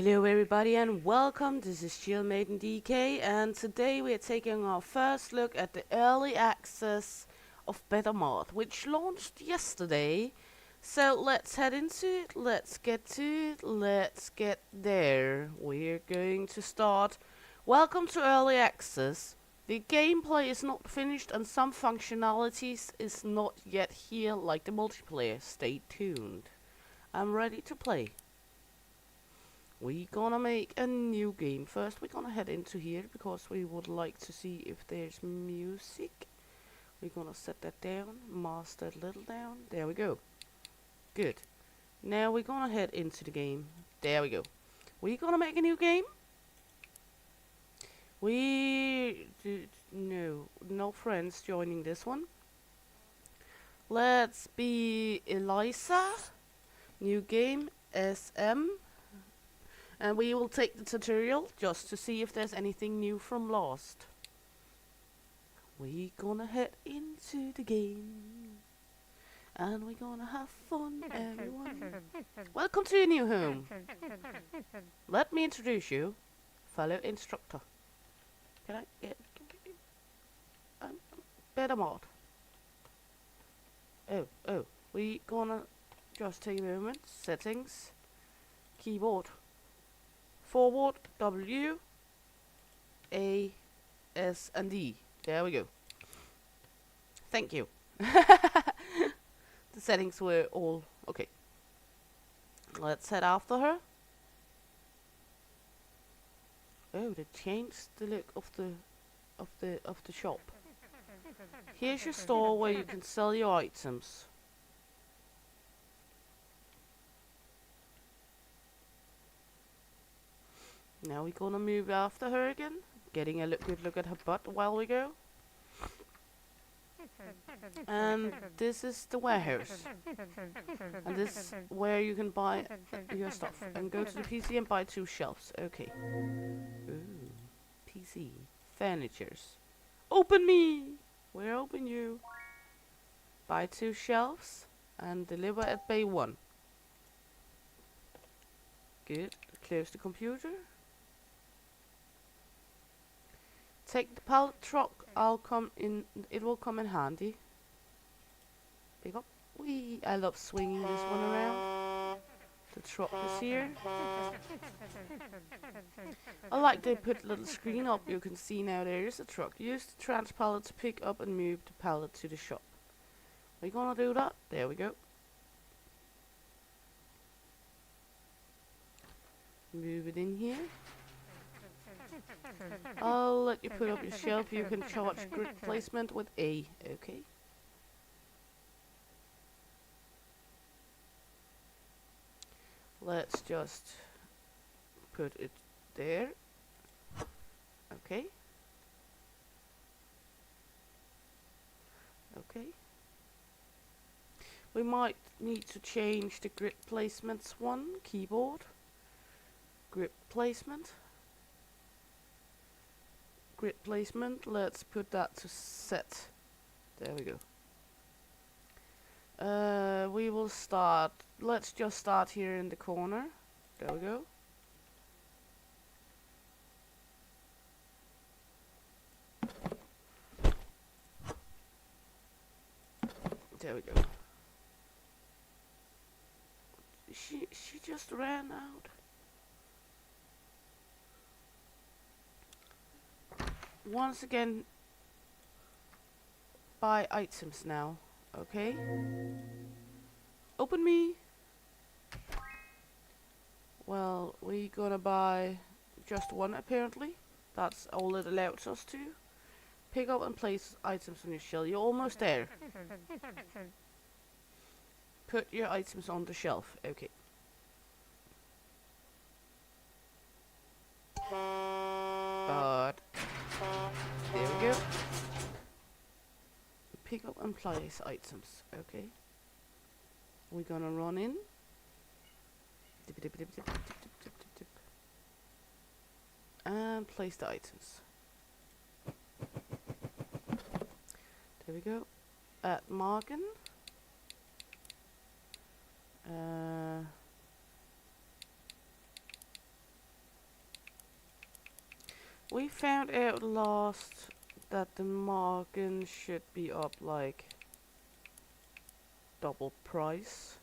Hello everybody and welcome, this is Chill Maiden DK and today we are taking our first look at the early access of Better Mart, which launched yesterday. So let's head into it, let's get to it, let's get there. We're going to start. Welcome to early access. The gameplay is not finished and some functionalities is not yet here like the multiplayer. Stay tuned. I'm ready to play. We're gonna make a new game. First we're gonna head into here because we would like to see if there's music. We're gonna set that down, master it a little down. There we go. Good. Now we're gonna head into the game. There we go. We're gonna make a new game. No friends joining this one. Let's be Eliza. New game, SM. And we will take the tutorial just to see if there's anything new from Lost. We're gonna head into the game. And we're gonna have fun, everyone. Welcome to your new home. Let me introduce you, fellow instructor. Can I get Better Mart? Oh, we gonna just take a moment. Settings, keyboard. Forward, W, A, S, and D. There we go. Thank you. The settings were all okay. Let's head after her. Oh, they changed the look of the shop. Here's your store where you can sell your items. Now we're gonna move after her again, getting a good look at her butt while we go. And this is the warehouse. And this is where you can buy your stuff. And go to the PC and buy 2 shelves. Okay. Ooh, PC. Furnitures. Open me! We're open you. Buy 2 shelves and deliver at bay 1. Good. Close the computer. Take the pallet truck, it will come in handy. Pick up. Whee! I love swinging this one around. The truck is here. I like they put a little screen up, you can see now there is a truck. Use the trans pallet to pick up and move the pallet to the shop. Are you gonna do that? There we go. Move it in here. I'll let you put up your shelf. You can charge grid placement with A. Okay. Let's just put it there. Okay. Okay. We might need to change the grid placements one. Keyboard. Grid placement. Grid placement, let's put that to set. There we go. We will start, let's just start here in the corner. There we go. There we go. She just ran out. Once again, buy items now, okay? Open me. Well, we're gonna buy just 1 apparently. That's all it allows us to. Pick up and place items on your shelf. You're almost there. Put your items on the shelf, okay. But there we go. Pick up and place items. Okay. We're gonna run in. Dip, dip, dip, dip, dip, dip, dip, dip, dip. And place the items. There we go. At Morgan. We found out last that the margin should be up like double price.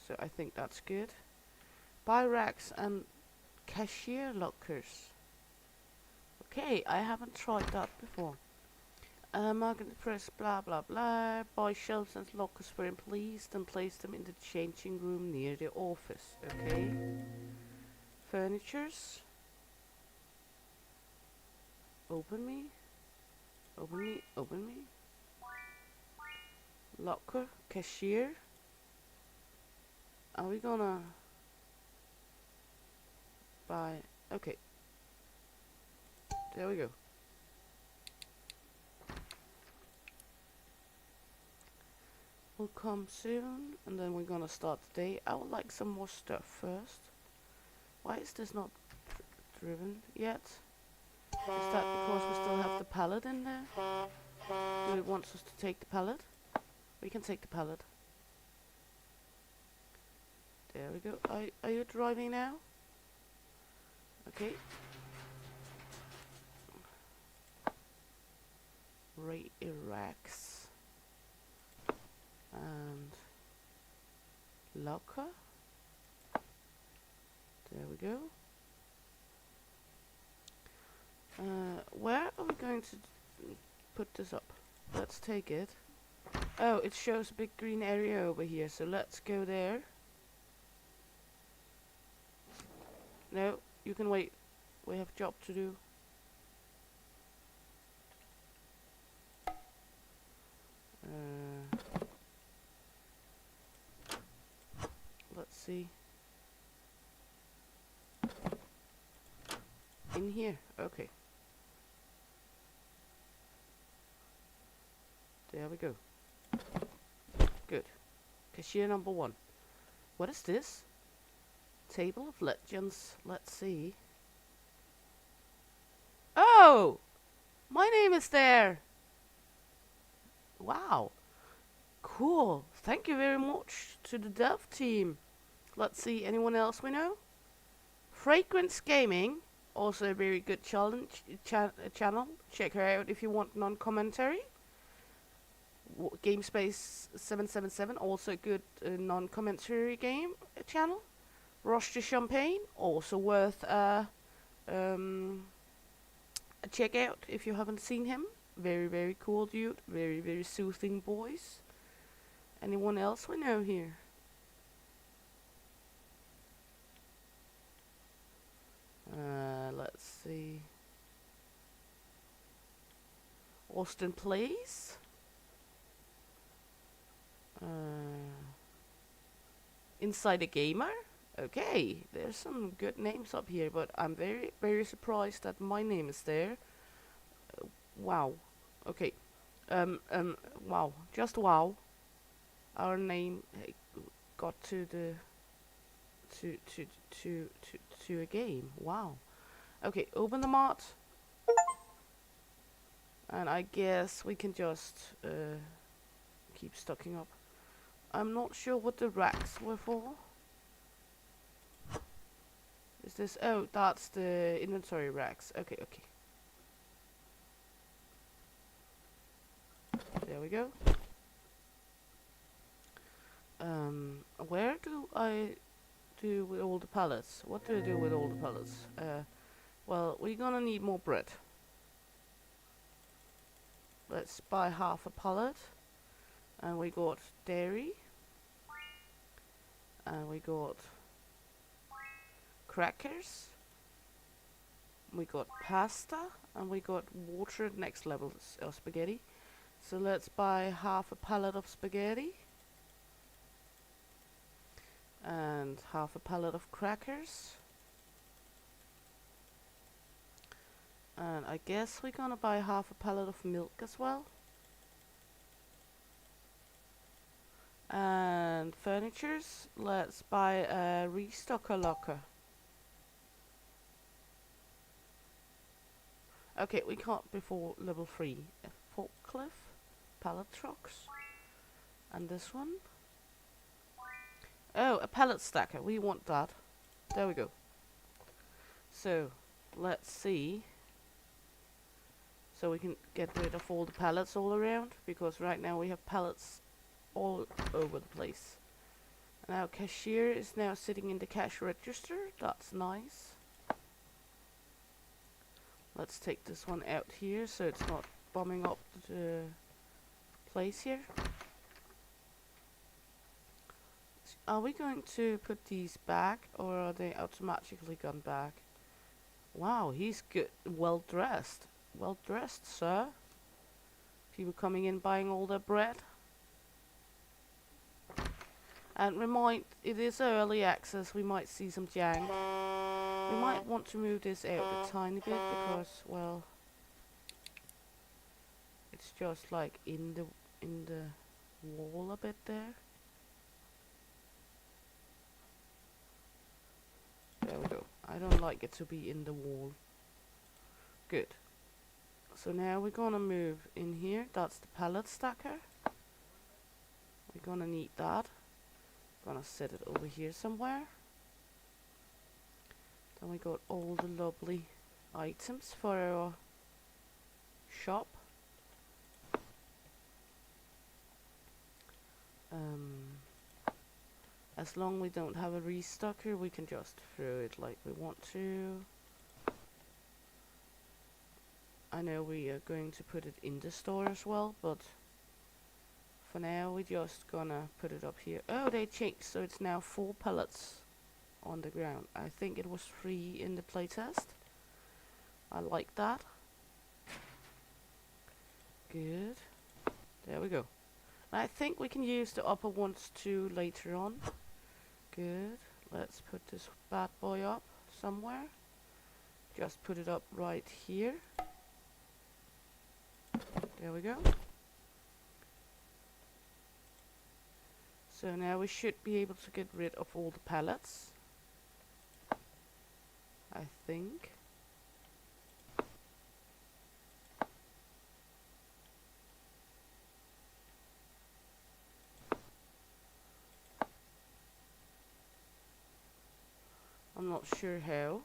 So I think that's good. Buy racks and cashier lockers. Okay, I haven't tried that before. Market press blah blah blah. Buy shelves and lockers for employees, then place them in the changing room near the office. Okay. Furnitures. Open me. Open me. Open me. Locker. Cashier. Are we gonna buy? Okay. There we go. Will come soon, and then we're gonna start the day. I would like some more stuff first. Why is this not driven yet? Is that because we still have the pallet in there? Do it wants us to take the pallet? We can take the pallet. There we go. Are you driving now? Okay. Racks. And locker. There we go. Where are we going to put this up? Let's take it. Oh, it shows a big green area over here, so let's go there. No, you can wait. We have job to do. Let's see. In here, okay. There we go. Good. Cashier number 1. What is this? Table of Legends. Let's see. Oh! My name is there! Wow. Cool. Thank you very much to the dev team. Let's see, anyone else we know? Fragrance Gaming. Also a very good channel. Check her out if you want non-commentary. GameSpace 777, also a good non-commentary game channel. Roche de Champagne, also worth a check out if you haven't seen him. Very, very cool dude. Very, very soothing voice. Anyone else we know here? Let's see. Austin Plays. Inside a Gamer. Okay, there's some good names up here, but I'm very, very surprised that my name is there. Wow. Okay. Wow. Just wow. Our name got to the to a game. Wow. Okay, open the mart. And I guess we can just keep stocking up. I'm not sure what the racks were for. Is this? Oh, that's the inventory racks. Okay, okay. There we go. Where do I do with all the pallets? What do I do with all the pallets? Well, we're gonna need more bread. Let's buy half a pallet. And we got dairy. And we got crackers. We got pasta. And we got water next level of spaghetti. So let's buy half a pallet of spaghetti. And half a pallet of crackers. And I guess we're gonna buy half a pallet of milk as well. And furnitures, let's buy a restocker locker. Okay, we can't before level 3. A forklift, pallet trucks, and this one. Oh, a pallet stacker, we want that. There we go. So, let's see. So we can get rid of all the pallets all around, because right now we have pallets all over the place. And our cashier is now sitting in the cash register. That's nice. Let's take this one out here so it's not bombing up the place here. Are we going to put these back, or are they automatically gone back? Wow, he's good, well dressed. Well dressed, sir. People coming in buying all their bread. And remind, it is early access, we might see some jank. We might want to move this out a tiny bit because, well, it's just like in the wall a bit there. There we go. I don't like it to be in the wall. Good. So now we're gonna move in here. That's the pallet stacker. We're gonna need that. Gonna set it over here somewhere. Then we got all the lovely items for our shop. As long as we don't have a restocker, we can just throw it like we want to. I know we are going to put it in the store as well, but for now we're just gonna put it up here. Oh, they changed, so it's now 4 pallets on the ground. I think it was 3 in the playtest. I like that. Good. There we go. And I think we can use the upper ones too later on. Good. Let's put this bad boy up somewhere. Just put it up right here. There we go. So now we should be able to get rid of all the pallets, I think. I'm not sure how.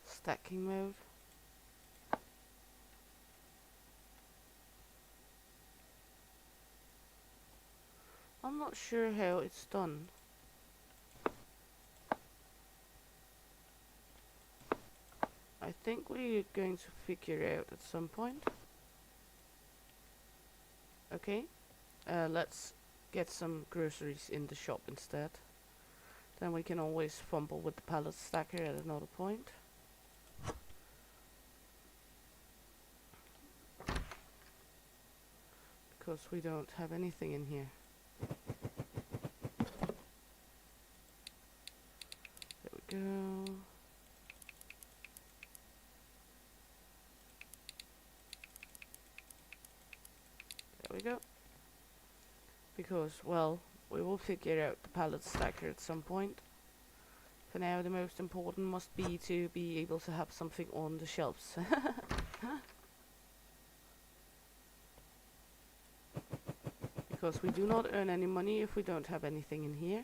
Stacking mode. I'm not sure how it's done. I think we're going to figure out at some point. Okay, let's get some groceries in the shop instead. Then we can always fumble with the pallet stacker at another point. Because we don't have anything in here. There we go. There we go. Because, well, we will figure out the pallet stacker at some point. For now, the most important must be to be able to have something on the shelves. Because we do not earn any money if we don't have anything in here.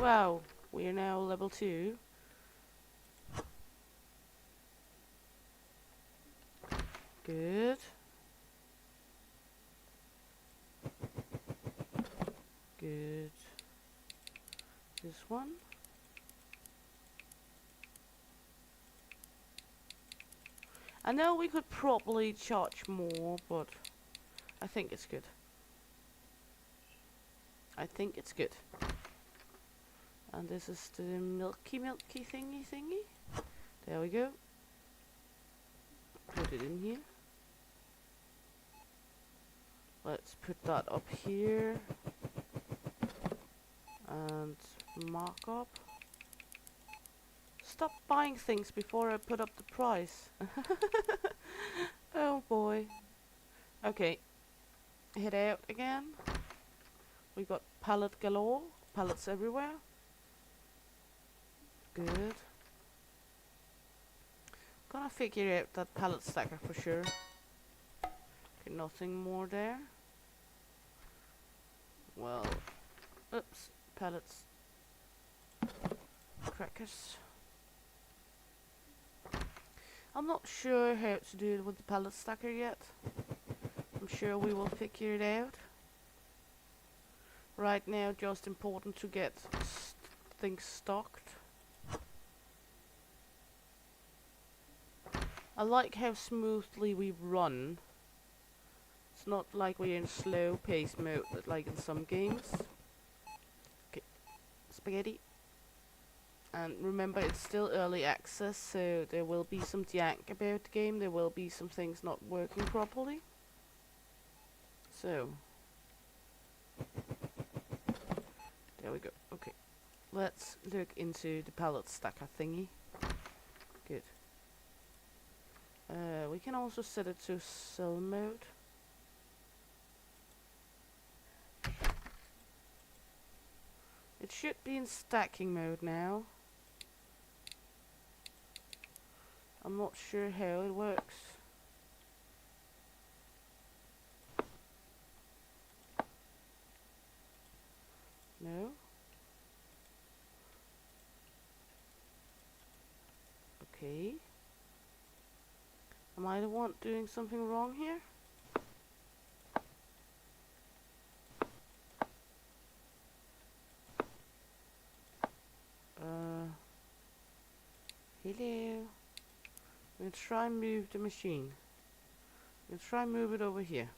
Wow, we are now level 2. Good. Good. This one. I know we could probably charge more, but I think it's good. I think it's good. And this is the milky thingy. There we go. Put it in here. Let's put that up here. And mark up. Stop buying things before I put up the price. Oh boy. Okay. Head out again. We got pallet galore. Pallets everywhere. Good. Gonna figure out that pallet stacker for sure. Okay, nothing more there. Well, oops, pellets, crackers. I'm not sure how to do it with the pallet stacker yet. I'm sure we will figure it out. Right now, just important to get things stocked. I like how smoothly we run. It's not like we're in slow pace mode like in some games. Okay, spaghetti. And remember, it's still early access, so there will be some jank about the game. There will be some things not working properly. So, there we go. Okay, let's look into the pallet stacker thingy. Good. We can also set it to cell mode. It should be in stacking mode now. I'm not sure how it works. No? Okay. Am I the one doing something wrong here? Hello. I'm gonna try and move the machine. I'm gonna try and move it over here.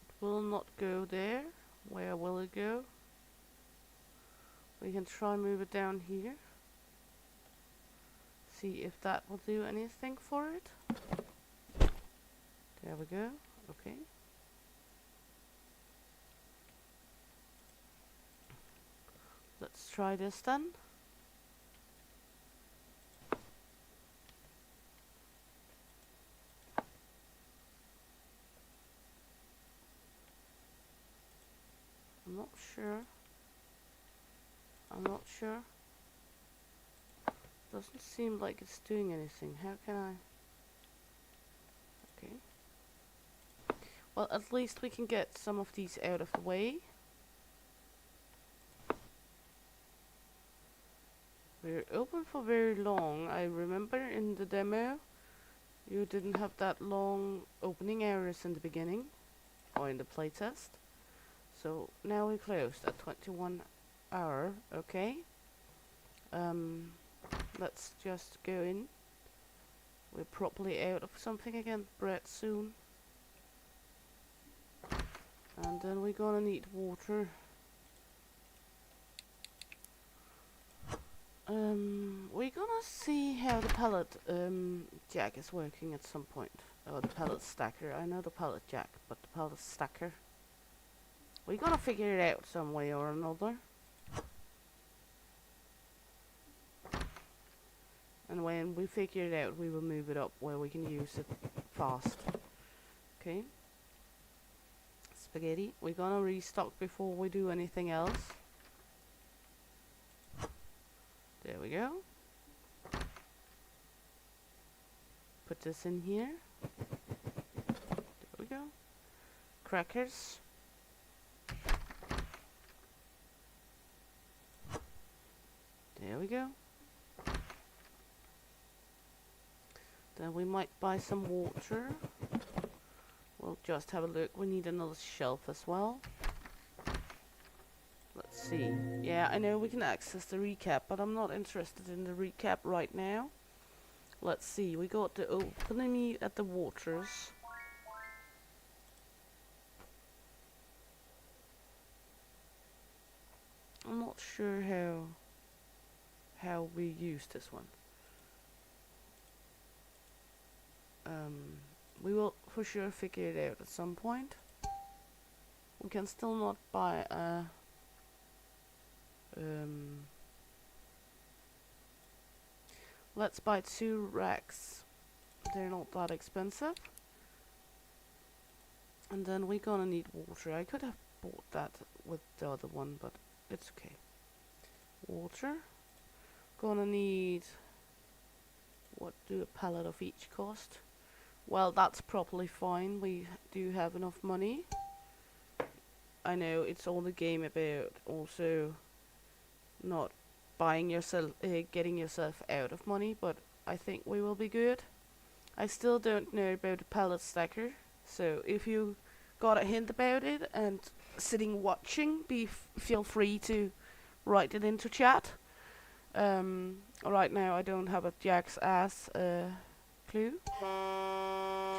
It will not go there. Where will it go? We can try and move it down here. See if that will do anything for it. There we go. Okay. Let's try this then. I'm not sure. I'm not sure. Doesn't seem like it's doing anything. How can I? Okay. Well, at least we can get some of these out of the way. We're open for very long. I remember in the demo, you didn't have that long opening hours in the beginning, or in the playtest. So now we're closed at 21 hour. Okay. Let's just go in. We're properly out of something again. Bread soon. And then we're gonna need water. We're gonna see how the pallet jack is working at some point. Oh, the pallet stacker. I know the pallet jack, but the pallet stacker. We're gonna figure it out some way or another. And when we figure it out, we will move it up where we can use it fast. Okay. Spaghetti. We're gonna restock before we do anything else. There we go. Put this in here. There we go. Crackers. There we go. Then we might buy some water. We'll just have a look. We need another shelf as well. Let's see. Yeah, I know we can access the recap, but I'm not interested in the recap right now. Let's see. We got the opening at the waters. I'm not sure how we use this one. We will for sure figure it out at some point. We can still not buy a let's buy 2 racks. They're not that expensive. And then we're gonna need water. I could have bought that with the other one, but it's okay. Water. Gonna need, what do a pallet of each cost? Well, that's probably fine. We do have enough money. I know it's all the game about also not buying yourself, getting yourself out of money, but I think we will be good. I still don't know about the pallet stacker, so if you got a hint about it and sitting watching, feel free to write it into chat. Right now I don't have a jack's ass clue.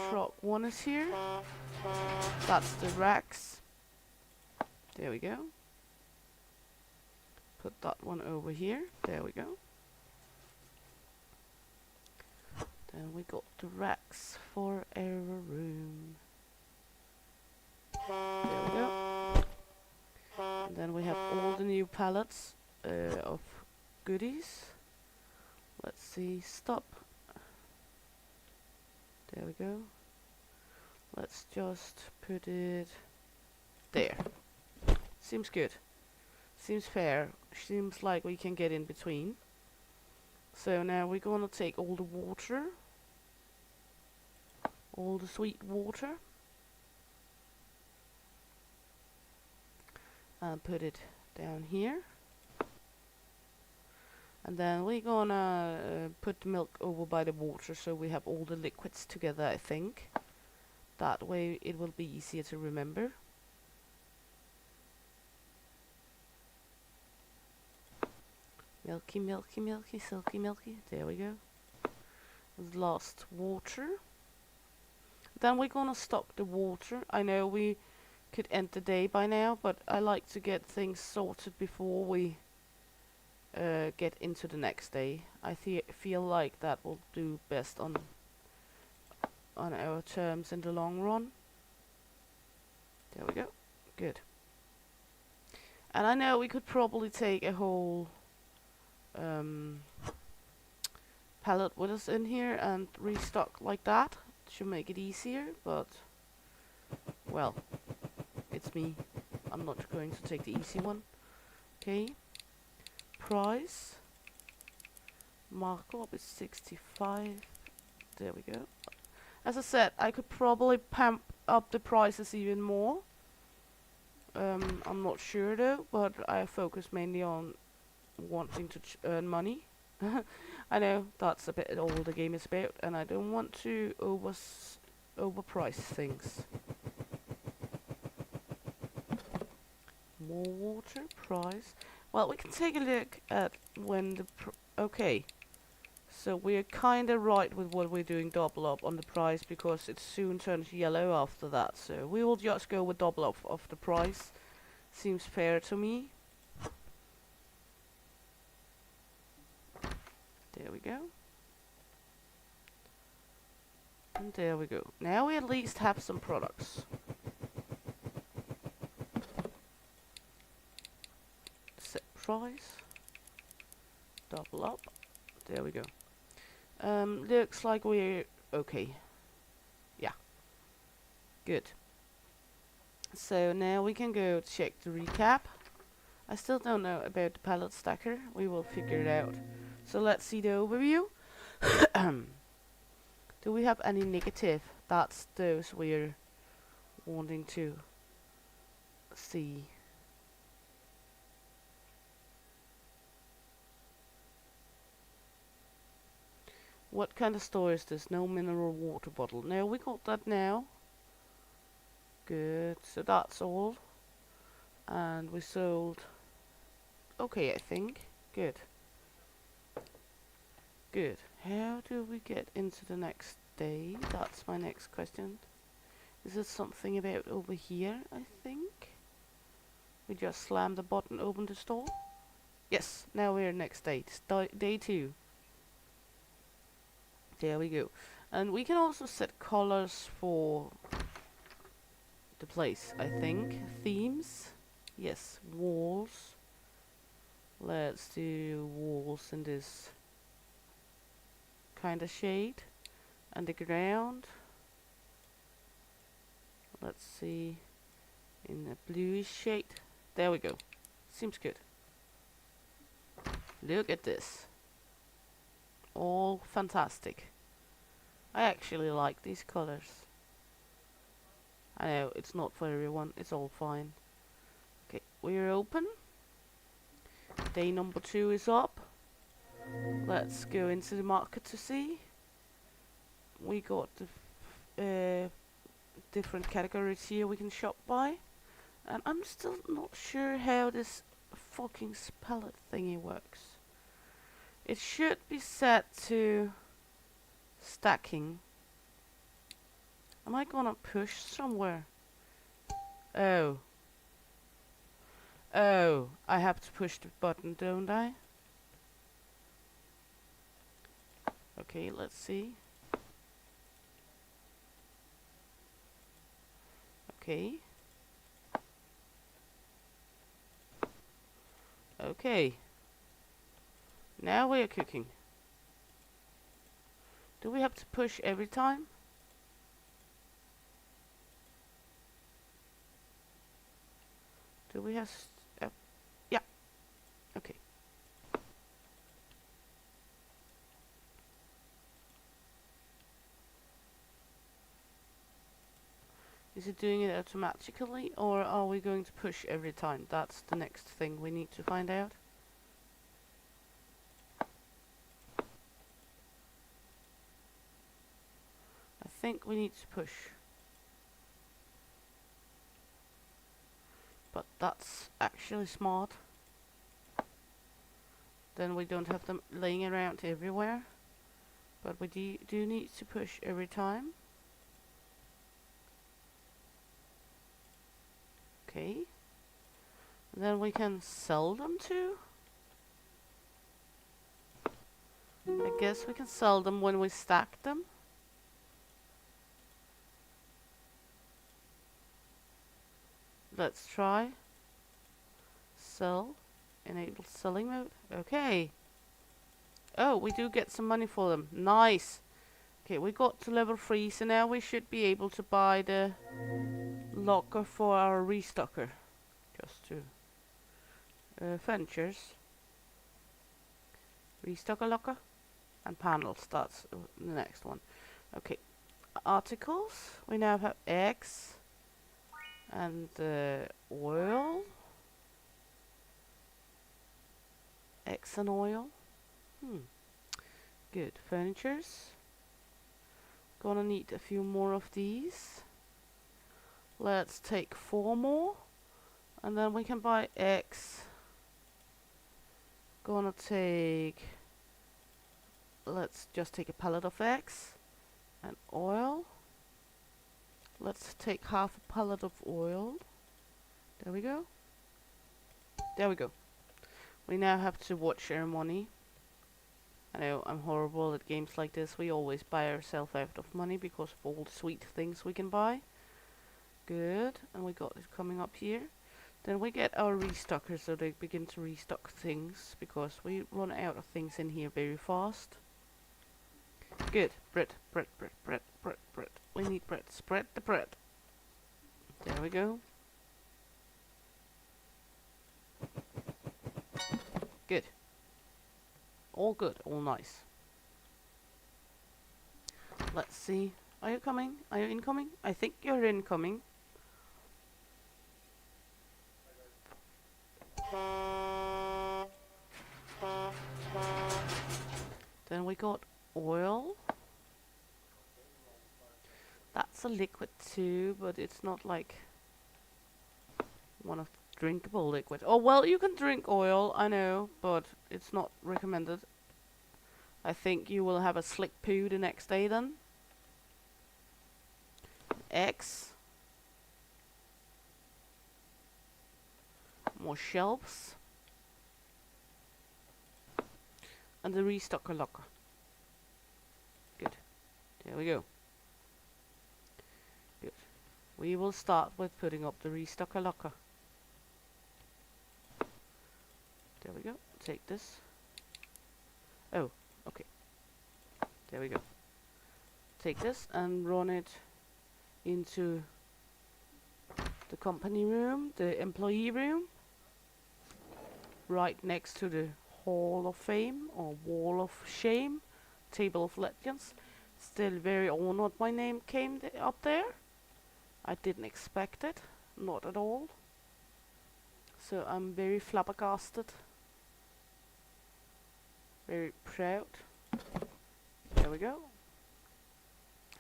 Truck 1 is here. That's the racks. There we go. Put that one over here. There we go. Then we got the racks for our room. There we go. And then we have all the new pallets of goodies. Let's see. Stop. There we go. Let's just put it there. Seems good. Seems fair. Seems like we can get in between. So now we're gonna take all the water. All the sweet water. And put it down here. And then we're gonna put the milk over by the water so we have all the liquids together, I think. That way it will be easier to remember. Milky, milky, milky, silky, milky. There we go. Lost water. Then we're gonna stop the water. I know we could end the day by now, but I like to get things sorted before we get into the next day. I feel like that will do best on our terms in the long run. There we go. Good. And I know we could probably take a whole pallet with us in here and restock like that to make it easier, but well, it's me. I'm not going to take the easy one. Okay. Price. Markup is 65. There we go. As I said, I could probably pump up the prices even more. I'm not sure though, but I focus mainly on wanting to earn money. I know that's a bit all the game is about, and I don't want to overprice things. More water, price. Well, we can take a look at when the okay. So we're kind of right with what we're doing double up on the price because it soon turns yellow after that. So we will just go with double up of the price. Seems fair to me. There we go. And there we go. Now we at least have some products. Set price. Double up. There we go. Looks like we're okay. Yeah. Good. So now we can go check the recap. I still don't know about the pallet stacker. We will figure it out. So let's see the overview. Do we have any negative? That's those we're wanting to see. What kind of store is this? No mineral water bottle. No, we got that now. Good. So that's all. And we sold. Okay, I think. Good. Good. How do we get into the next day? That's my next question. Is it something about over here, I think? We just slam the button, open the store. Yes, now we're next day. It's day 2. There we go. And we can also set colors for the place, I think. Themes. Yes, walls. Let's do walls in this kind of shade. And the ground. Let's see. In a bluish shade. There we go. Seems good. Look at this. All fantastic. I actually like these colors. I know, it's not for everyone, it's all fine. Okay, we're open. Day number 2 is up. Let's go into the market to see. We got the different categories here we can shop by. And I'm still not sure how this fucking pallet thingy works. It should be set to stacking. Am I gonna push somewhere? Oh. Oh, I have to push the button, don't I? Okay, let's see. Okay. Okay. Now we are cooking. Do we have to push every time? Do we have... yeah. Okay. Is it doing it automatically, or are we going to push every time? That's the next thing we need to find out. I think we need to push. But that's actually smart. Then we don't have them laying around everywhere. But we do need to push every time. Okay. Then we can sell them too. I guess we can sell them when we stack them. Let's try. Sell. Enable selling mode. Okay. Oh, we do get some money for them. Nice. Okay, we got to level 3, so now we should be able to buy the locker for our restocker. Just to... furnitures. Restocker locker. And panels, that's the next one. Okay. Articles. We now have eggs. And oil. Eggs and oil. Good. Furnitures. Gonna need a few more of these. Let's take 4 more. And then we can buy eggs. Gonna take... let's just take a pallet of eggs. And oil. Let's take half a pallet of oil. There we go. There we go. We now have to watch our money. I know I'm horrible at games like this. We always buy ourselves out of money because of all the sweet things we can buy. Good. And we got it coming up here. Then we get our restockers so they begin to restock things because we run out of things in here very fast. Good. Bread, bread, bread, bread, bread, bread. We need bread. Spread the bread. There we go. Good. All good, all nice. Let's see. Are you coming? Are you incoming? I think you're incoming. Then we got oil. That's a liquid too, but it's not like one of the drinkable liquid. Oh, well, you can drink oil, I know, but it's not recommended. I think you will have a slick poo the next day then. Eggs. More shelves. And the restocker locker. Good. There we go. Good. We will start with putting up the restocker locker. There we go. Take this. Oh, okay. There we go. Take this and run it into the company room, the employee room, right next to the Hall of Fame or Wall of Shame, Table of Legends. Still very honored my name came up there. I didn't expect it, not at all. So I'm very flabbergasted. Very proud. There we go.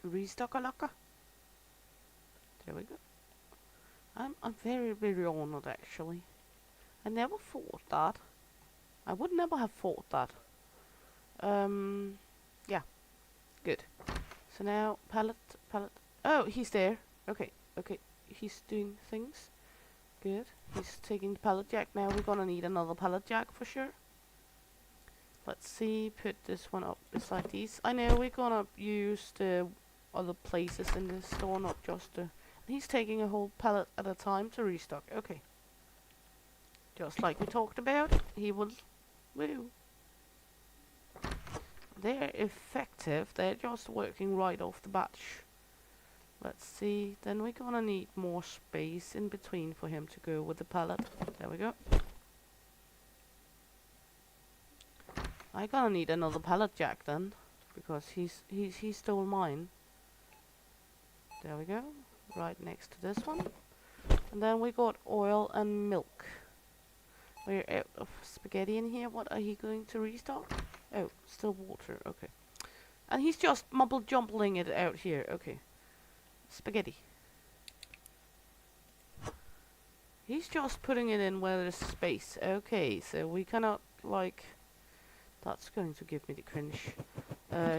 Restock a locker. There we go. I'm very honored actually. I never thought that. I would never have thought that. Yeah, good. So now pallet. Oh, he's there. Okay. He's doing things. Good. He's taking the pallet jack. Now we're gonna need another pallet jack for sure. Let's see. Put this one up beside these. I know we're gonna use the other places in the store, not just the. He's taking a whole pallet at a time to restock. Okay. Just like we talked about, he will. Woo. They're effective. They're just working right off the batch. Let's see. Then we're gonna need more space in between for him to go with the pallet. There we go. I gonna need another pallet jack then, because he stole mine. There we go. Right next to this one. And then we got oil and milk. We're out of spaghetti in here. What are he going to restock? Oh, still water. Okay. And he's just mumble-jumbling it out here. Okay. Spaghetti. He's just putting it in where there's space. Okay, so we cannot, like... That's going to give me the cringe.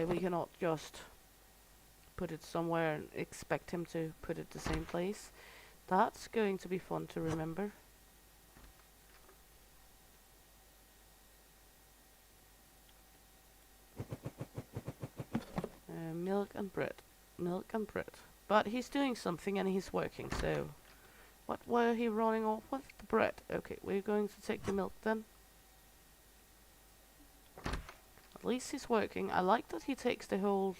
We cannot just put it somewhere and expect him to put it the same place. That's going to be fun to remember. Milk and bread. Milk and bread. But he's doing something and he's working, so... What were he running off with? The bread. Okay, we're going to take the milk then. At least he's working. I like that he takes the whole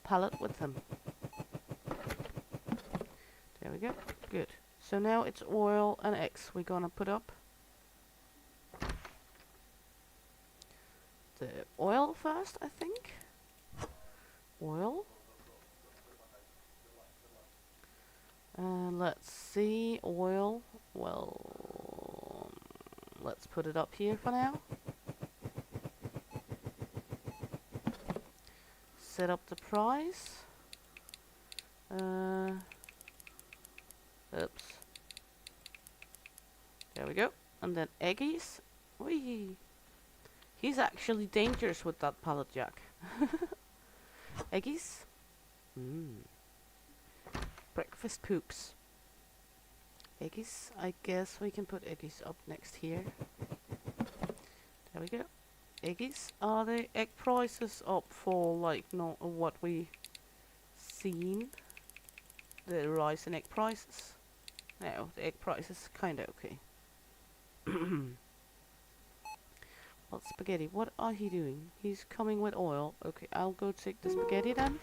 pallet with him. There we go. Good. So now it's oil and eggs we're gonna put up. The oil first, I think. Oil. Let's see. Oil. Well, let's put it up here for now. Set up the price. Oops. There we go. And then eggies. Whee! He's actually dangerous with that pallet jack. Eggies. Breakfast poops. Eggies. I guess we can put eggies up next here. There we go. Eggies. Are the egg prices up for like not what we seen? The rise in egg prices? No, the egg price is kinda okay. Well, spaghetti, what are he doing? He's coming with oil. Okay, I'll go take the spaghetti then.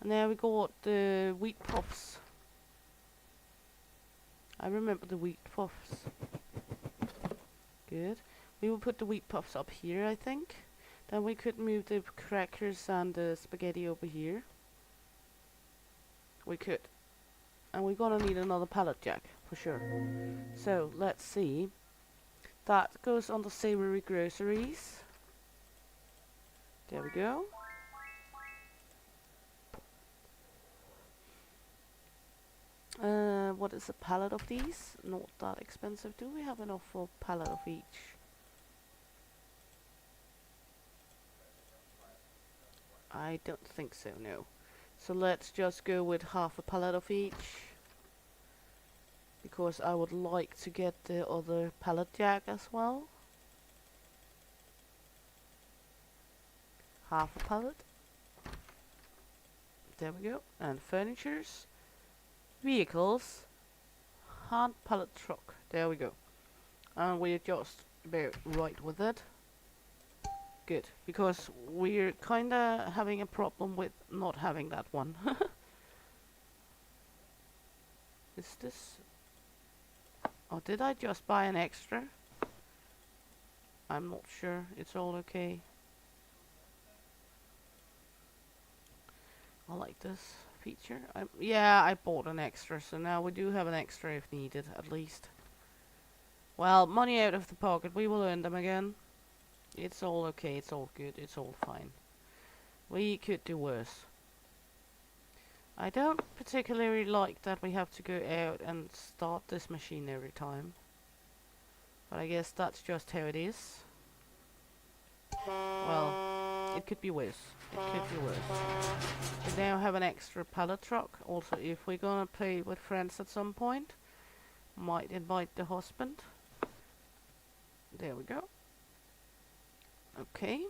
And there we got the wheat puffs. I remember the wheat puffs. Good. We will put the wheat puffs up here, I think. Then we could move the crackers and the spaghetti over here. We could. And we're gonna need another pallet jack, for sure. So, let's see. That goes on the savory groceries. There we go. What is a pallet of these? Not that expensive. Do we have enough for a pallet of each? I don't think so, no. So let's just go with half a pallet of each. Because I would like to get the other pallet jack as well. Half a pallet. There we go. And furnitures. Vehicles. Hand pallet truck. There we go. And we're just about right with it. Good. Because we're kinda having a problem with not having that one. Is this... Oh, did I just buy an extra? I'm not sure. It's all okay. I like this feature. Yeah, I bought an extra, so now we do have an extra if needed, at least. Well, money out of the pocket. We will earn them again. It's all okay. It's all good. It's all fine. We could do worse. I don't particularly like that we have to go out and start this machine every time. But I guess that's just how it is. Well, it could be worse. It could be worse. We now have an extra pallet truck. Also, if we're gonna play with friends at some point, might invite the husband. There we go. Okay.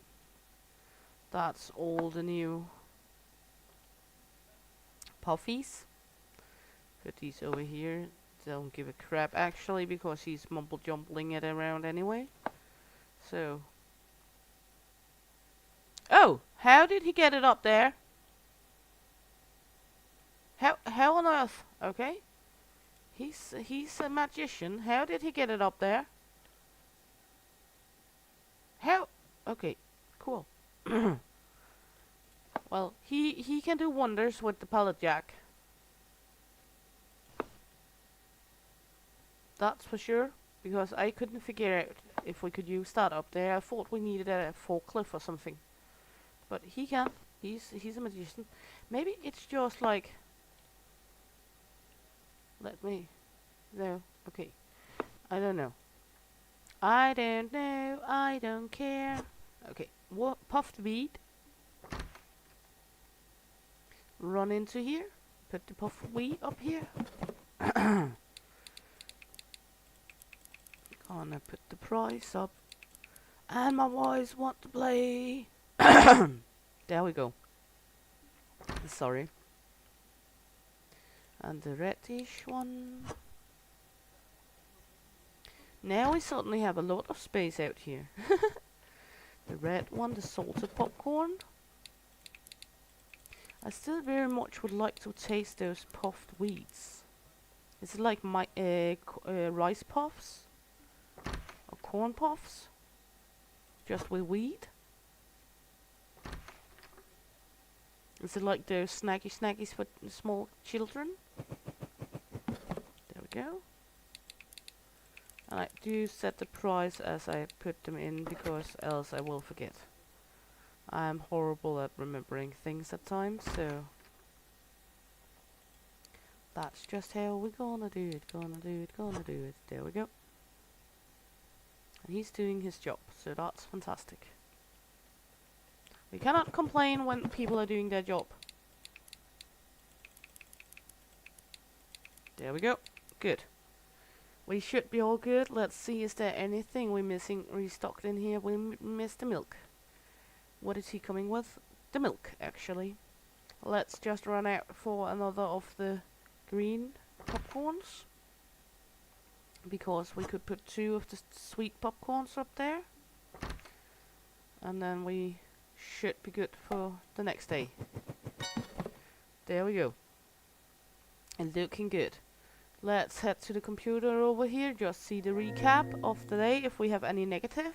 That's all the new puffies. Put these over here. Don't give a crap actually, because he's mumble jumbling it around anyway. So. Oh! How did he get it up there? How on earth? Okay. He's a magician. How did he get it up there? How? Okay. Cool. Well, he can do wonders with the pallet jack. That's for sure, because I couldn't figure out if we could use that up there. I thought we needed a forklift or something. But he can. He's a magician. Maybe it's just like... Let me... No. Okay. I don't know. I don't know. I don't care. Okay. What? Puffed wheat. Run into here. Put the puffed wheat up here. Gonna put the price up. And my boys want to play. There we go. Sorry. And the reddish one. Now we suddenly have a lot of space out here. The red one, the salted popcorn. I still very much would like to taste those puffed wheats. Is it like my rice puffs? Or corn puffs? Just with wheat? Is it like those snackies for small children? There we go. And I do set the price as I put them in, because else I will forget. I'm horrible at remembering things at times, so that's just how we're gonna do it, gonna do it. There we go. And he's doing his job, so that's fantastic. We cannot complain when people are doing their job. There we go. Good. We should be all good. Let's see, is there anything we're missing restocked in here? We missed the milk. What is he coming with? The milk, actually. Let's just run out for another of the green popcorns. Because we could put 2 of the sweet popcorns up there. And then we should be good for the next day. There we go. And looking good. Let's head to the computer over here. Just see the recap of the day if we have any negative.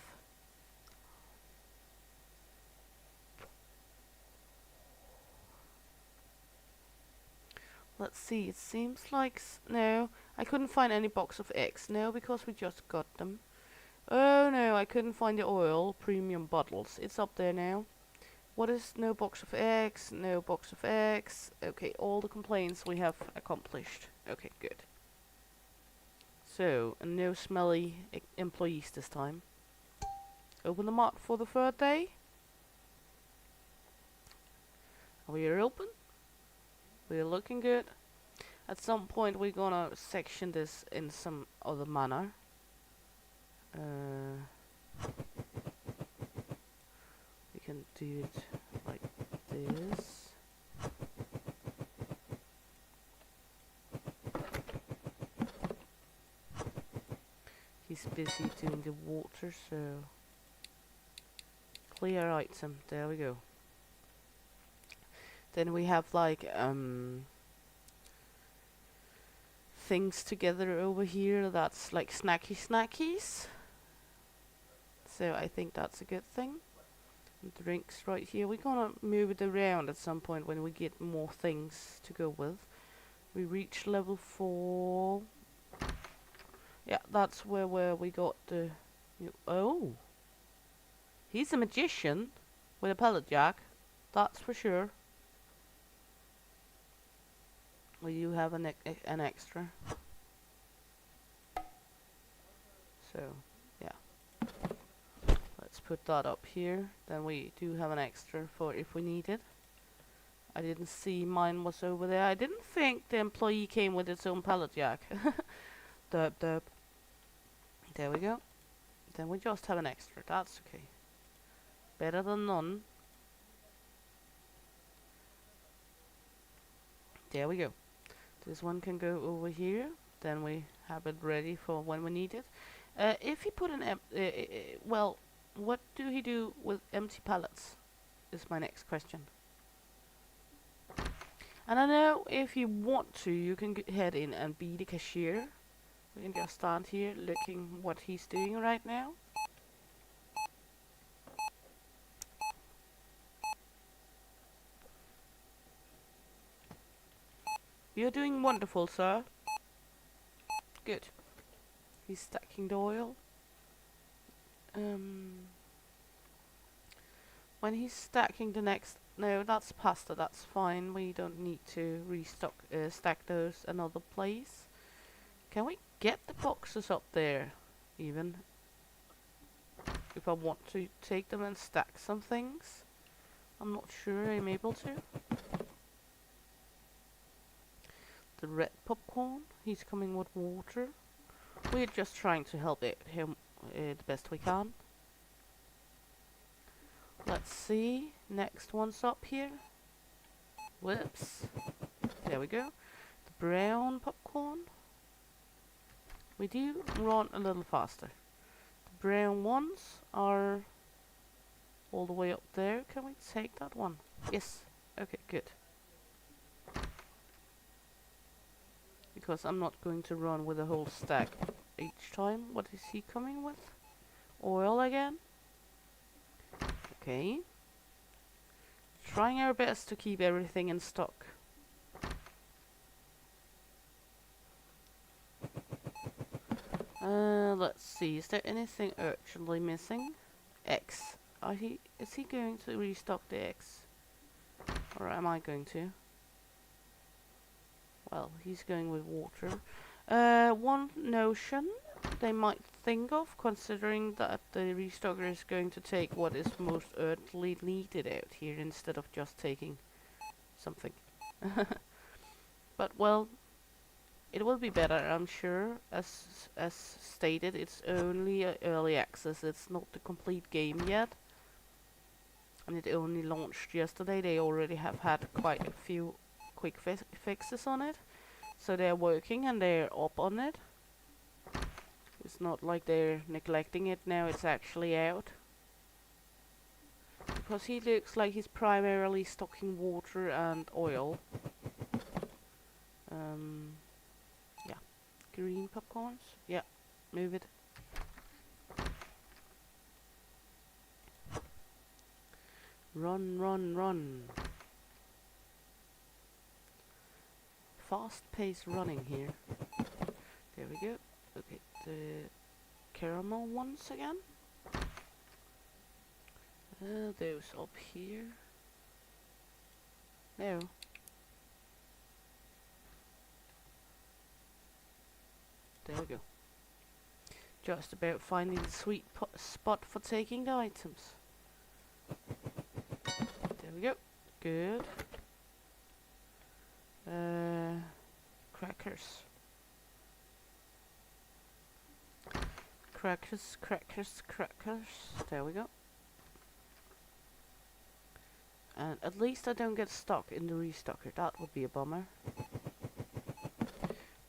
Let's see, it seems like... no, I couldn't find any box of eggs. No, because we just got them. Oh no, I couldn't find the oil premium bottles. It's up there now. What is no box of eggs? No box of eggs. Okay, all the complaints we have accomplished. Okay, good. So, no smelly employees this time. Open the mart for the 3rd day. We are open. We're looking good. At some point we're gonna section this in some other manner. We can do it like this. He's busy doing the water, so clear item. There we go. Then we have like things together over here that's like snackies. So I think that's a good thing. drinks right here. We're gonna move it around at some point when we get more things to go with. We reach level 4. Yeah, that's where we got the... Oh! He's a magician with a pellet jack. That's for sure. We do have an extra. So, yeah. Let's put that up here. Then we do have an extra for if we need it. I didn't see mine was over there. I didn't think the employee came with its own pallet jack. Derp derp. There we go. Then we just have an extra. That's okay. Better than none. There we go. This one can go over here. Then we have it ready for when we need it. If he put an well, what do he do with empty pallets? Is my next question. And I know if you want to, you can head in and be the cashier. We can just stand here looking what he's doing right now. You're doing wonderful, sir. Good. He's stacking the oil. When he's stacking the next... No, that's pasta, that's fine. We don't need to stack those another place. Can we get the boxes up there, even? If I want to take them and stack some things? I'm not sure I'm able to. The red popcorn, he's coming with water. We're just trying to help him the best we can. Let's see, next one's up here. Whoops. There we go. The brown popcorn. We do run a little faster. The brown ones are all the way up there. Can we take that one? Yes. Okay, good. Because I'm not going to run with a whole stack each time. What is he coming with? Oil again? Okay. Trying our best to keep everything in stock. Let's see. Is there anything urgently missing? X. Is he going to restock the X? Or am I going to? Well, he's going with water. One notion they might think of, considering that the restocker is going to take what is most urgently needed out here instead of just taking something. But well, it will be better, I'm sure. As stated, it's only early access. It's not the complete game yet, and it only launched yesterday. They already have had quite a few quick fixes on it, so they're working and they're up on it. It's not like they're neglecting it now, it's actually out. Because he looks like he's primarily stocking water and oil. Yeah. Green popcorns? Yeah, move it. Run, run, run. Fast-paced running here. There we go. Okay, the caramel ones again. Those up here. No. There we go. Just about finding the sweet spot for taking the items. There we go. Good. Crackers. Crackers, crackers, crackers. There we go. And at least I don't get stuck in the restocker. That would be a bummer.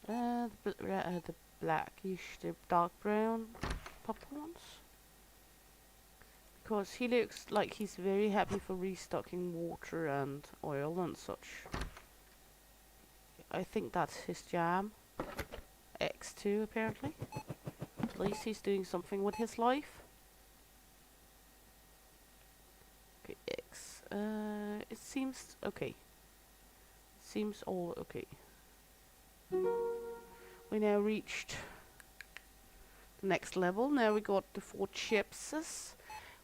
The blackish, the dark brown popcorns. Because he looks like he's very happy for restocking water and oil and such. I think that's his jam. X2 apparently. At least he's doing something with his life. It seems okay. Seems all okay. We now reached the next level. Now we got the 4 chipses.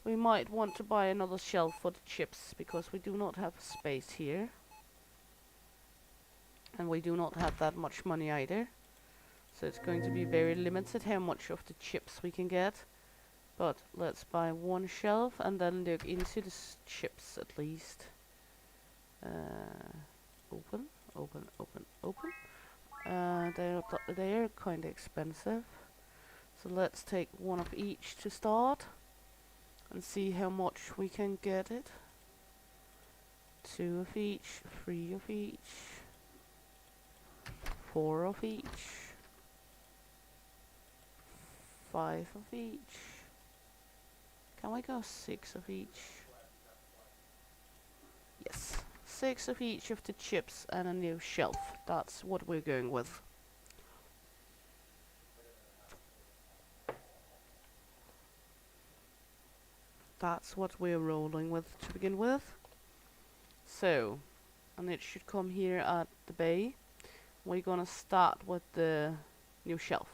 We might want to buy another shelf for the chips because we do not have space here. And we do not have that much money either. So it's going to be very limited how much of the chips we can get. But let's buy 1 shelf and then look into the chips at least. Open, open, open, open. They're kind of expensive. So let's take 1 of each to start. And see how much we can get it. 2 of each, 3 of each. 4 of each. 5 of each. Can we go 6 of each? Yes. 6 of each of the chips and a new shelf. That's what we're going with. That's what we're rolling with to begin with. So, and it should come here at the bay. We're gonna start with the new shelf.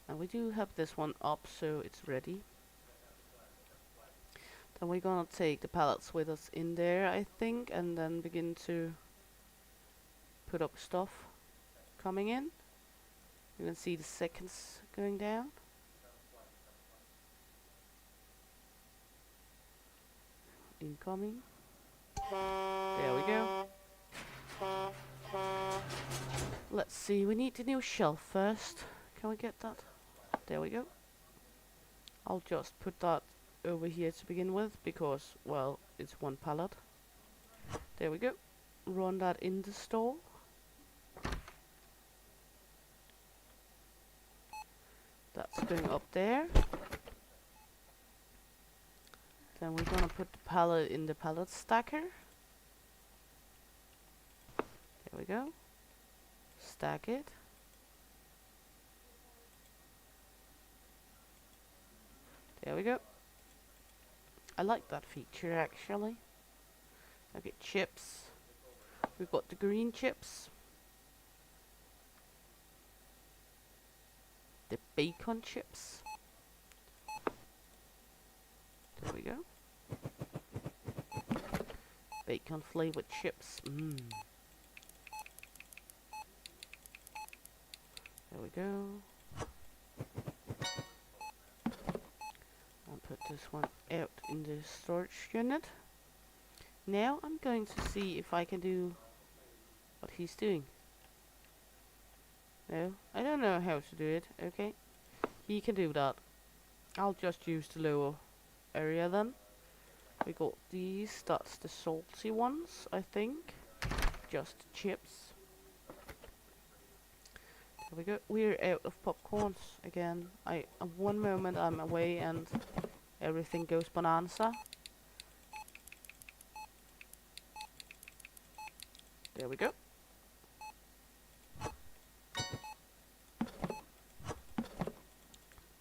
And we do have this one up, so it's ready. Then we're gonna take the pallets with us in there, I think, and then begin to put up stuff coming in. You can see the seconds going down. Incoming. There we go. Let's see, we need the new shelf first. Can we get that? There we go. I'll just put that over here to begin with because, well, it's 1 pallet. There we go. Run that in the store. That's going up there. Then we're gonna put the pallet in the pallet stacker. There we go. Stack it. There we go. I like that feature actually. Okay, chips. We've got the green chips. The bacon chips. There we go. Bacon flavored chips. Mmm. There we go. I'll put this one out in the storage unit. Now I'm going to see if I can do what he's doing. No, I don't know how to do it. Okay, he can do that. I'll just use the lower area then. We got these, that's the salty ones, I think. Just chips. There we go. We're out of popcorns again. One moment I'm away and everything goes bonanza. There we go.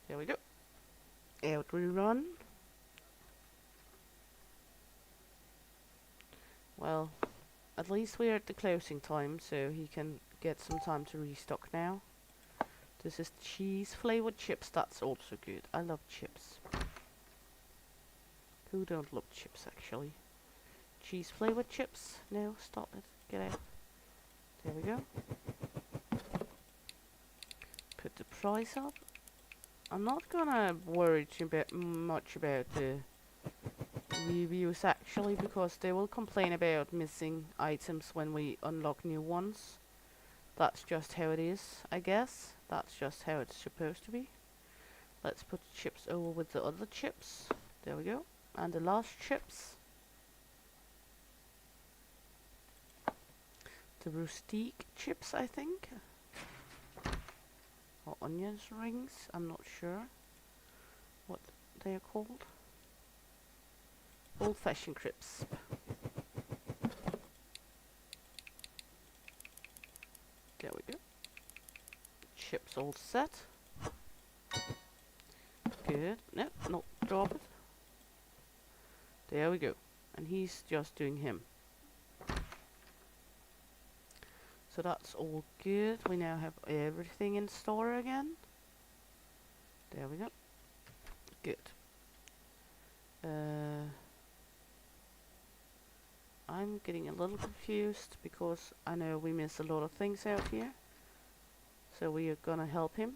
There we go. Out we run. Well, at least we're at the closing time, so he can get some time to restock now. This is cheese flavored chips. That's also good. I love chips. Who don't love chips actually? Cheese flavored chips. No, stop it. Get out. There we go. Put the price up. I'm not gonna worry too much about the reviews actually, because they will complain about missing items when we unlock new ones. That's just how it is, I guess. That's just how it's supposed to be. Let's put the chips over with the other chips. There we go. And the last chips. The rustique chips, I think. Or onions rings, I'm not sure what they are called. Old-fashioned crisp. There we go. Chips all set. Good. No, not drop it. There we go. And he's just doing him. So that's all good. We now have everything in store again. There we go. Good. I'm getting a little confused because I know we miss a lot of things out here. So we are gonna help him.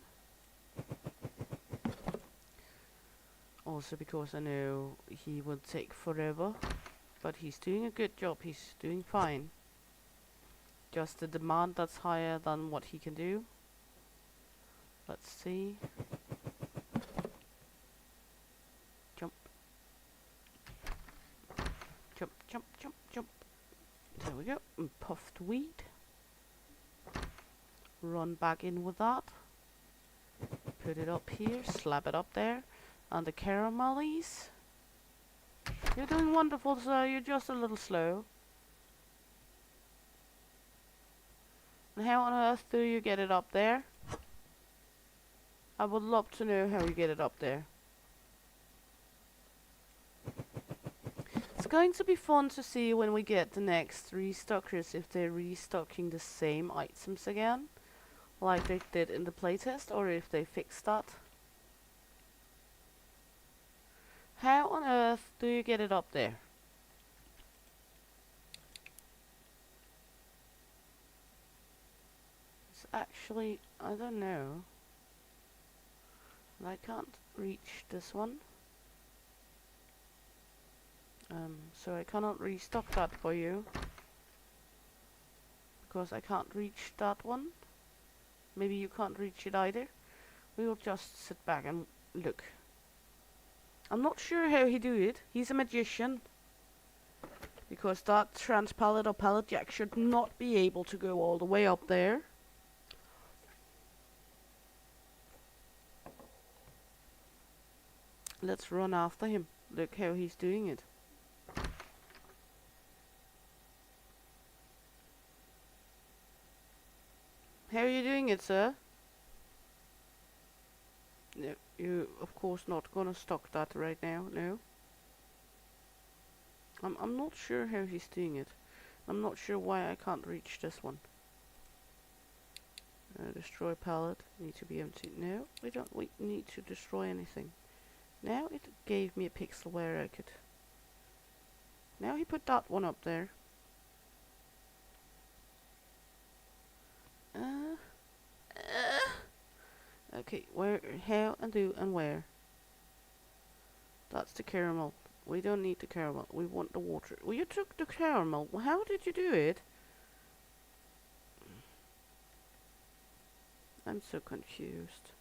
Also because I know he will take forever. But he's doing a good job. He's doing fine. Just the demand that's higher than what he can do. Let's see. Jump. Jump, jump, jump, jump. There we go. And puffed wheat. Run back in with that. Put it up here. Slap it up there. And the caramellies. You're doing wonderful, sir. You're just a little slow. And how on earth do you get it up there? I would love to know how you get it up there. It's going to be fun to see when we get the next restockers if they're restocking the same items again, like they did in the playtest, or if they fixed that. How on earth do you get it up there? It's actually, I don't know. I can't reach this one. So I cannot restock that for you. Because I can't reach that one. Maybe you can't reach it either. We will just sit back and look. I'm not sure how he do it. He's a magician. Because that trans pallet or pallet jack should not be able to go all the way up there. Let's run after him. Look how he's doing it. How are you doing it, sir? No, you of course not gonna stock that right now, no. I'm not sure how he's doing it. I'm not sure why I can't reach this one. Destroy pallet, need to be empty. No, we don't need to destroy anything. Now it gave me a pixel where I could. Now he put that one up there. Okay, where, how, and do, and where? That's the caramel. We don't need the caramel. We want the water. Well, you took the caramel. Well, how did you do it? I'm so confused.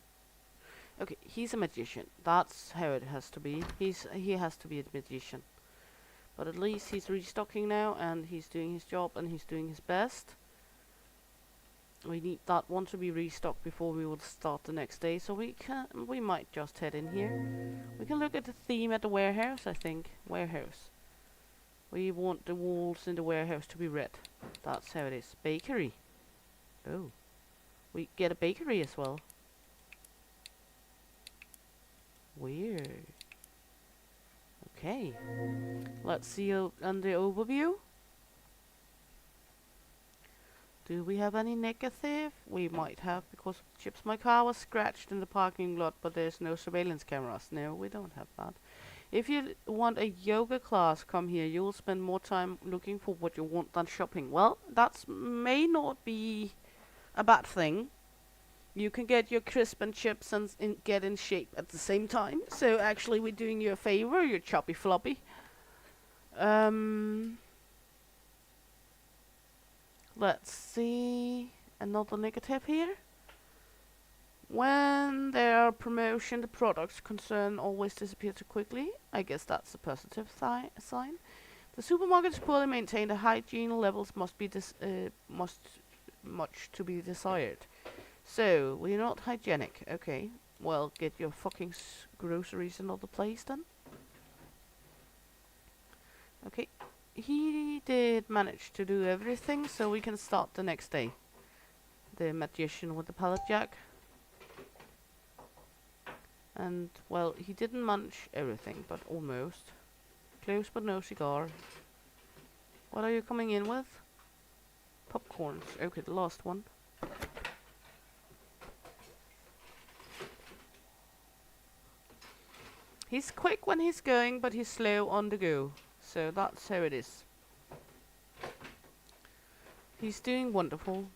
Okay, he's a magician. That's how it has to be. He has to be a magician. But at least he's restocking now, and he's doing his job, and he's doing his best. We need that one to be restocked before we will start the next day, so we might just head in here. We can look at the theme at the warehouse, I think. Warehouse. We want the walls in the warehouse to be red. That's how it is. Bakery. Oh. We get a bakery as well. Weird. Okay. Let's see on the overview. Do we have any negative? We might have, because of chips. My car was scratched in the parking lot, but there's no surveillance cameras. No, we don't have that. If you want a yoga class, come here. You'll spend more time looking for what you want than shopping. Well, that may not be a bad thing. You can get your crisp and chips and get in shape at the same time. So actually we're doing you a favor, you choppy floppy. Let's see. Another negative here. When there are promotion, the products concerned always disappear too quickly. I guess that's a positive sign. The supermarket is poorly maintained. The hygiene levels must be much to be desired. So we're not hygienic. Okay. Well, get your fucking groceries another place then. Okay. He did manage to do everything, so we can start the next day. The magician with the pallet jack. And, well, he didn't manage everything, but almost. Close but no cigar. What are you coming in with? Popcorns. Okay, the last one. He's quick when he's going, but he's slow on the go. So that's how it is. He's doing wonderful.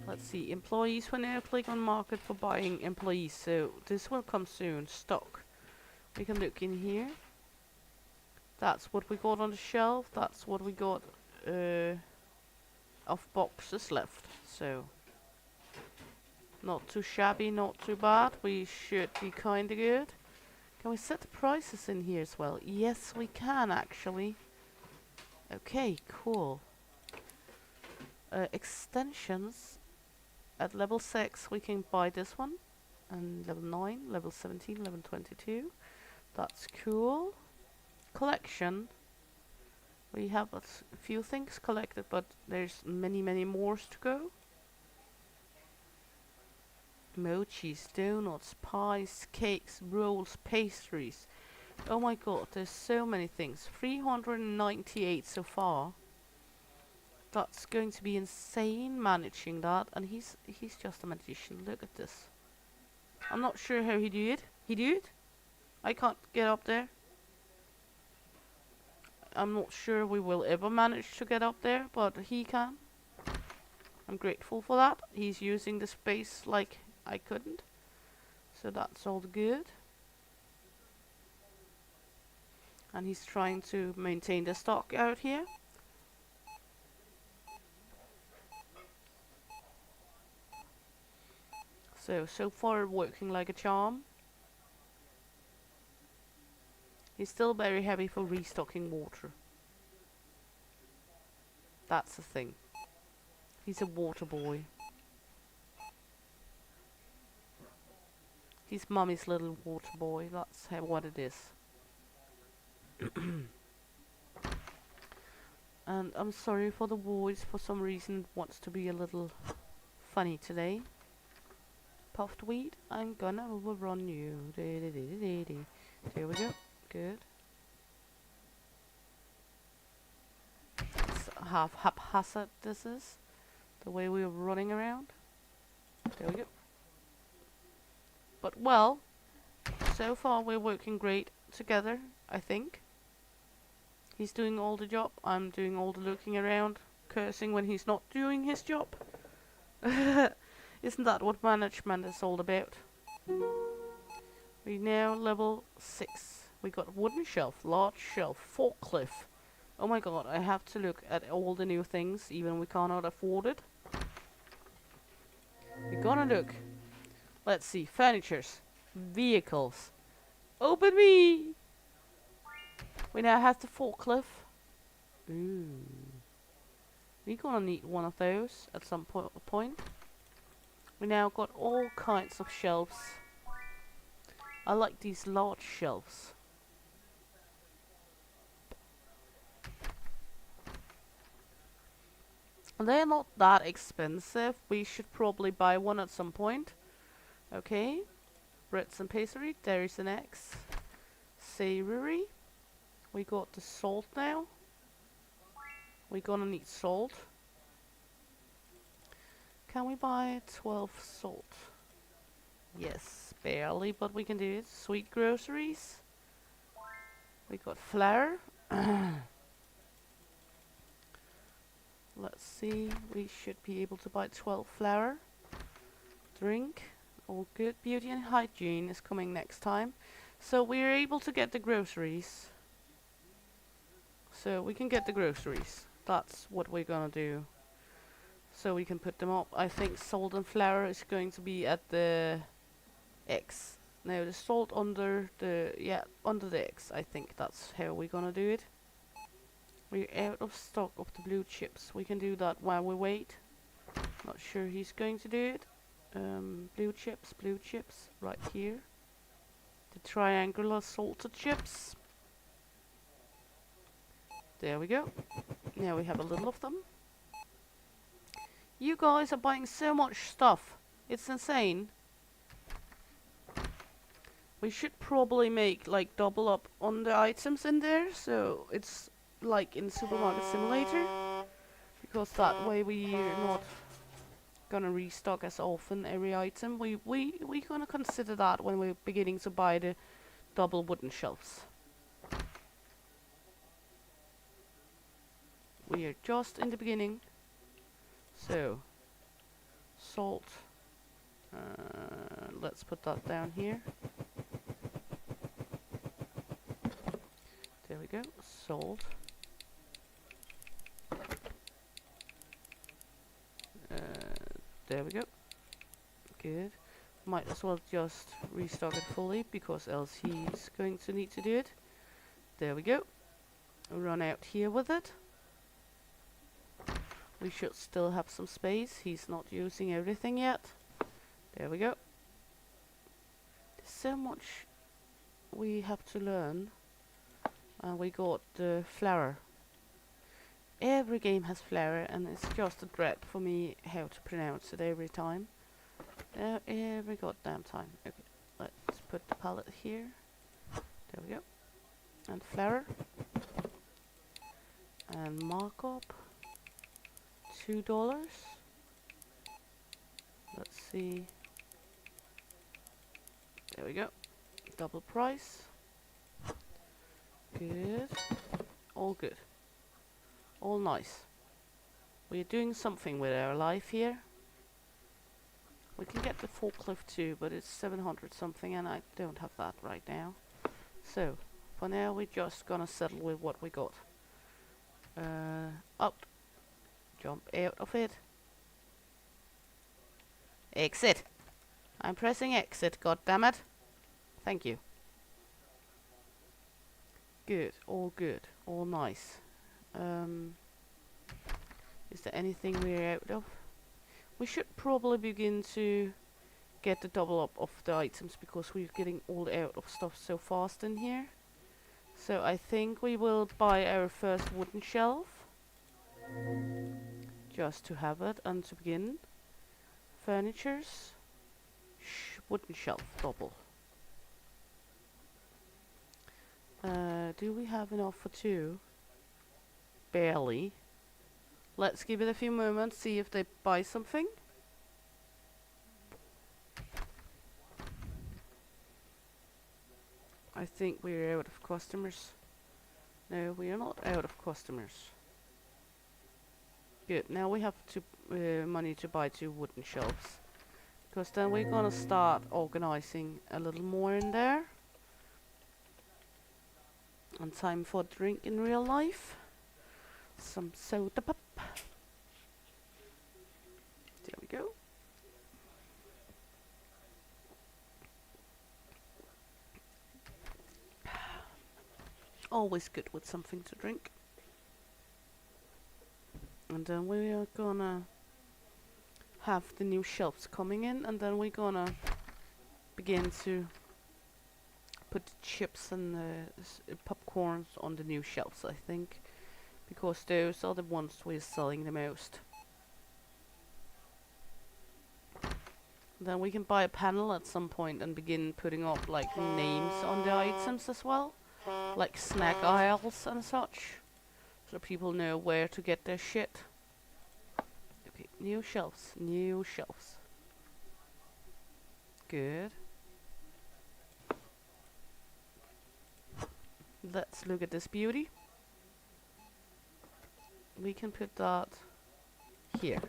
Let's see. Employees will now click on market for buying employees. So this will come soon. Stock. We can look in here. That's what we got on the shelf. That's what we got of boxes left. So not too shabby, not too bad. We should be kinda good. Can we set the prices in here as well? Yes, we can actually. Okay, cool. Extensions. At level 6 we can buy this one. And level 9, level 17, level 22. That's cool. Collection. We have a few things collected, but there's many more to go. Mochis, donuts, pies, cakes, rolls, pastries. Oh my god, there's so many things. 398 so far. That's going to be insane managing that, and he's just a magician. Look at this. I'm not sure how he do it. He do it? I can't get up there. I'm not sure we will ever manage to get up there, but he can. I'm grateful for that. He's using the space like I couldn't. So that's all good. And he's trying to maintain the stock out here. So far working like a charm. He's still very heavy for restocking water. That's the thing. He's a water boy. He's mummy's little water boy. That's what it is. And I'm sorry for the voice. For some reason wants to be a little funny today. Puffed weed, I'm gonna overrun you. There we go. Good. It's half haphazard this is. The way we are running around. There we go. But well, so far we're working great together, I think. He's doing all the job. I'm doing all the looking around, cursing when he's not doing his job. Isn't that what management is all about? We now level 6. We got wooden shelf, large shelf, forklift. Oh my god, I have to look at all the new things, even we cannot afford it. We're gonna look. Let's see, furnitures, vehicles. Open me! We now have the forklift. Ooh. We're gonna need one of those at some point. We now got all kinds of shelves. I like these large shelves. They're not that expensive. We should probably buy one at some point. Okay. Breads and pastry. Dairies and eggs. Savory. We got the salt now. We're gonna need salt. Can we buy 12 salt? Yes, barely, but we can do it. Sweet groceries. We got flour. Let's see, we should be able to buy 12 flour. Drink. All good. Beauty and hygiene is coming next time. So we're able to get the groceries. So we can get the groceries. That's what we're gonna do. So we can put them up. I think salt and flour is going to be at the X. No, the salt under the, under the X. I think that's how we're gonna do it. We're out of stock of the blue chips. We can do that while we wait. Not sure he's going to do it. Blue chips, right here. The triangular salted chips. There we go. Now we have a little of them. You guys are buying so much stuff. It's insane. We should probably make like double up on the items in there, so it's like in Supermarket Simulator, because that way we're not gonna restock as often every item. We gonna consider that when we're beginning to buy the double wooden shelves. We are just in the beginning, so salt. Let's put that down here. There we go. Salt. There we go. Good. Might as well just restock it fully, because else he's going to need to do it. There we go. Run out here with it. We should still have some space. He's not using everything yet. There we go. There's so much we have to learn. We got the flower. Every game has flower, and it's just a dread for me how to pronounce it every time. Every goddamn time. Okay, let's put the palette here. There we go. And flower. And markup. $2. Let's see. There we go. Double price. Good. All good. All nice. We're doing something with our life here. We can get the forklift too, but it's 700 something, and I don't have that right now. So, for now we're just gonna settle with what we got. Up. Jump out of it. Exit. I'm pressing exit, god damn it. Thank you. Good, all nice. Is there anything we're out of? We should probably begin to get the double up of the items, because we're getting all out of stuff so fast in here. So I think we will buy our first wooden shelf, just to have it and to begin. Furnitures. Wooden shelf, double. Do we have enough for two? Barely. Let's give it a few moments, see if they buy something. I think we're out of customers. No, we are not out of customers. Good, now we have money to buy 2 wooden shelves. Because then we're gonna start organizing a little more in there. And time for a drink in real life. Some soda pop. There we go. Always good with something to drink. And then we are gonna have the new shelves coming in, and then we're gonna begin to put the chips and the popcorns on the new shelves, I think, because those are the ones we're selling the most. Then we can buy a panel at some point and begin putting up like names on the items as well, like snack aisles and such, so people know where to get their shit. Okay, new shelves, new shelves. Good. Let's look at this beauty. We can put that here.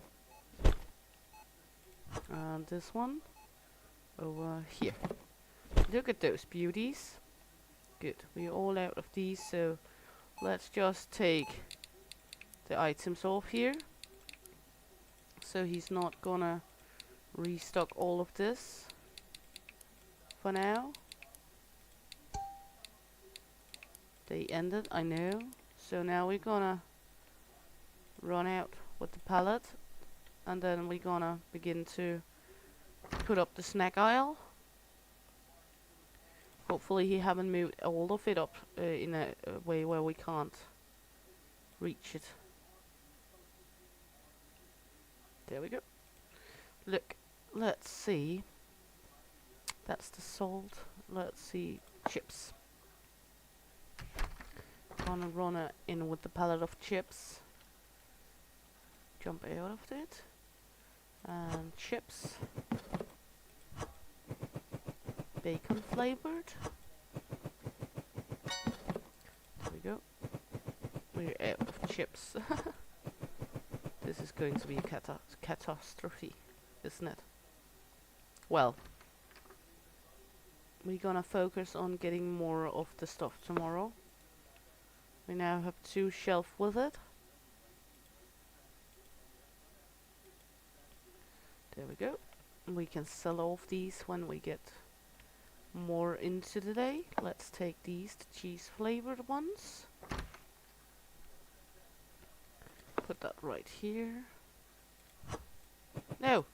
And this one over here. Look at those beauties. Good. We're all out of these, so let's just take the items off here. So he's not gonna restock all of this for now. They ended, I know. So now we're gonna run out with the pallet, and then we're gonna begin to put up the snack aisle. Hopefully he haven't moved all of it up in a way where we can't reach it. There we go. Look, let's see. That's the salt. let's see, chips. Gonna run in with the pallet of chips. Jump out of it. And chips. Bacon flavored. There we go. We're out of chips. This is going to be a catastrophe, isn't it? Well, we're gonna focus on getting more of the stuff tomorrow. We now have 2 shelves with it. There we go. We can sell off these when we get more into the day. Let's take these, the cheese flavored ones. Put that right here. No!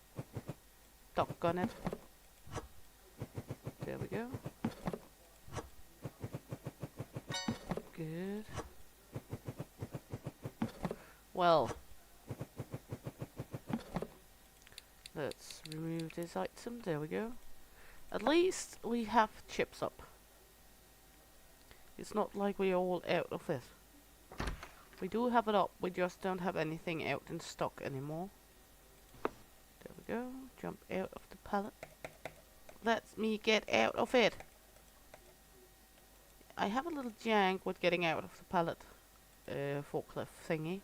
Doggone it. There we go. Good. Well, let's remove this item. There we go. At least we have chips up. It's not like we're all out of it. We do have it up, we just don't have anything out in stock anymore. There we go. Jump out of the pallet. Let me get out of it. I have a little jank with getting out of the pallet forklift thingy.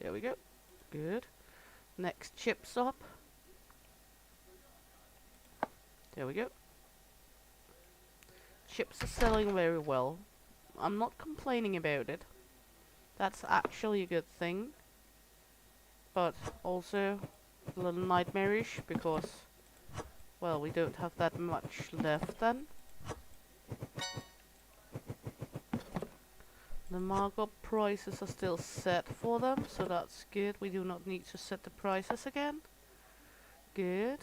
There we go. Good. Next chips up. There we go. Chips are selling very well. I'm not complaining about it. That's actually a good thing. But also a little nightmarish because, well, we don't have that much left then. The markup prices are still set for them, so that's good. We do not need to set the prices again. Good.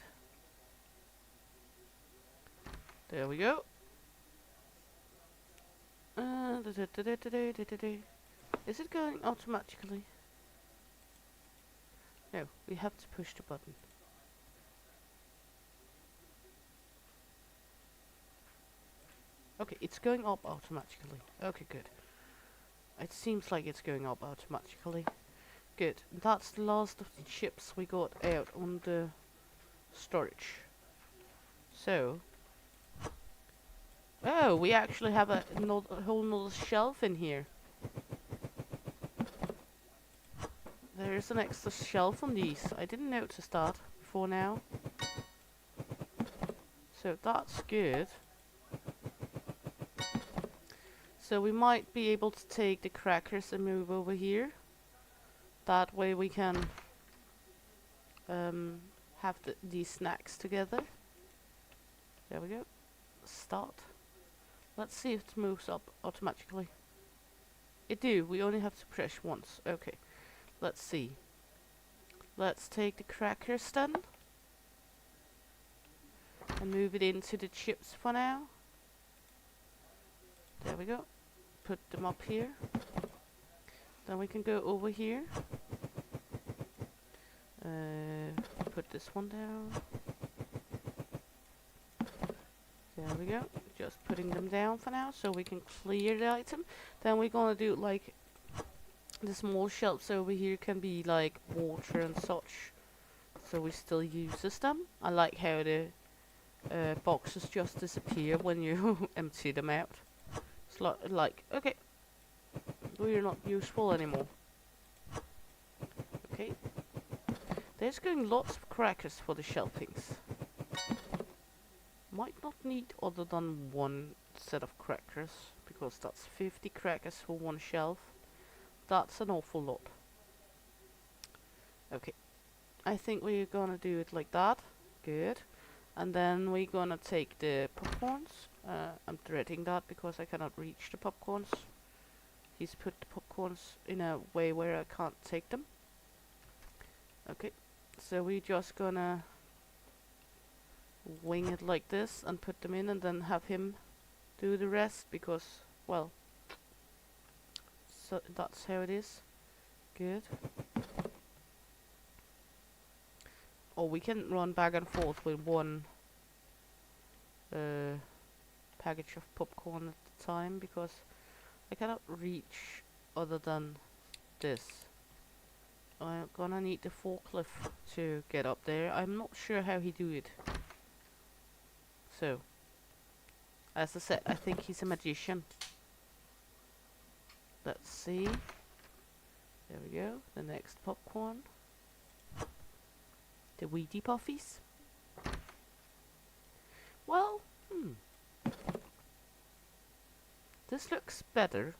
There we go. Is it going automatically? No, we have to push the button. Okay, it's going up automatically. Okay, good. It seems like it's going up automatically. Good. That's the last of the chips we got out on the storage. So, oh, we actually have a whole nother shelf in here. There's an extra shelf on these. I didn't notice that before now. So that's good. So we might be able to take the crackers and move over here. That way we can have these snacks together. There we go. Start. Let's see if it moves up automatically. It do. We only have to press once. Okay. Let's see. Let's take the crackers then. And move it into the chips for now. There we go. Put them up here. Then we can go over here. Put this one down. There we go. Just putting them down for now so we can clear the item. Then we're gonna do like the small shelves over here can be like water and such. So we still uses them. I like how the boxes just disappear when you empty them out. It's like, okay, we're not useful anymore. Okay. There's going lots of crackers for the shelvings. Might not need other than one set of crackers, because that's 50 crackers for one shelf. That's an awful lot. Okay. I think we're gonna do it like that. Good. And then we're gonna take the popcorns. I'm dreading that because I cannot reach the popcorns. He's put the popcorns in a way where I can't take them. Okay. So we're just gonna wing it like this and put them in and then have him do the rest because, well, so that's how it is. Good. Or we can run back and forth with one package of popcorn at the time, because I cannot reach other than this. I'm gonna need the forklift to get up there. I'm not sure how he do it. So, as I said, I think he's a magician. Let's see. There we go. The next popcorn. The Wheatie Puffies. Well, this looks better.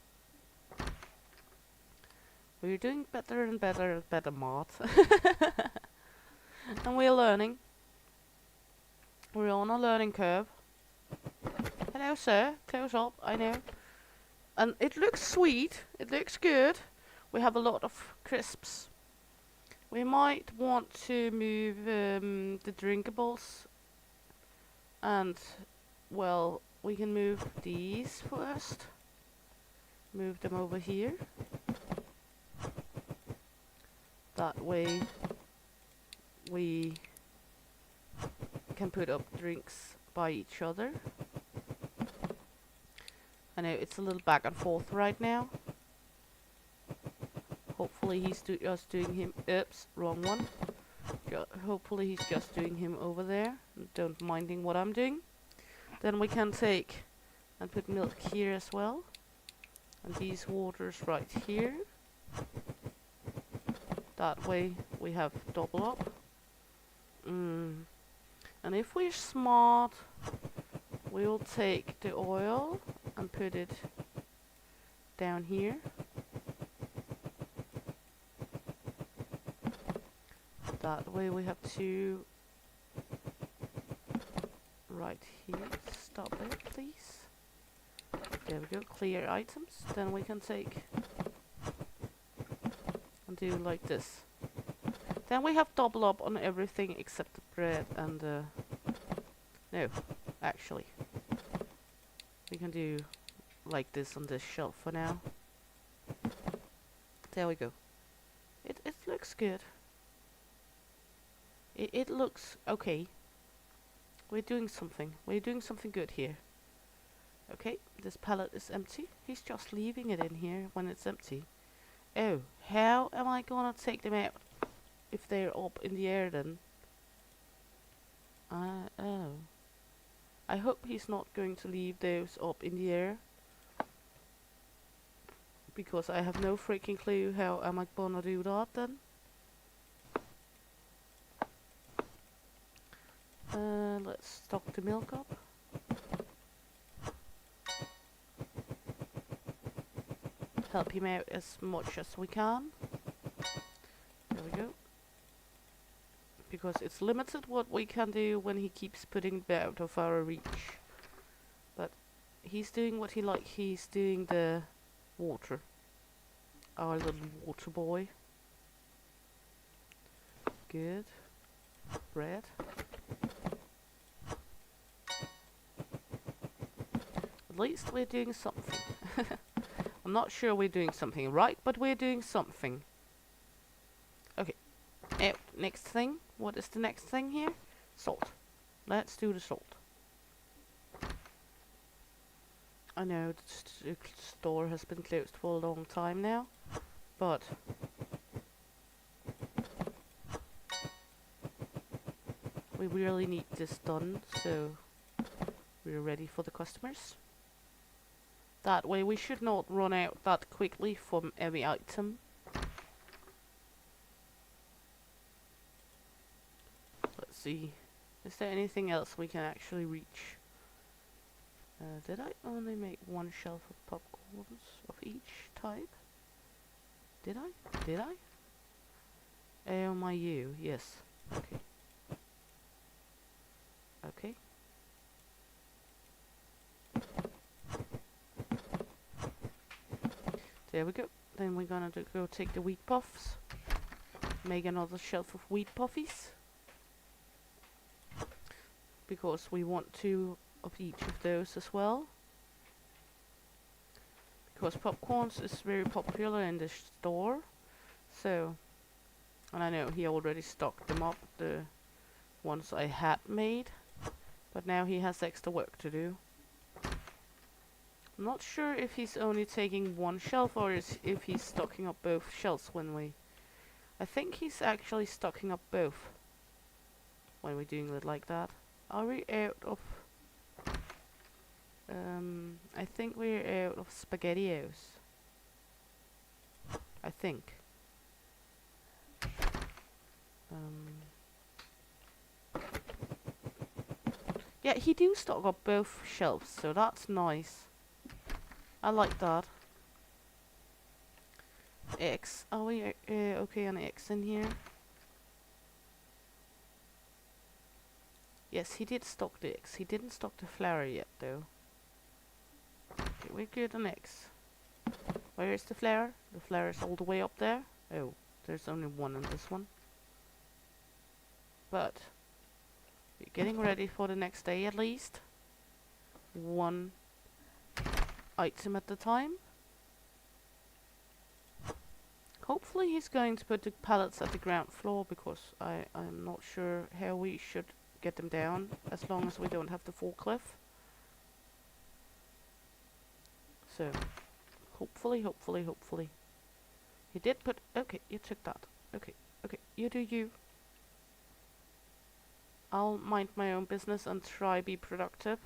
We're doing better and better at Better Mart. And we're learning. We're on a learning curve. Hello, sir. Close up, I know. And it looks sweet. It looks good. We have a lot of crisps. We might want to move the drinkables. And, well, we can move these first. Move them over here. That way we can put up drinks by each other. I know it's a little back and forth right now. Hopefully he's just doing him. Oops, wrong one. Hopefully he's just doing him over there. Don't minding what I'm doing. Then we can take and put milk here as well. And these waters right here. That way we have double up. And if we're smart, we'll take the oil and put it down here. That way we have two right here. Stop it, please. There we go, clear items. Then we can take and do like this. Then we have double up on everything except the bread and no, actually. We can do like this on this shelf for now. There we go. It looks good. It looks okay. We're doing something. We're doing something good here. Okay, this pallet is empty. He's just leaving it in here when it's empty. Oh, how am I gonna take them out if they're up in the air then? Oh. I hope he's not going to leave those up in the air. Because I have no freaking clue how am I gonna do that then. Let's stock the milk up. Help him out as much as we can. There we go. Because it's limited what we can do when he keeps putting it out of our reach. But he's doing what he like. He's doing the water. Our little water boy. Good. Bread. At least we're doing something. I'm not sure we're doing something right, but we're doing something. Okay. Next thing. What is the next thing here? Salt. Let's do the salt. I know the store has been closed for a long time now, but we really need this done, so we're ready for the customers. That way we should not run out that quickly from every item. Let's see. Is there anything else we can actually reach? Did I only make one shelf of popcorns of each type? Did I? Did I? AOMIU, yes. Okay. Okay. There we go. Then we're gonna go take the wheat puffs. Make another shelf of wheat puffies. Because we want two of each of those as well. Because popcorns is very popular in the store. So, and I know he already stocked them up, the ones I had made, but now he has extra work to do. I'm not sure if he's only taking one shelf or if he's stocking up both shelves when we... I think he's actually stocking up both when we're doing it like that. Are we out of... I think we're out of SpaghettiOs. I think. Yeah, he do stock up both shelves, so that's nice. I like that. Eggs. Are we okay on eggs in here? Yes, he did stock the eggs. He didn't stock the flour yet, though. Okay, we're good on eggs. Where is the flour? The flour is all the way up there. Oh, there's only one in this one. But we're getting ready for the next day at least. One item at a time. Hopefully he's going to put the pallets at the ground floor, because I'm not sure how we should get them down as long as we don't have the forklift. So hopefully. He did put... Okay, you took that. Okay, you do you. I'll mind my own business and try be productive.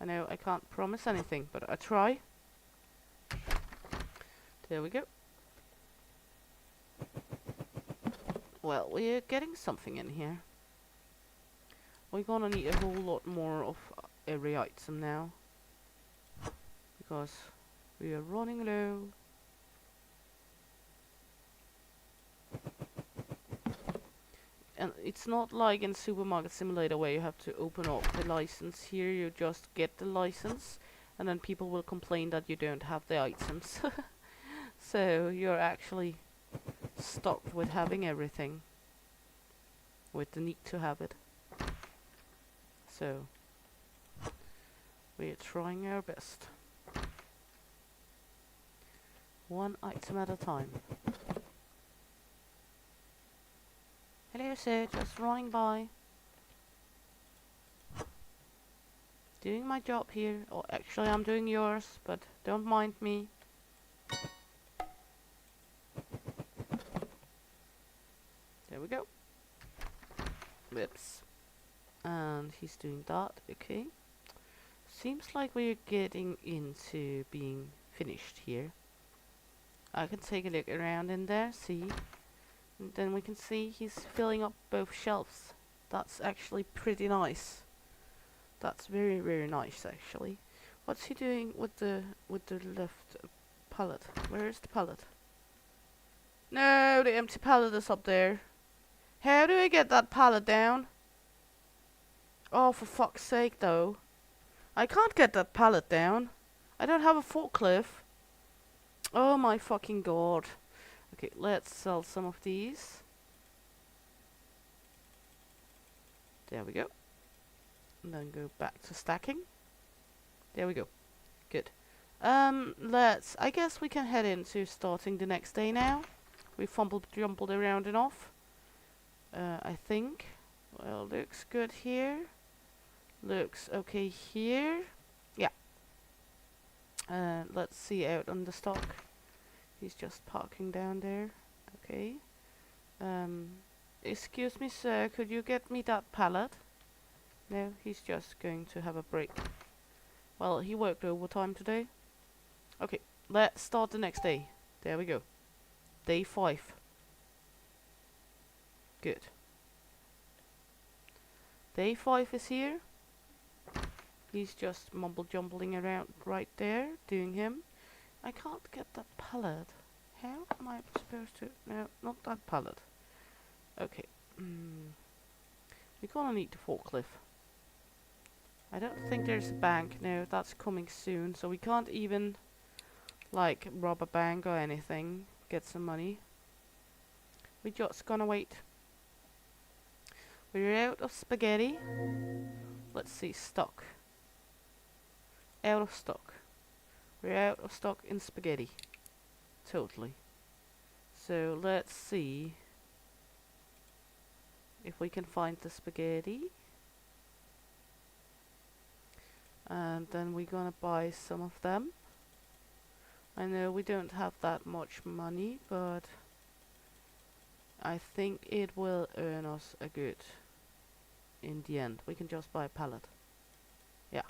I know I can't promise anything, but I try. There we go. Well, we're getting something in here. We're gonna need a whole lot more of every item now, because we are running low. And it's not like in Supermarket Simulator where you have to open up the license. Here you just get the license, and then people will complain that you don't have the items. So you're actually stocked with having everything, with the need to have it. So we're trying our best. One item at a time. Hello sir, just running by. Doing my job here. Or actually I'm doing yours, but don't mind me. There we go. Whoops. And he's doing that, okay. Seems like we're getting into being finished here. I can take a look around in there, see. And then we can see he's filling up both shelves. That's actually pretty nice. That's very, very nice actually. What's he doing with the left pallet? Where is the pallet? No, the empty pallet is up there. How do I get that pallet down? Oh, for fuck's sake though. I can't get that pallet down. I don't have a forklift. Oh my fucking god. Okay, let's sell some of these. There we go. And then go back to stacking. There we go. Good. I guess we can head into starting the next day now. We jumbled around enough. I think. Well, looks good here. Looks okay here. Yeah. Let's see out on the stock. He's just parking down there. Okay. Excuse me, sir. Could you get me that pallet? No, he's just going to have a break. Well, he worked overtime today. Okay, let's start the next day. There we go. Day 5. Good. Day 5 is here. He's just mumble-jumbling around right there, doing him. I can't get that pallet. How am I supposed to... No, not that pallet. Okay. We're gonna need the forklift. I don't think there's a bank. No, that's coming soon. So we can't even, like, rob a bank or anything. Get some money. We're just gonna wait. We're out of spaghetti. Let's see, stock. Out of stock. We're out of stock in spaghetti. Totally. So let's see. if we can find the spaghetti. And then we're gonna buy some of them. I know we don't have that much money, but I think it will earn us a good in the end. We can just buy a pallet. Yeah,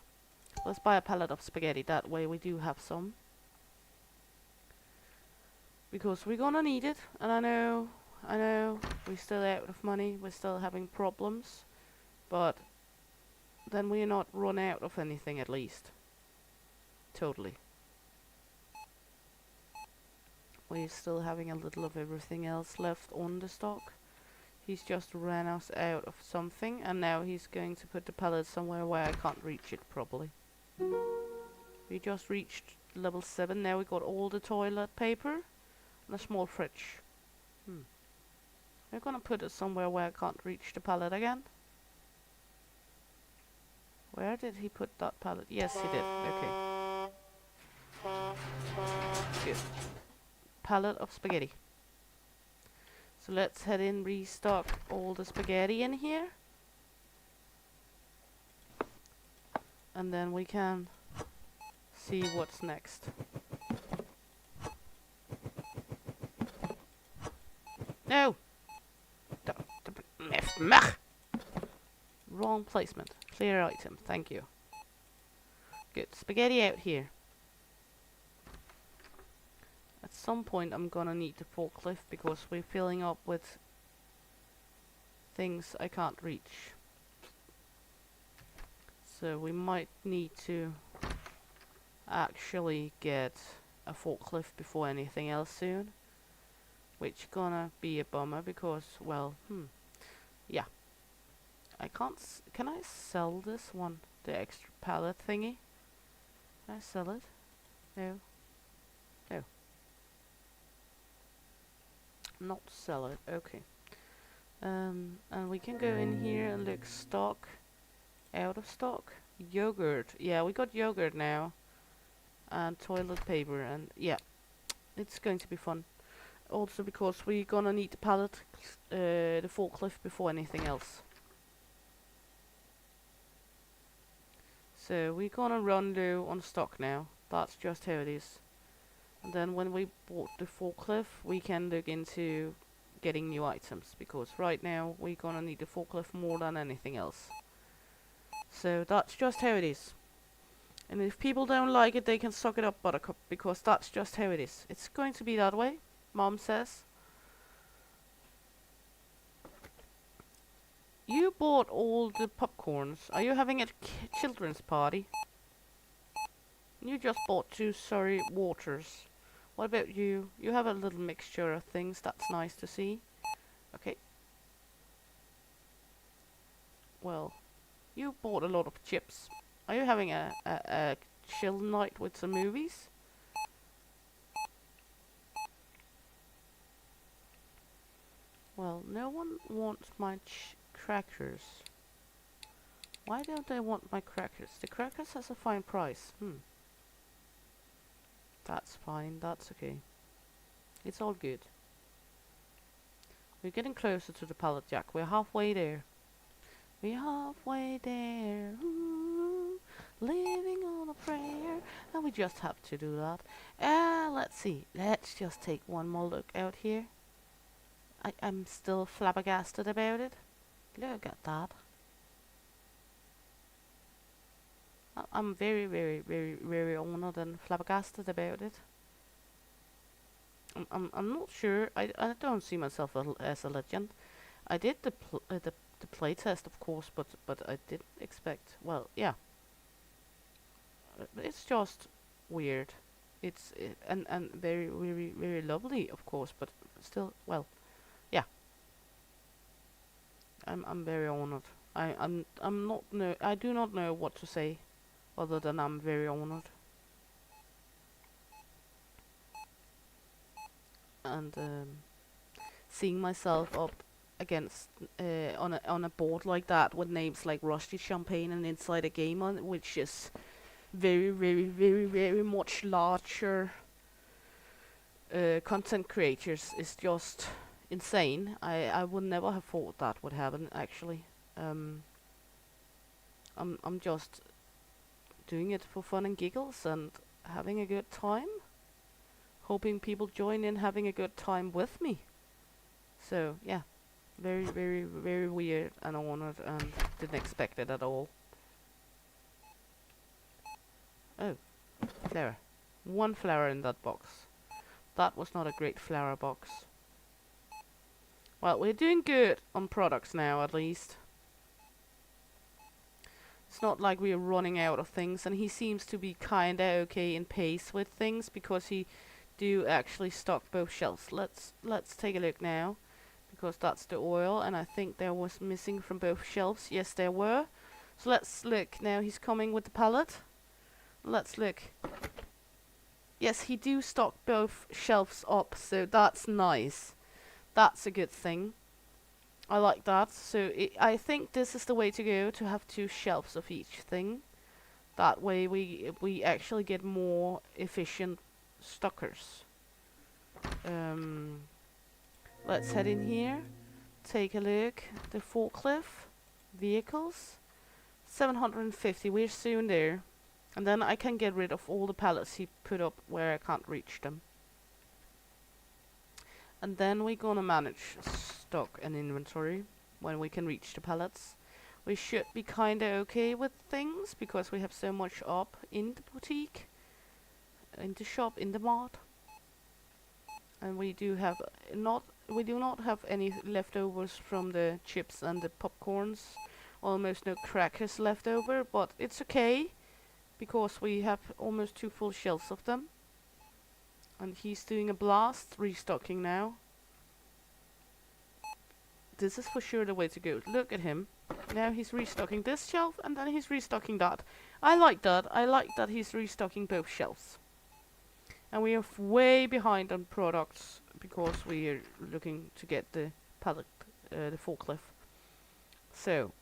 let's buy a pallet of spaghetti, that way we do have some. Because we're gonna need it, and I know, we're still out of money, we're still having problems, but then we're not run out of anything at least. Totally. We're still having a little of everything else left on the stock. He's just ran us out of something, and now he's going to put the pallet somewhere where I can't reach it properly. We just reached level 7, now we got all the toilet paper and a small fridge. We're gonna put it somewhere where I can't reach the pallet again. Where did he put that pallet? Yes, he did. Okay. Good. Pallet of spaghetti. So let's head in, restock all the spaghetti in here. And then we can see what's next. No! Wrong placement. Clear item. Thank you. Good. Spaghetti out here. At some point I'm gonna need the forklift because we're filling up with things I can't reach. So we might need to actually get a forklift before anything else soon. Which gonna be a bummer because, well, yeah. I can't can I sell this one? The extra pallet thingy? Can I sell it? No. No. Not sell it, okay. And we can go in here and look stock. Out of stock. Yogurt. Yeah, we got yogurt now. And toilet paper, and yeah. It's going to be fun. Also because we're gonna need the pallet, the forklift before anything else. So we're gonna run low on stock now. That's just how it is. And then when we bought the forklift, we can look into getting new items. Because right now, we're gonna need the forklift more than anything else. So that's just how it is. And if people don't like it, they can suck it up, Buttercup. Because that's just how it is. It's going to be that way, Mom says. You bought all the popcorns. Are you having a children's party? You just bought 2 Surrey waters. What about you? You have a little mixture of things. That's nice to see. Okay. Well, you bought a lot of chips. Are you having a chill night with some movies? Well, no one wants my crackers. Why don't they want my crackers? The crackers has a fine price. That's fine, that's okay. It's all good. We're getting closer to the pallet jack. We're halfway there. We're halfway there. Ooh, living on a prayer. And we just have to do that. Let's see. Let's just take one more look out here. I'm still flabbergasted about it. Look at that. I'm very, very, very, very honored and flabbergasted about it. I'm not sure. I don't see myself as a legend. I did the playtest, of course, but I didn't expect. Well, yeah. It's just weird. It's and very, very, very lovely, of course, but still, well, yeah. I'm very honored. I'm not no. I do not know what to say, other than I'm very honored. And seeing myself up against on a board like that with names like Rusty Champagne and Inside a Game on it, which is very, very, very, very much larger content creators, is just, insane. I would never have thought that would happen, actually. I'm just doing it for fun and giggles and having a good time. Hoping people join in having a good time with me. So, yeah. Very, very, very weird and honored and didn't expect it at all. Oh, flower. One flower in that box. That was not a great flower box. Well, we're doing good on products now, at least. It's not like we're running out of things, and he seems to be kinda okay in pace with things because he do actually stock both shelves. Let's take a look now, because that's the oil, and I think there was missing from both shelves. Yes, there were. So let's look now. He's coming with the pallet. Let's look. Yes, he do stock both shelves up, so that's nice. That's a good thing. I like that. So I think this is the way to go, to have 2 shelves of each thing. That way we actually get more efficient stockers. Let's head in here. Take a look. The forklift vehicles. 750. We're soon there. And then I can get rid of all the pallets he put up where I can't reach them. And then we're gonna manage stock and inventory when we can reach the pallets. We should be kinda okay with things because we have so much up in the boutique, in the shop, in the mart. And we do not have any leftovers from the chips and the popcorns. Almost no crackers left over, but it's okay because we have almost 2 full shelves of them. And he's doing a blast, restocking now. This is for sure the way to go. Look at him. Now he's restocking this shelf, and then he's restocking that. I like that. I like that he's restocking both shelves. And we are way behind on products because we are looking to get the pallet, the forklift. So,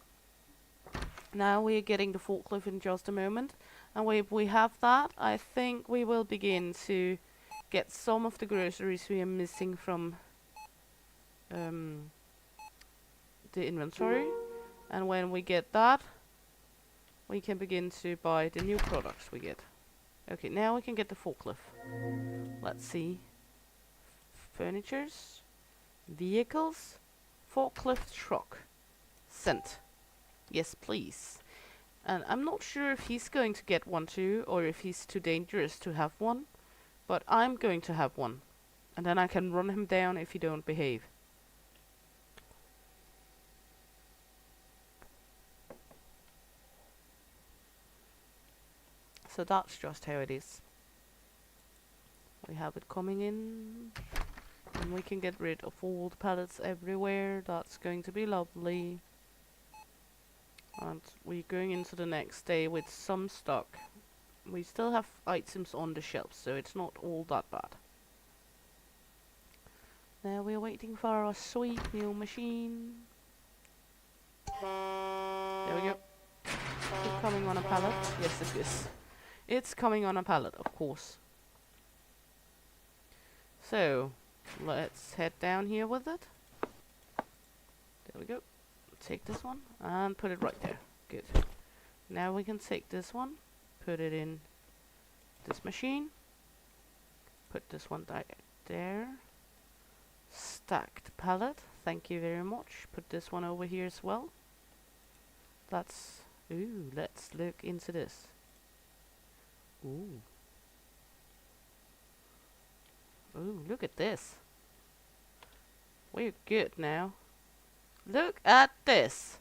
now we are getting the forklift in just a moment. And if we have that, I think we will begin to get some of the groceries we are missing from the inventory. And when we get that, we can begin to buy the new products we get. Okay, now we can get the forklift. Let's see. Furnitures, vehicles, forklift truck. Sent. Yes, please. And I'm not sure if he's going to get one too, or if he's too dangerous to have one. But I'm going to have one. And then I can run him down if he don't behave. So that's just how it is. We have it coming in. And we can get rid of all the pallets everywhere. That's going to be lovely. And we're going into the next day with some stock. We still have items on the shelves, so it's not all that bad. Now we're waiting for our sweet new machine. There we go. Is it coming on a pallet? Yes, it is. It's coming on a pallet, of course. So, let's head down here with it. There we go. Take this one and put it right there. Good. Now we can take this one, put it in this machine. Put this one there. Stacked pallet. Thank you very much. Put this one over here as well. Let's look into this. Ooh, look at this. We're good now. Look at this.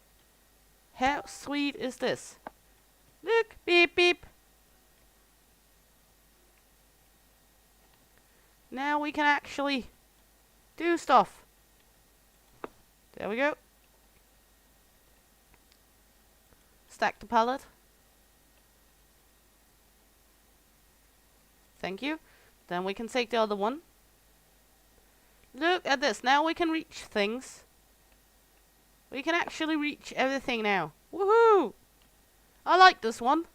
How sweet is this? Look, beep beep. Now we can actually do stuff. There we go. Stack the pallet. Thank you. Then we can take the other one. Look at this. Now we can reach things. We can actually reach everything now. Woohoo! I like this one.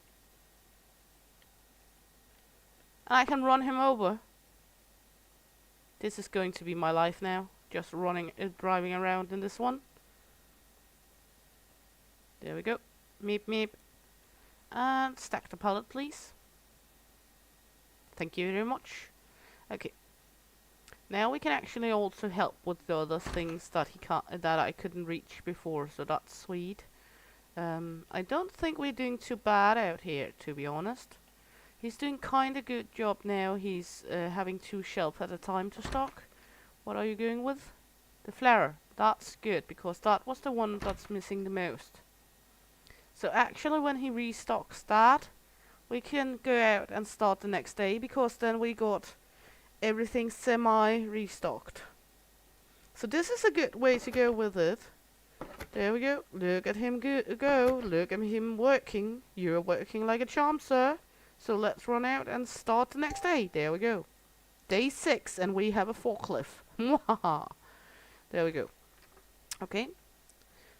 And I can run him over. This is going to be my life now. just running, driving around in this one. There we go. Meep meep. And stack the pallet, please. Thank you very much. Okay. Now we can actually also help with the other things that I couldn't reach before, so that's sweet. I don't think we're doing too bad out here, to be honest. He's doing kinda good job now. He's having 2 shelves at a time to stock. What are you going with? The flour. That's good, because that was the one that's missing the most. So actually when he restocks that, we can go out and start the next day, because then we got everything semi-restocked. So this is a good way to go with it. There we go. Look at him go. Look at him working. You're working like a charm, sir. So let's run out and start the next day. There we go. Day 6 and we have a forklift. There we go. Okay.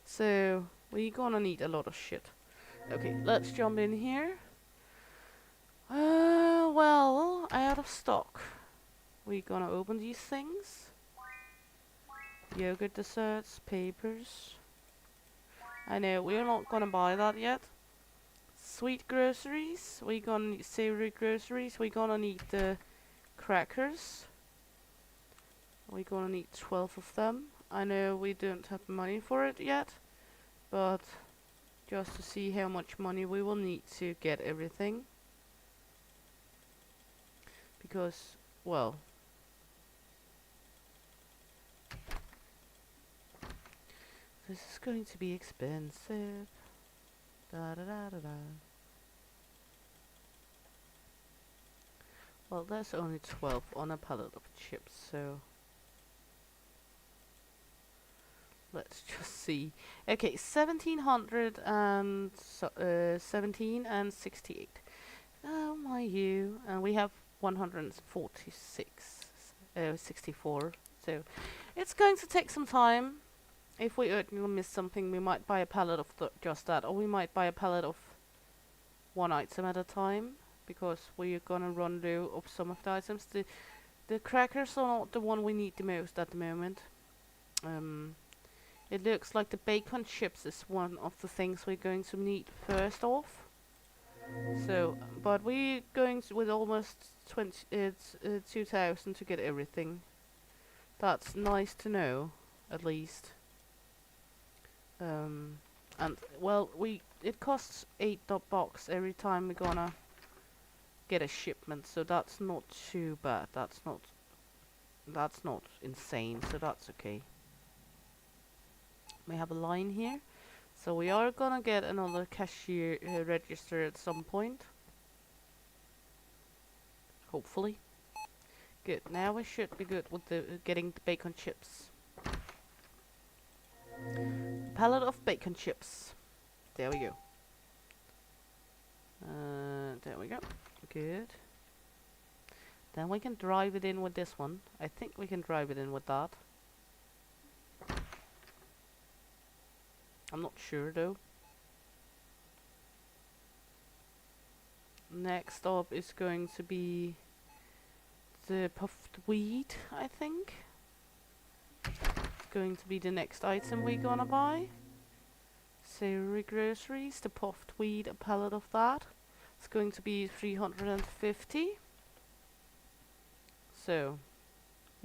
So we're gonna need a lot of shit. Okay, let's jump in here. Well, out of stock. We're gonna open these things. Yogurt desserts, papers. I know, we're not gonna buy that yet. Sweet groceries. We're gonna need savory groceries. We're gonna need the crackers. We're gonna need 12 of them. I know we don't have money for it yet, but just to see how much money we will need to get everything. Because, well, this is going to be expensive. Da da da da da. Well, there's only 12 on a pallet of chips, so let's just see. Okay, 1717 and 68. Oh my you. And we have 146, 64. So it's going to take some time. If we urgently miss something, we might buy a pallet of just that, or we might buy a pallet of one item at a time, because we're gonna run low of some of the items. The crackers are not the one we need the most at the moment. It looks like the bacon chips is one of the things we're going to need first off. So, but we're going to, with almost 2,000 to get everything. That's nice to know, at least. And well, it costs $8 every time we're gonna get a shipment, so that's not too bad. That's not insane, so that's okay. We have a line here, so we are gonna get another cashier register at some point, hopefully. Good. Now we should be good with the getting the bacon chips. Pallet of bacon chips. There we go. There we go. Good. Then we can drive it in with this one. I think we can drive it in with that. I'm not sure though. Next up is going to be the puffed wheat, I think. It's going to be the next item we're gonna buy. Savory groceries, the puffed wheat, a pallet of that. It's going to be 350. So,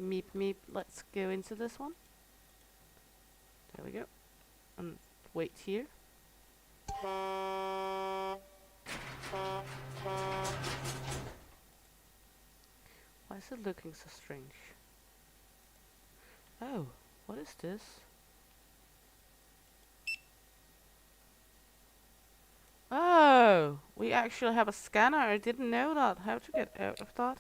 meep meep, let's go into this one. There we go. And wait here. Why is it looking so strange? Oh, what is this? Oh, we actually have a scanner. I didn't know that. How to get out of that?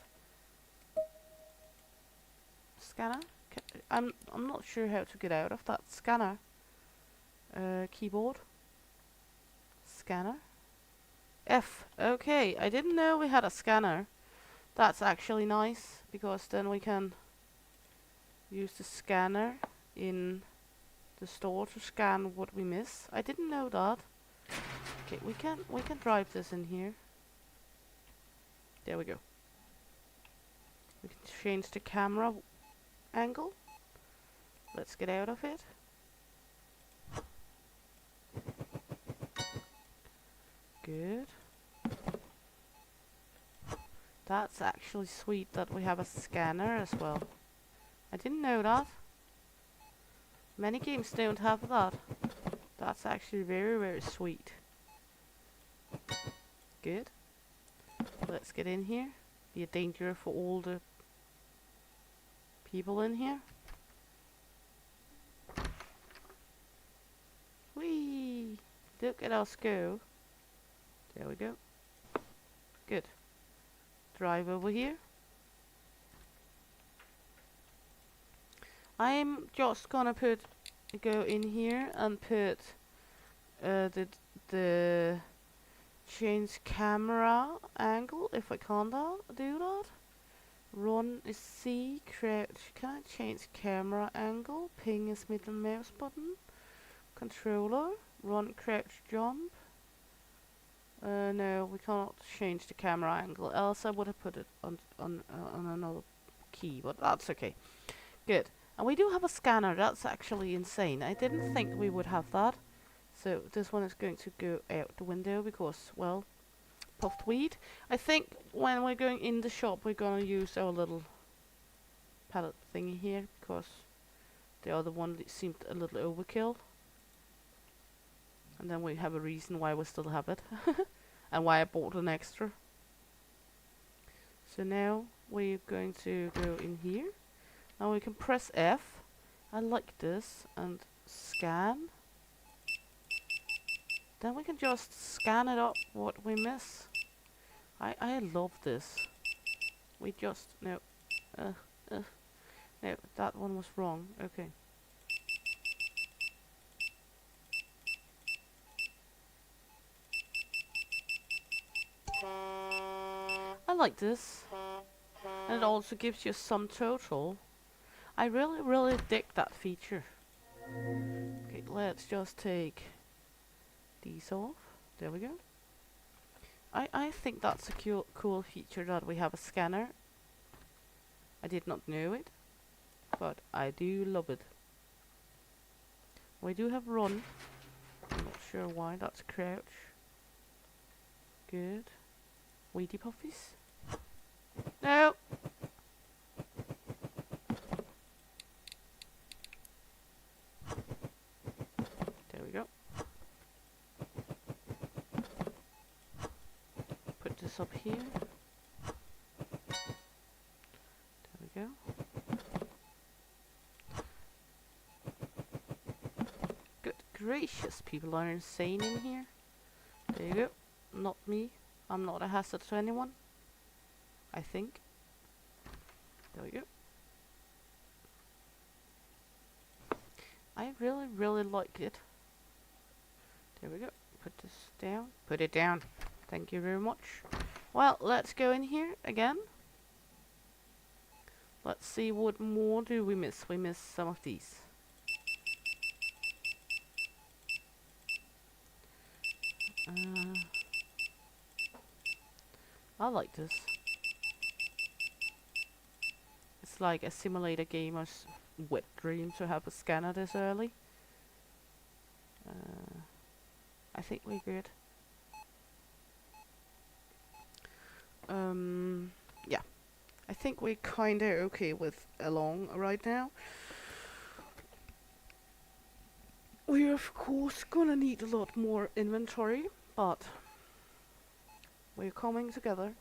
Scanner? I'm not sure how to get out of that scanner. Keyboard. Scanner. F. Okay, I didn't know we had a scanner. That's actually nice, because then we can use the scanner in the store to scan what we miss. I didn't know that. Okay, we can drive this in here. There we go. We can change the camera angle. Let's get out of it. Good. That's actually sweet that we have a scanner as well. I didn't know that. Many games don't have that. That's actually very, very sweet. Good. Let's get in here. Be a danger for all the people in here. Whee! Look at us go. There we go. Good. Drive over here. I'm just gonna go in here and put the change camera angle if I can't do that. Run is C, crouch. Can I change camera angle? Ping is middle mouse button. Controller. Run, crouch, jump. No, we can't change the camera angle. Else I would have put it on another key, but that's okay. Good. And we do have a scanner. That's actually insane. I didn't think we would have that. So this one is going to go out the window because, well, puffed weed. I think when we're going in the shop, we're gonna use our little pallet thingy here because the other one seemed a little overkill. And then we have a reason why we still have it. And why I bought an extra. So now we're going to go in here. Now we can press F. I like this. And scan. Then we can just scan it up what we miss. I love this. We just... No. No, that one was wrong. Okay. I like this. And it also gives you some total. I really, really dig that feature. Okay, let's just take these off. There we go. I think that's a cool feature that we have a scanner. I did not know it, but I do love it. We do have run. I'm not sure why. That's crouch. Good. Weedy puffies. No! There we go. Put this up here. There we go. Good gracious, people are insane in here. There you go. Not me. I'm not a hazard to anyone. I think. There we go. I really, really like it. There we go. Put this down. Put it down. Thank you very much. Well, let's go in here again. Let's see what more do we miss. We miss some of these. I like this. It's like a simulator gamer's wet dream to have a scanner this early. I think we're good. Yeah. I think we're kinda okay with along right now. We're of course gonna need a lot more inventory, but we're coming together.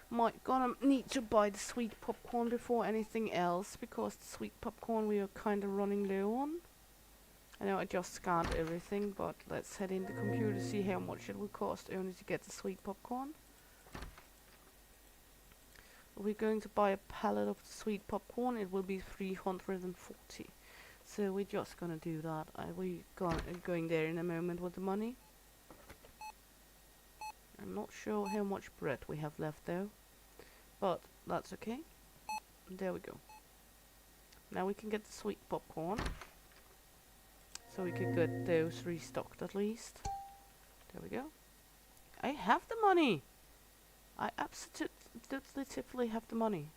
Might gonna need to buy the sweet popcorn before anything else, because the sweet popcorn we are kinda running low on. I know I just scanned everything, but let's head in the computer to see how much it will cost only to get the sweet popcorn. We're going to buy a pallet of the sweet popcorn. It will be 340. So we're just gonna do that. We're going there in a moment with the money. I'm not sure how much bread we have left though, but that's okay. There we go. Now we can get the sweet popcorn, so we can get those restocked at least. There we go. I have the money. I absolutely have the money.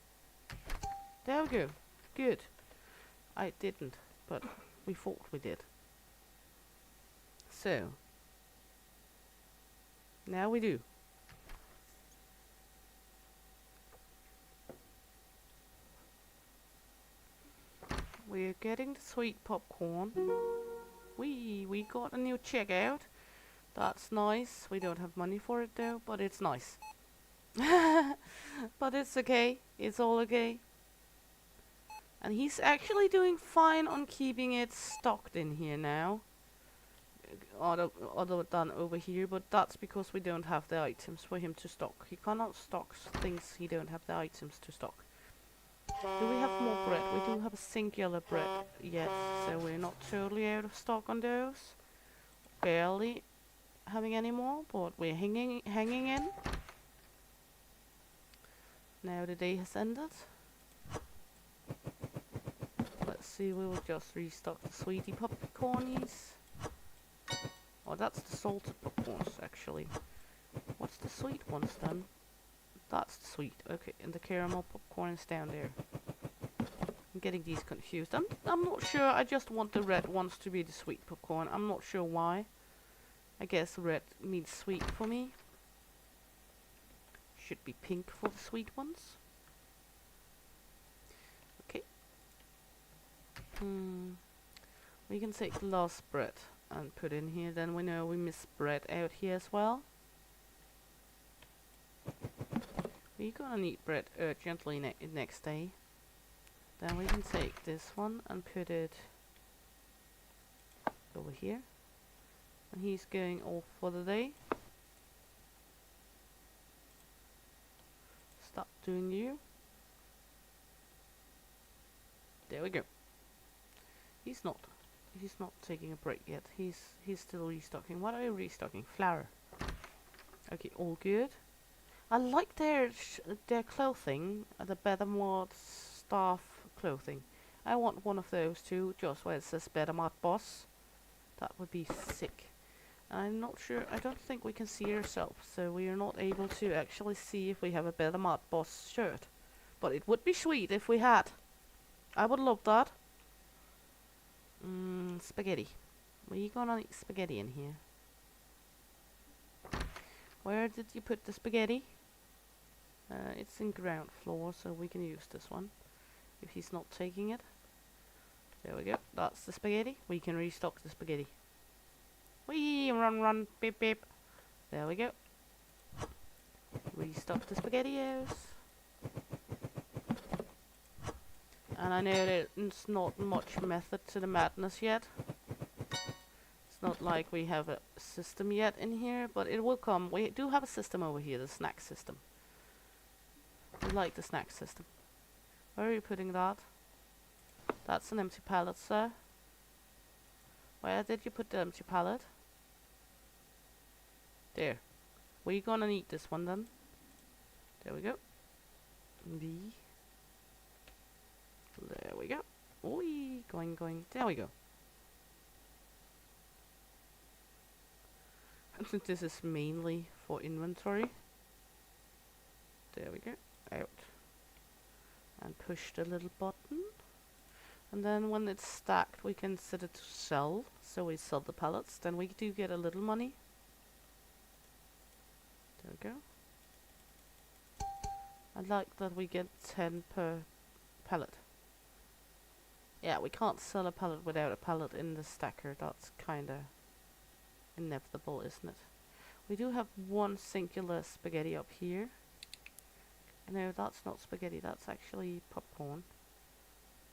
There we go. Good. I didn't, but we thought we did. So, now we do. We're getting the sweet popcorn. We got a new checkout. That's nice. We don't have money for it though, but it's nice. But it's okay. It's all okay. And he's actually doing fine on keeping it stocked in here now. Other than over here, but that's because we don't have the items for him to stock. He cannot stock things he don't have the items to stock. Do we have more bread? We do have a singular bread yet, so we're not totally out of stock on those. Barely having any more, but we're hanging in. Now the day has ended. Let's see, we will just restock the sweetie popcornies. Oh, that's the salted popcorns actually. What's the sweet ones then? That's the sweet. Okay, and the caramel popcorn is down there. I'm getting these confused. I'm not sure. I just want the red ones to be the sweet popcorn. I'm not sure why. I guess red means sweet for me. Should be pink for the sweet ones. Okay. We can take the last bread and put in here. Then we know we miss bread out here as well. We're gonna need bread urgently next day. Then we can take this one and put it over here. And he's going off for the day. Stop doing you. There we go. He's not taking a break yet. He's still restocking. What are you restocking? Flour. Okay, all good. I like their clothing, the Better Mart staff clothing. I want one of those too, just where it says Better Mart Boss. That would be sick. I'm not sure, I don't think we can see ourselves, so we are not able to actually see if we have a Better Mart Boss shirt. But it would be sweet if we had. I would love that. Spaghetti. We're gonna eat spaghetti in here. Where did you put the spaghetti? It's in ground floor, so we can use this one if he's not taking it. There we go. That's the spaghetti. We can restock the spaghetti. Wee, run, beep, beep. There we go. Restock the spaghettios. And I know that it's not much method to the madness yet. It's not like we have a system yet in here, but it will come. We do have a system over here, the snack system. We like the snack system. Where are you putting that? That's an empty pallet, sir. Where did you put the empty pallet? There. We're gonna need this one then. There we go. There we go. Oi, going. There we go. I think this is mainly for inventory. There we go. Out. And push the little button. And then when it's stacked, we can set it to sell. So we sell the pallets. Then we do get a little money. There we go. I like that we get 10 per pallet. Yeah, we can't sell a pallet without a pallet in the stacker. That's kinda inevitable, isn't it? We do have one singular spaghetti up here. No, that's not spaghetti. That's actually popcorn.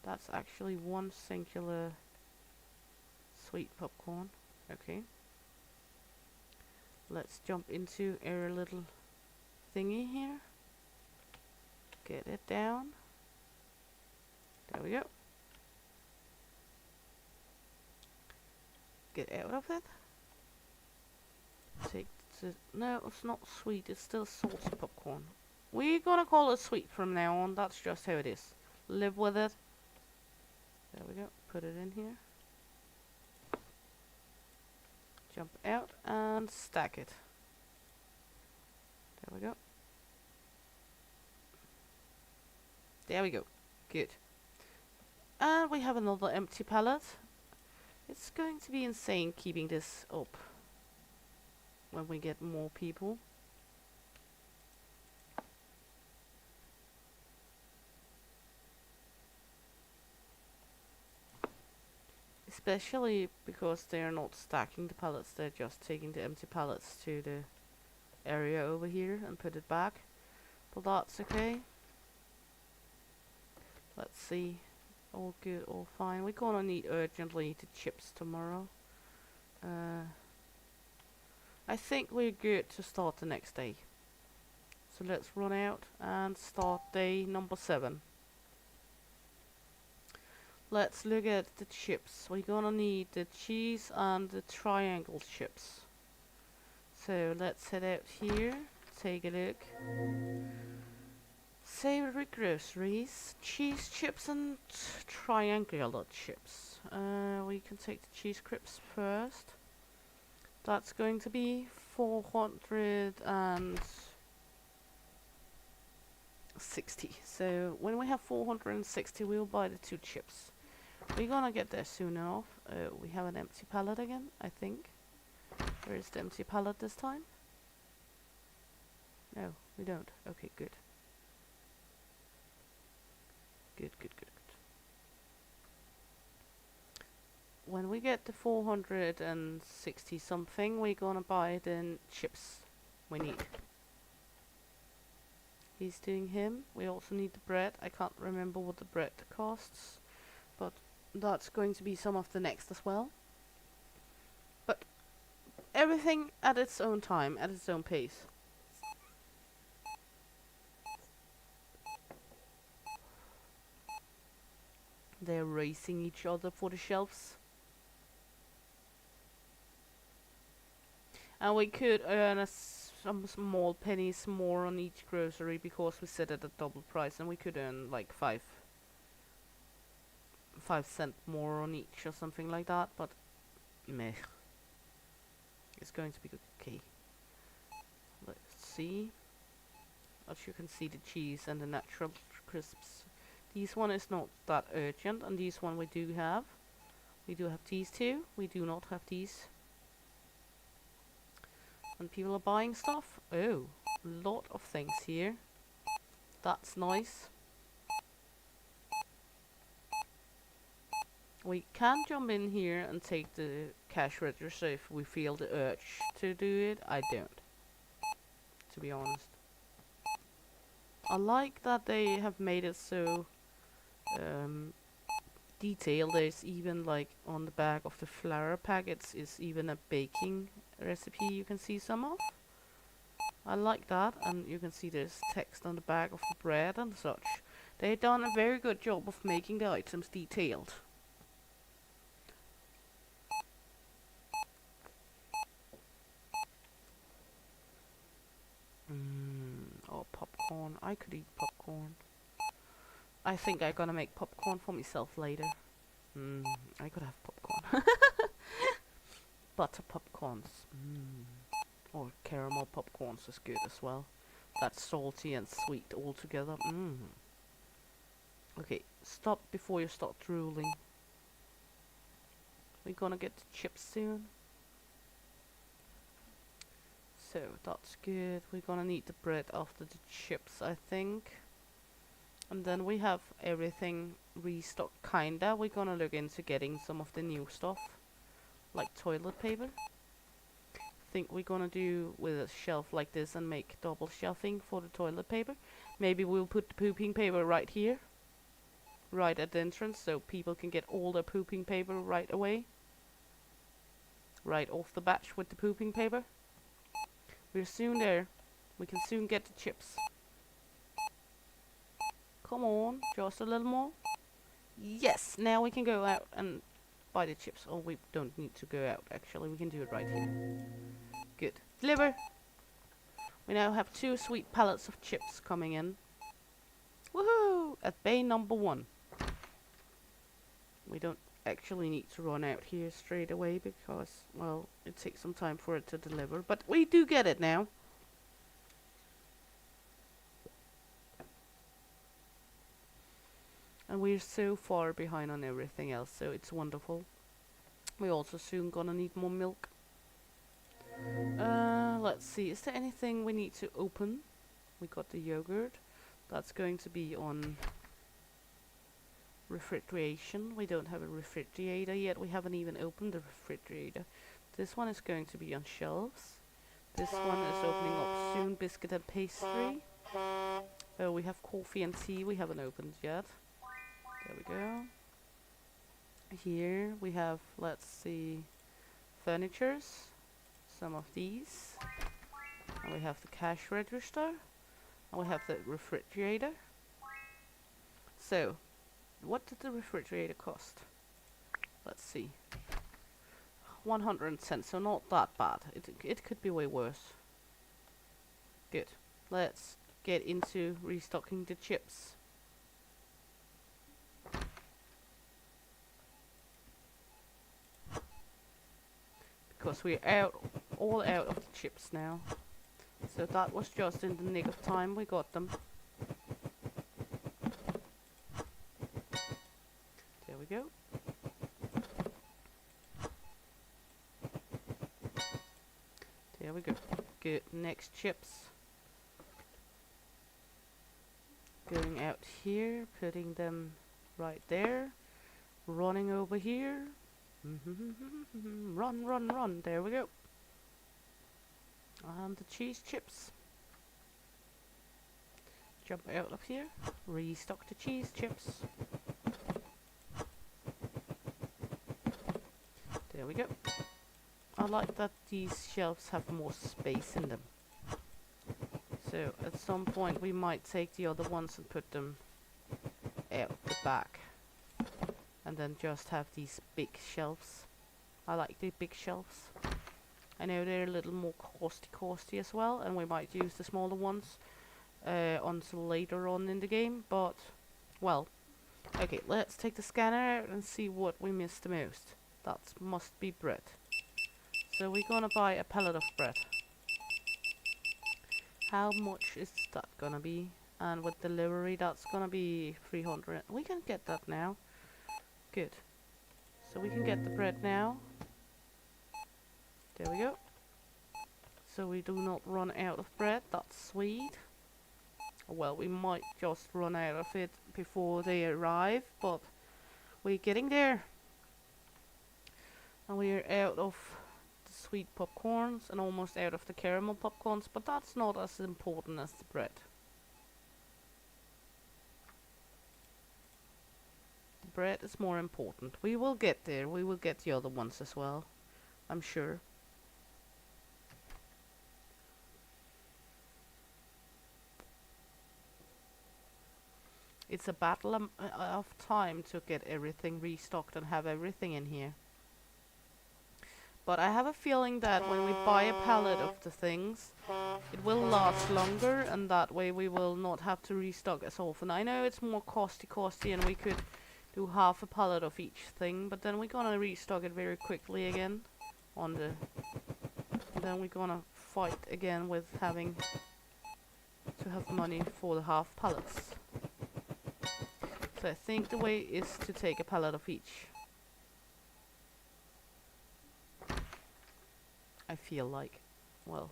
That's actually one singular sweet popcorn. Okay. Let's jump into our little thingy here. Get it down. There we go. Get out of it. Take the... No, it's not sweet. It's still salty popcorn. We're gonna call it sweet from now on. That's just how it is. Live with it. There we go. Put it in here. Jump out and stack it. There we go. There we go. Good. And we have another empty pallet. It's going to be insane keeping this up when we get more people. Especially because they're not stacking the pallets, they're just taking the empty pallets to the area over here and put it back. But that's okay. Let's see. All good, all fine. We're gonna need urgently the chips tomorrow. I think we're good to start the next day. So let's run out and start day number 7. Let's look at the chips. We're gonna need the cheese and the triangle chips. So let's head out here, take a look. Savory groceries, cheese chips and triangular chips. We can take the cheese crisps first. That's going to be 460. So when we have 460, we'll buy the 2 chips. We're gonna get there soon enough. We have an empty pallet again, I think. Where is the empty pallet this time? No, we don't. Okay, good. Good. When we get to 460 something, we're gonna buy the chips we need. He's doing him. We also need the bread. I can't remember what the bread costs, but that's going to be some of the next as well. But everything at its own time, at its own pace. They're racing each other for the shelves. And we could earn some small pennies more on each grocery because we set it at double price, and we could earn like 5 cents more on each or something like that, but meh. It's going to be okay. Let's see. As you can see, the cheese and the natural crisps. This one is not that urgent, and this one we do have. We do have these 2. We do not have these. And people are buying stuff. Oh, a lot of things here. That's nice. We can jump in here and take the cash register if we feel the urge to do it. I don't, to be honest. I like that they have made it so detailed. There's even like on the back of the flour packets is even a baking recipe you can see some of. I like that, and you can see there's text on the back of the bread and such. They've done a very good job of making the items detailed. Oh, popcorn. I could eat popcorn. I think I'm gonna make popcorn for myself later. I could have popcorn. Butter popcorns. Or caramel popcorns is good as well. That's salty and sweet all together. Okay, stop before you start drooling. We're gonna get the chips soon. So that's good. We're gonna need the bread after the chips, I think. And then we have everything restocked, kinda. We're gonna look into getting some of the new stuff, like toilet paper. I think we're gonna do with a shelf like this and make double shelving for the toilet paper. Maybe we'll put the pooping paper right here, right at the entrance, so people can get all their pooping paper right away. Right off the batch with the pooping paper. We're soon there. We can soon get the chips. Come on, just a little more. Yes, now we can go out and buy the chips. Oh, we don't need to go out, actually. We can do it right here. Good. Deliver! We now have 2 sweet pallets of chips coming in. Woohoo! At bay number 1. We don't actually need to run out here straight away because, well, it takes some time for it to deliver. But we do get it now. And we're so far behind on everything else, so it's wonderful. We're also soon gonna need more milk. Let's see, is there anything we need to open? We got the yogurt. That's going to be on refrigeration. We don't have a refrigerator yet. We haven't even opened the refrigerator. This one is going to be on shelves. This one is opening up soon. Biscuit and pastry. We have coffee and tea we haven't opened yet. There we go. Here we have, let's see, furnitures. Some of these. And we have the cash register. And we have the refrigerator. So, what did the refrigerator cost? Let's see. 110, so not that bad. It could be way worse. Good. Let's get into restocking the chips. Because we're all out of the chips now. So that was just in the nick of time we got them. There we go. There we go. Good. Next chips. Going out here, putting them right there. Running over here. Run, run, run. There we go. And the cheese chips. Jump out of here. Restock the cheese chips. There we go. I like that these shelves have more space in them. So at some point we might take the other ones and put them out the back. And then just have these big shelves. I like the big shelves. I know they're a little more costy as well, and we might use the smaller ones until later on in the game, but, well, okay, let's take the scanner out and see what we missed the most. That must be bread. So we're gonna buy a pallet of bread. How much is that gonna be? And with delivery, that's gonna be 300. We can get that now. Good. So we can get the bread now. There we go. So we do not run out of bread. That's sweet. Well, we might just run out of it before they arrive, but we're getting there. And we're out of the sweet popcorns and almost out of the caramel popcorns, but that's not as important as the bread. The bread is more important. We will get there. We will get the other ones as well, I'm sure. It's a battle of time to get everything restocked and have everything in here. But I have a feeling that when we buy a pallet of the things, it will last longer, and that way we will not have to restock as often. I know it's more costy and we could do half a pallet of each thing, but then we're gonna restock it very quickly again on the... And then we're gonna fight again with having to have money for the half pallets. So I think the way is to take a pallet of each. I feel like, well,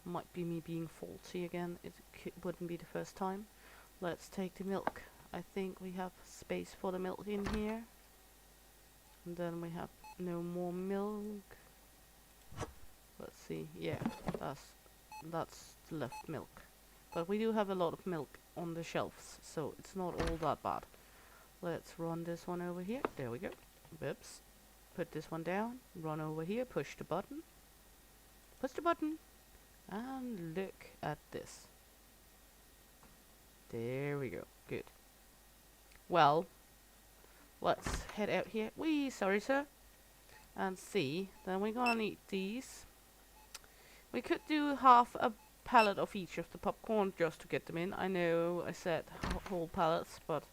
might be me being faulty again. It wouldn't be the first time. Let's take the milk. I think we have space for the milk in here. And then we have no more milk. Let's see. Yeah, that's the left milk. But we do have a lot of milk on the shelves, so it's not all that bad. Let's run this one over here. There we go. Whoops. Put this one down. Run over here. Push the button. Push the button. And look at this. There we go. Good. Well, let's head out here. Sorry, sir. And see. Then we're gonna need these. We could do half a pallet of each of the popcorn just to get them in. I know I said whole pallets, but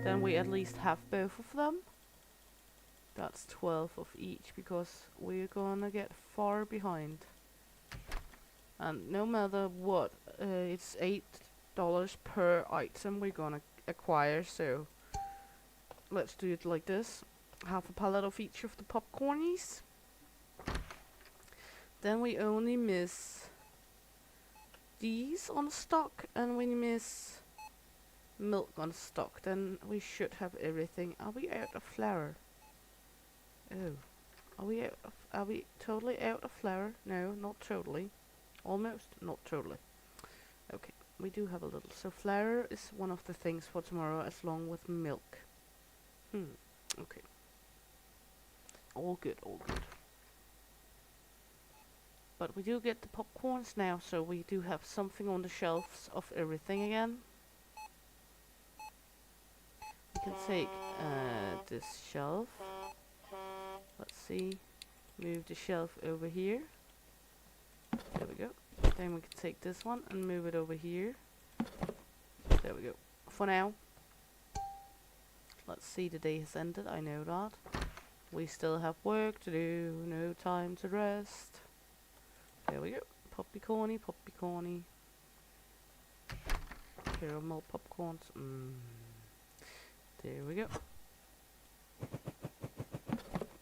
then we at least have both of them. That's 12 of each, because we're gonna get far behind. And no matter what, it's $8 per item we're gonna acquire, so let's do it like this. Half a pallet of each of the popcornies. Then we only miss these on stock, and we miss milk on stock. Then we should have everything. Are we out of flour? Oh, are we totally out of flour? No, not totally. Almost, not totally. Okay, we do have a little. So flour is one of the things for tomorrow, as long with milk. Okay. All good, all good. But we do get the popcorns now, so we do have something on the shelves of everything again. We can take this shelf. Let's see. Move the shelf over here. There we go. Then we can take this one and move it over here. There we go. For now. Let's see, the day has ended, I know that. We still have work to do, no time to rest. There we go. Poppy corny, poppy corny. Caramel popcorns. There we go.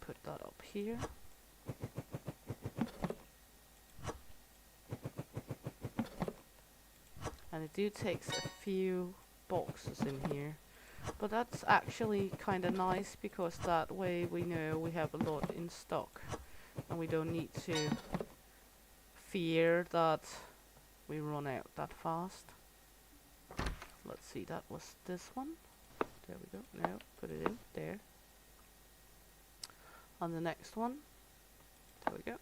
Put that up here. And it do takes a few boxes in here. But that's actually kind of nice, because that way we know we have a lot in stock. And we don't need to fear that we run out that fast. Let's see, that was this one. There we go. Now put it in there. On the next one. There we go.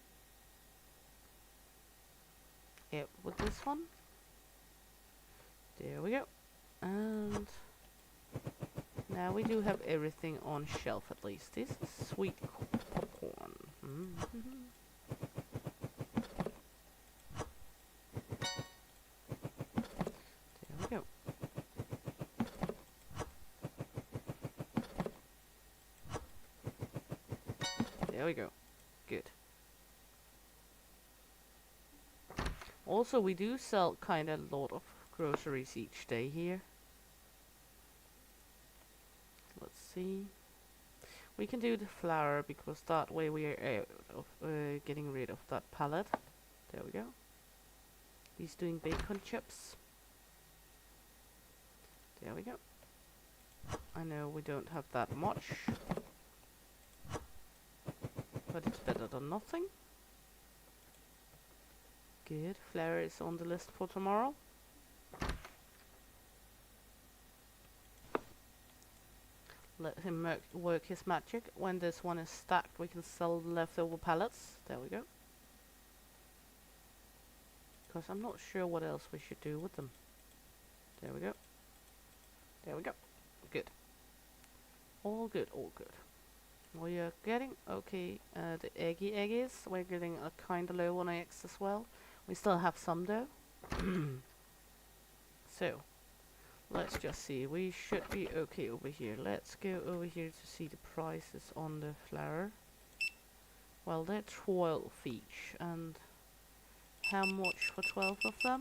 Out with this one. There we go. And now we do have everything on shelf, at least. This is sweet popcorn. There we go. There we go. Good. Also, we do sell kind of a lot of groceries each day here. Let's see. We can do the flour, because that way we are out of getting rid of that pallet. There we go. He's doing bacon chips. There we go. I know we don't have that much, but it's better than nothing. Good. Flour is on the list for tomorrow. Let him work his magic. When this one is stacked, we can sell the leftover pallets. There we go. Because I'm not sure what else we should do with them. There we go. There we go. Good. All good, all good. We are getting, okay, the eggies. We're getting a kind of low on eggs as well. We still have some though. So, let's just see. We should be okay over here. Let's go over here to see the prices on the flour. Well, they're 12 each. And how much for 12 of them?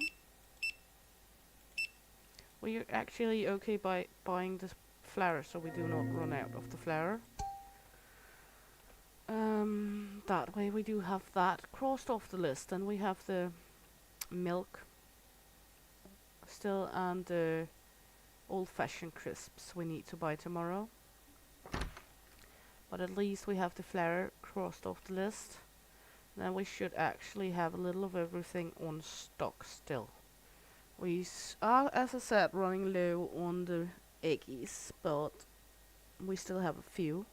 We are actually okay by buying this flour, so we do not run out of the flour. That way we do have that crossed off the list, and we have the milk still, and the old-fashioned crisps we need to buy tomorrow. But at least we have the flour crossed off the list. Then we should actually have a little of everything on stock still. We are, as I said, running low on the eggies, but we still have a few.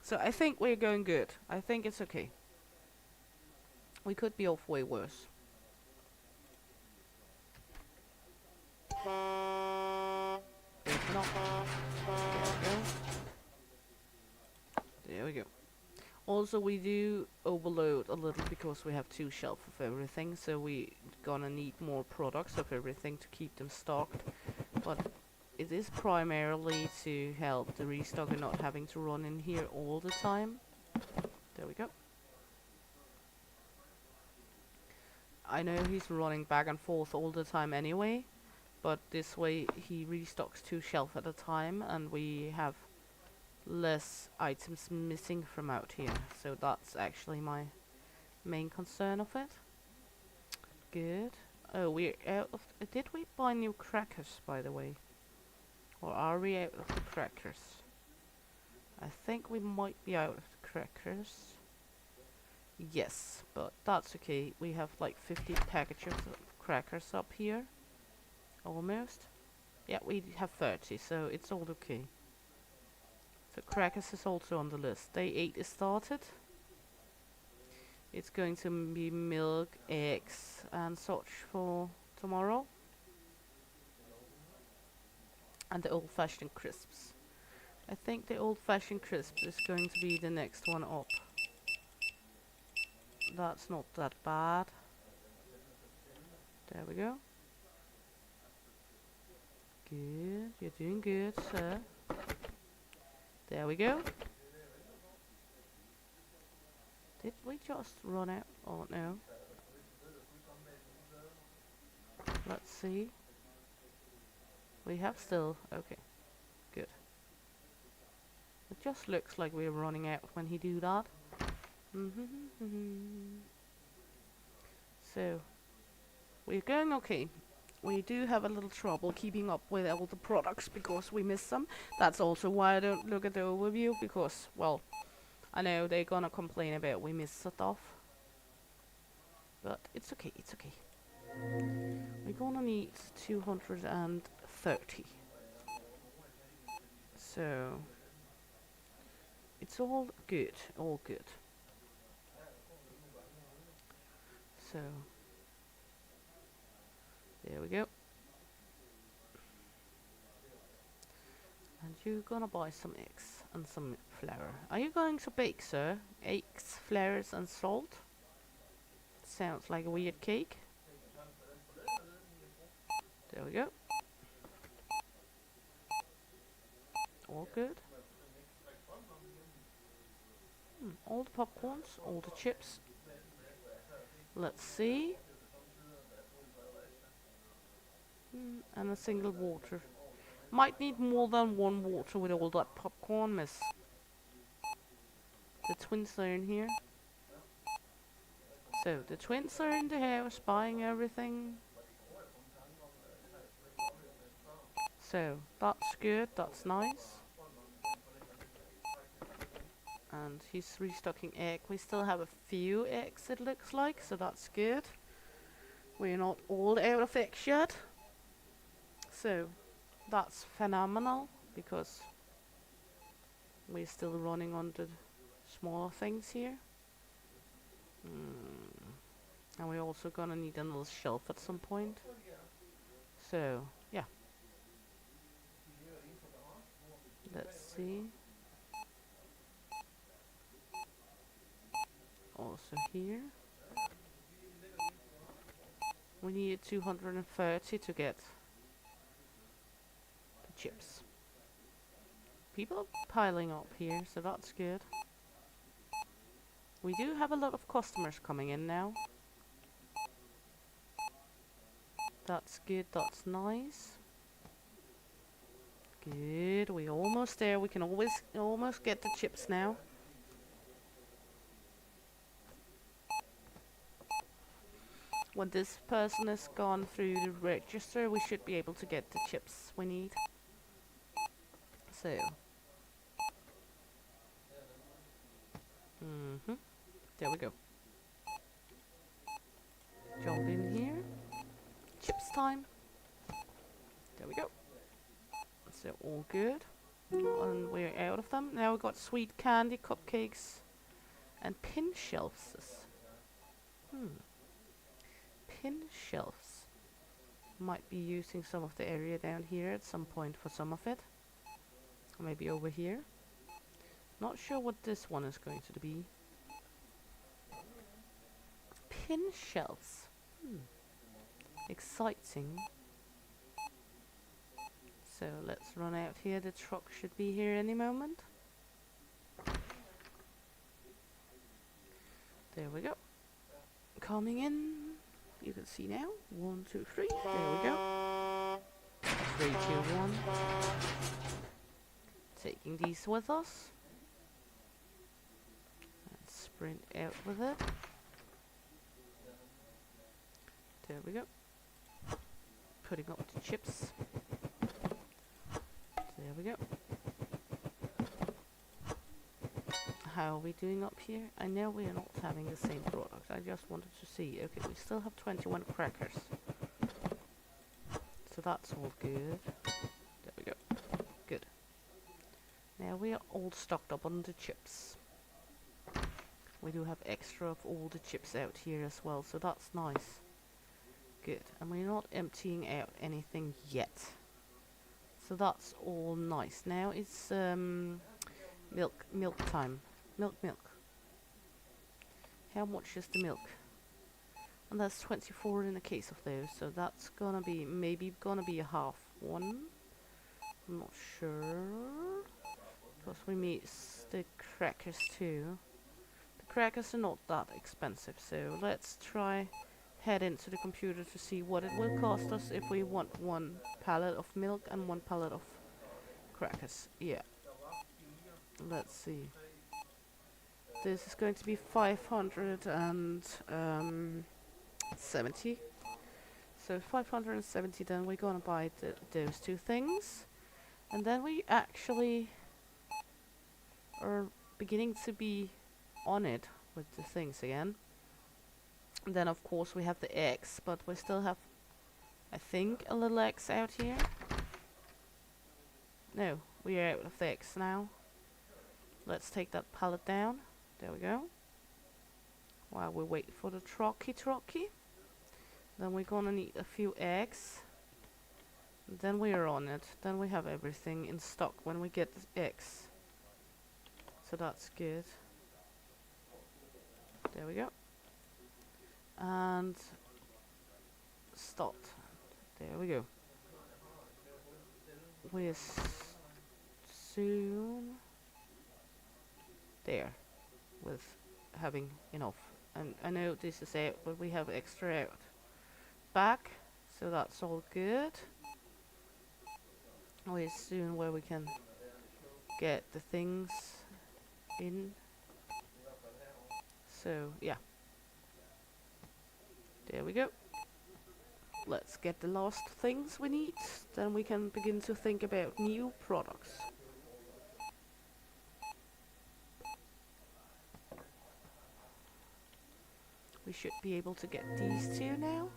So I think we're going good. I think it's okay. We could be off way worse. Open up. There we go. Also, we do overload a little because we have 2 shelves of everything, so we gonna need more products of everything to keep them stocked. But it is primarily to help the restock and not having to run in here all the time. There we go. I know he's running back and forth all the time anyway, but this way he restocks 2 shelf at a time, and we have less items missing from out here. So that's actually my main concern of it. Good. Oh, we're out of... did we buy new crackers, by the way? Or are we out of the crackers? I think we might be out of the crackers. Yes, but that's okay. We have like 50 packages of crackers up here. Almost. Yeah, we have 30, so it's all okay. So crackers is also on the list. Day 8 is started. It's going to be milk, eggs, and such for tomorrow. And the old-fashioned crisps. I think the old-fashioned crisp is going to be the next one up. That's not that bad. There we go. Good, you're doing good, sir. There we go. Did we just run out? Oh no. Let's see. We have still... okay, good. It just looks like we're running out when he do that. So, we're going okay. We do have a little trouble keeping up with all the products because we miss some. That's also why I don't look at the overview, because, well, I know they're gonna complain about we miss stuff. But it's okay, it's okay. We're gonna need 230. So, it's all good, all good. So, there we go. And you're gonna buy some eggs and some flour. Are you going to bake, sir? Eggs, flours and salt? Sounds like a weird cake. There we go. All good. All the popcorns, all the chips. Let's see. And a single water. Might need more than one water with all that popcorn, miss. The twins are in here. So, the twins are in the house buying everything. So, that's good, that's nice. And he's restocking egg. We still have a few eggs, it looks like, so that's good. We're not all out of eggs yet. So, that's phenomenal, because we're still running on the smaller things here. And we're also gonna need another shelf at some point. So, yeah. Let's see. Also here. We need 230 to get the chips. People are piling up here, so that's good. We do have a lot of customers coming in now. That's good, that's nice. Good, we're almost there. We can almost get the chips now. When this person has gone through the register, we should be able to get the chips we need. So. There we go. Jump in here. Chips time. There we go. So all good. And we're out of them. Now we've got sweet candy, cupcakes, and pin shelves. Pin shelves. Might be using some of the area down here at some point for some of it. Or maybe over here. Not sure what this one is going to be. Pin shelves. Exciting. So let's run out here. The truck should be here any moment. There we go. Coming in. You can see now. 1, 2, 3. There we go. 3, 2, 1. Taking these with us. And sprint out with it. There we go. Putting up the chips. There we go. How are we doing up here? I know we are not having the same product. I just wanted to see. Okay, we still have 21 crackers. So that's all good. There we go. Good. Now we are all stocked up on the chips. We do have extra of all the chips out here as well, so that's nice. Good. And we're not emptying out anything yet. So that's all nice. Now it's milk time. Milk. How much is the milk? And that's 24 in the case of those, so that's gonna be maybe gonna be a half one. I'm not sure. Because we meet the crackers too. The crackers are not that expensive, so let's try head into the computer to see what it will cost us if we want 1 pallet of milk and 1 pallet of crackers. Yeah. Let's see. This is going to be 570. So 570, then we're gonna buy those 2 things. And then we actually are beginning to be on it with the things again. And then of course we have the eggs, but we still have, I think, a little eggs out here. No, we are out of the eggs now. Let's take that pallet down. There we go. While we wait for the trockey. Then we're gonna need a few eggs. And then we are on it. Then we have everything in stock when we get the eggs. So that's good. There we go. And start. There we go. We're soon there with having enough. And I know this is out, but we have extra out back, so that's all good. We're soon where we can get the things in. So yeah, there we go. Let's get the last things we need, then we can begin to think about new products. We should be able to get these 2 now.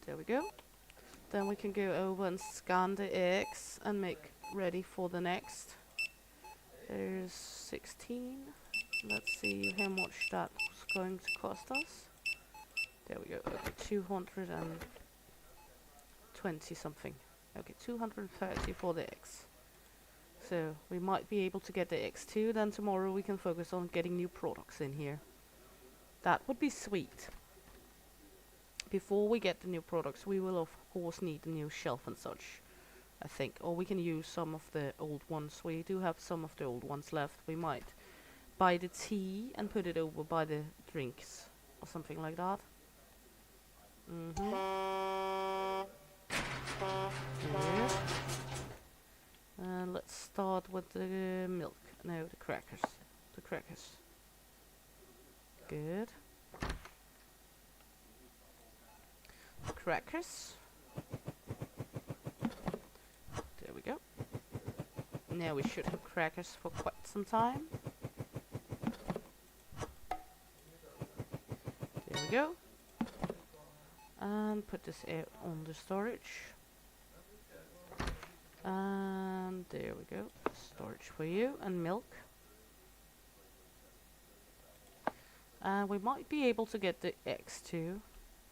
There we go. Then we can go over and scan the eggs and make ready for the next. There's 16. Let's see how much that was going to cost us. There we go. Okay, 220 something. Okay, 230 for the eggs. So we might be able to get the eggs too. Then tomorrow we can focus on getting new products in here. That would be sweet. Before we get the new products, we will of course need a new shelf and such, I think. Or we can use some of the old ones. We do have some of the old ones left. We might buy the tea and put it over by the drinks or something like that. Good. And let's start with the milk. No, the crackers. The crackers. Good. Crackers. There we go. Now we should have crackers for quite some time. There we go. And put this out on the storage. And there we go. Storage for you and milk. And we might be able to get the eggs too.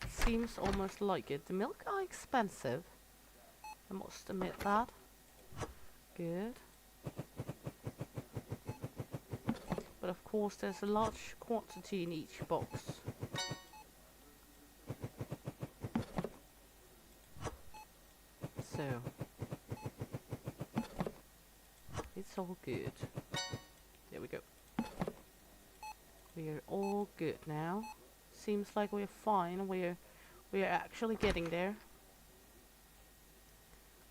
Seems almost like it. The milk are expensive, I must admit that. Good. But of course there's a large quantity in each box. So it's all good. There we go. We are all good now. seems like we're fine. We're actually getting there.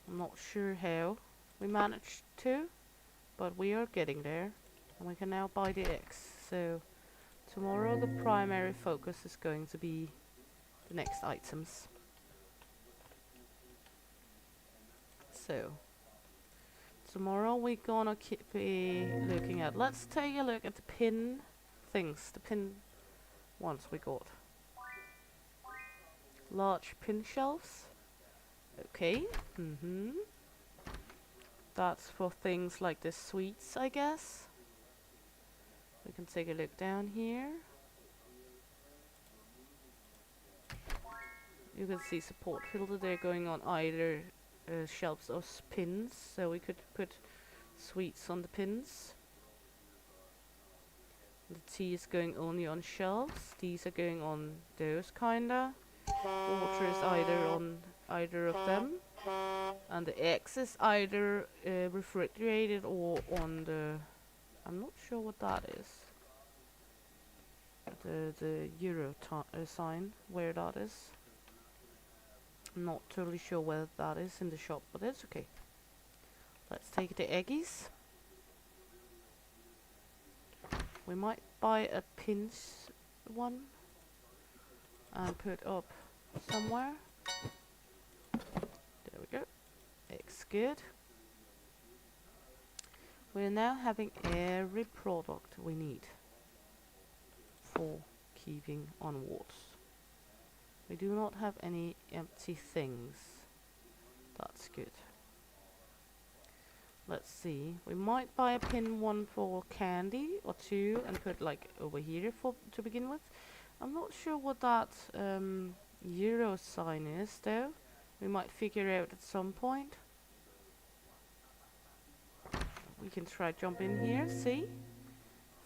I'm not sure how we managed to, but we are getting there. And we can now buy the eggs. So tomorrow the primary focus is going to be the next items. So tomorrow we're gonna be looking at, let's take a look at the pin things, the pin ones we got. Large pin shelves. Okay. That's for things like the sweets, I guess. We can take a look down here. You can see support filter there going on either shelves or pins, so we could put sweets on the pins. The tea is going only on shelves. These are going on those kinda. Water is either on either of them, and the eggs is either refrigerated or on the, I'm not sure what that is. The euro sign, where that is. I'm not totally sure where that is in the shop, but it's okay. Let's take the eggies. We might buy a pinch one and put up somewhere. There we go. Eggs good. We're now having every product we need for keeping onwards. We do not have any empty things. That's good. Let's see. We might buy a pin one for candy or two and put like over here for to begin with. I'm not sure what that euro sign is though. We might figure out at some point. We can try jump in here. See?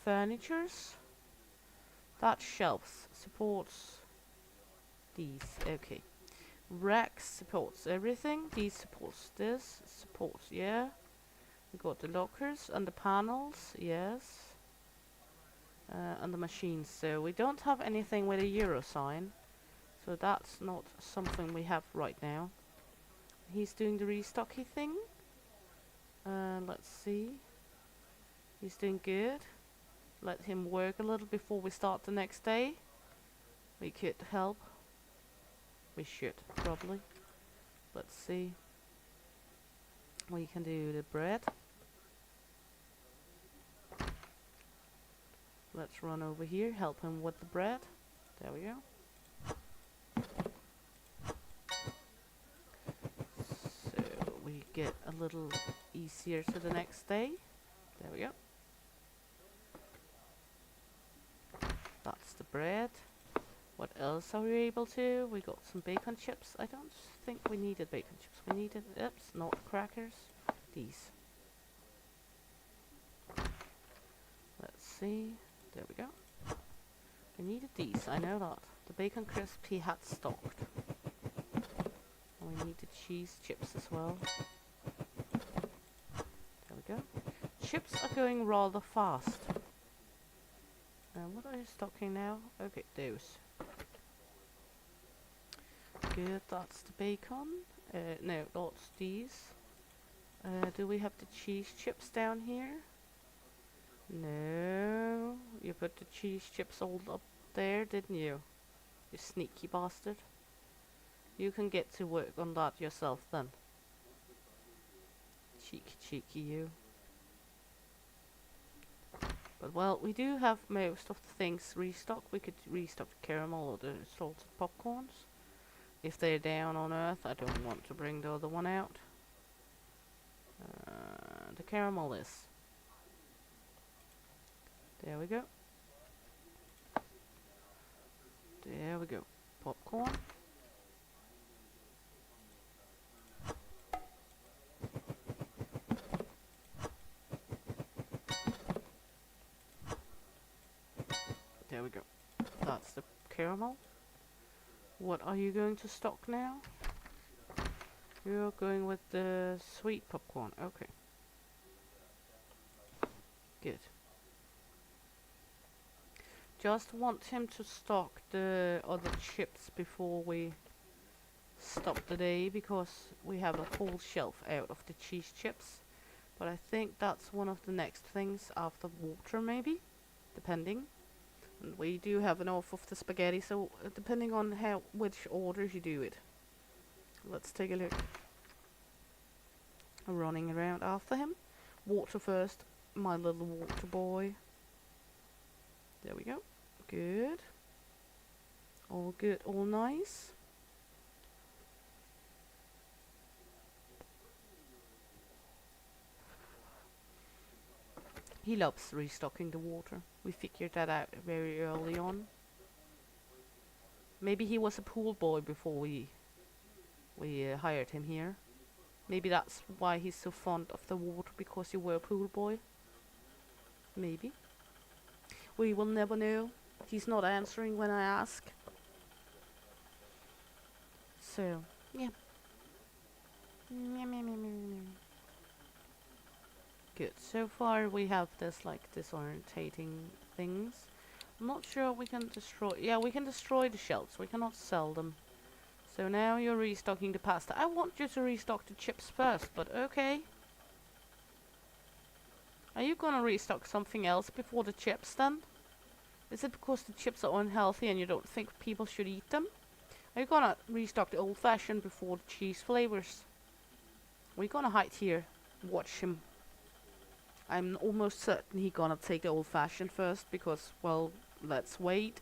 Furnitures. That shelves supports these. Okay. Racks supports everything. These supports this. Supports, yeah. We got the lockers and the panels, yes. And the machines. So we don't have anything with a euro sign. So that's not something we have right now. He's doing the restocky thing. Let's see. He's doing good. Let him work a little before we start the next day. We could help. We should, probably. Let's see. We can do the bread. Let's run over here, help him with the bread. There we go. So we get a little easier to the next day. There we go. That's the bread. What else are we able to? We got some bacon chips. I don't think we needed bacon chips. We needed, oops, not crackers. These. Let's see. There we go. We needed these, I know that. The bacon crisp he had stocked. And we needed cheese chips as well. There we go. Chips are going rather fast. What are you stocking now? Okay, those. Good, that's the bacon. No, that's these. Do we have the cheese chips down here? No. You put the cheese chips all up there, didn't you? You sneaky bastard. You can get to work on that yourself then. Cheeky you. But well, we do have most of the things restocked. We could restock the caramel or the salted popcorns. If they're down on Earth, I don't want to bring the other one out. The caramel is. There we go. There we go. Popcorn. There we go. That's the caramel. What are you going to stock now? You're going with the sweet popcorn. Okay. Good. Just want him to stock the other chips before we stop the day, because we have a whole shelf out of the cheese chips. But I think that's one of the next things after water, maybe, depending. And we do have enough of the spaghetti, so depending on which orders you do it. Let's take a look. I'm running around after him. Water first, my little water boy. There we go. Good. All good, all nice. He loves restocking the water. We figured that out very early on. Maybe he was a pool boy before we hired him here. Maybe that's why he's so fond of the water, because you were a pool boy. Maybe. We will never know. He's not answering when I ask. So, yeah. Good. So far we have this like disorientating things. I'm not sure we can destroy. Yeah, we can destroy the shells. We cannot sell them. So now you're restocking the pasta. I want you to restock the chips first, but okay. Are you gonna restock something else before the chips then? Is it because the chips are unhealthy and you don't think people should eat them? Are you gonna restock the old-fashioned before the cheese flavors? We're gonna hide here. Watch him. I'm almost certain he's gonna take the old-fashioned first, because, well, let's wait.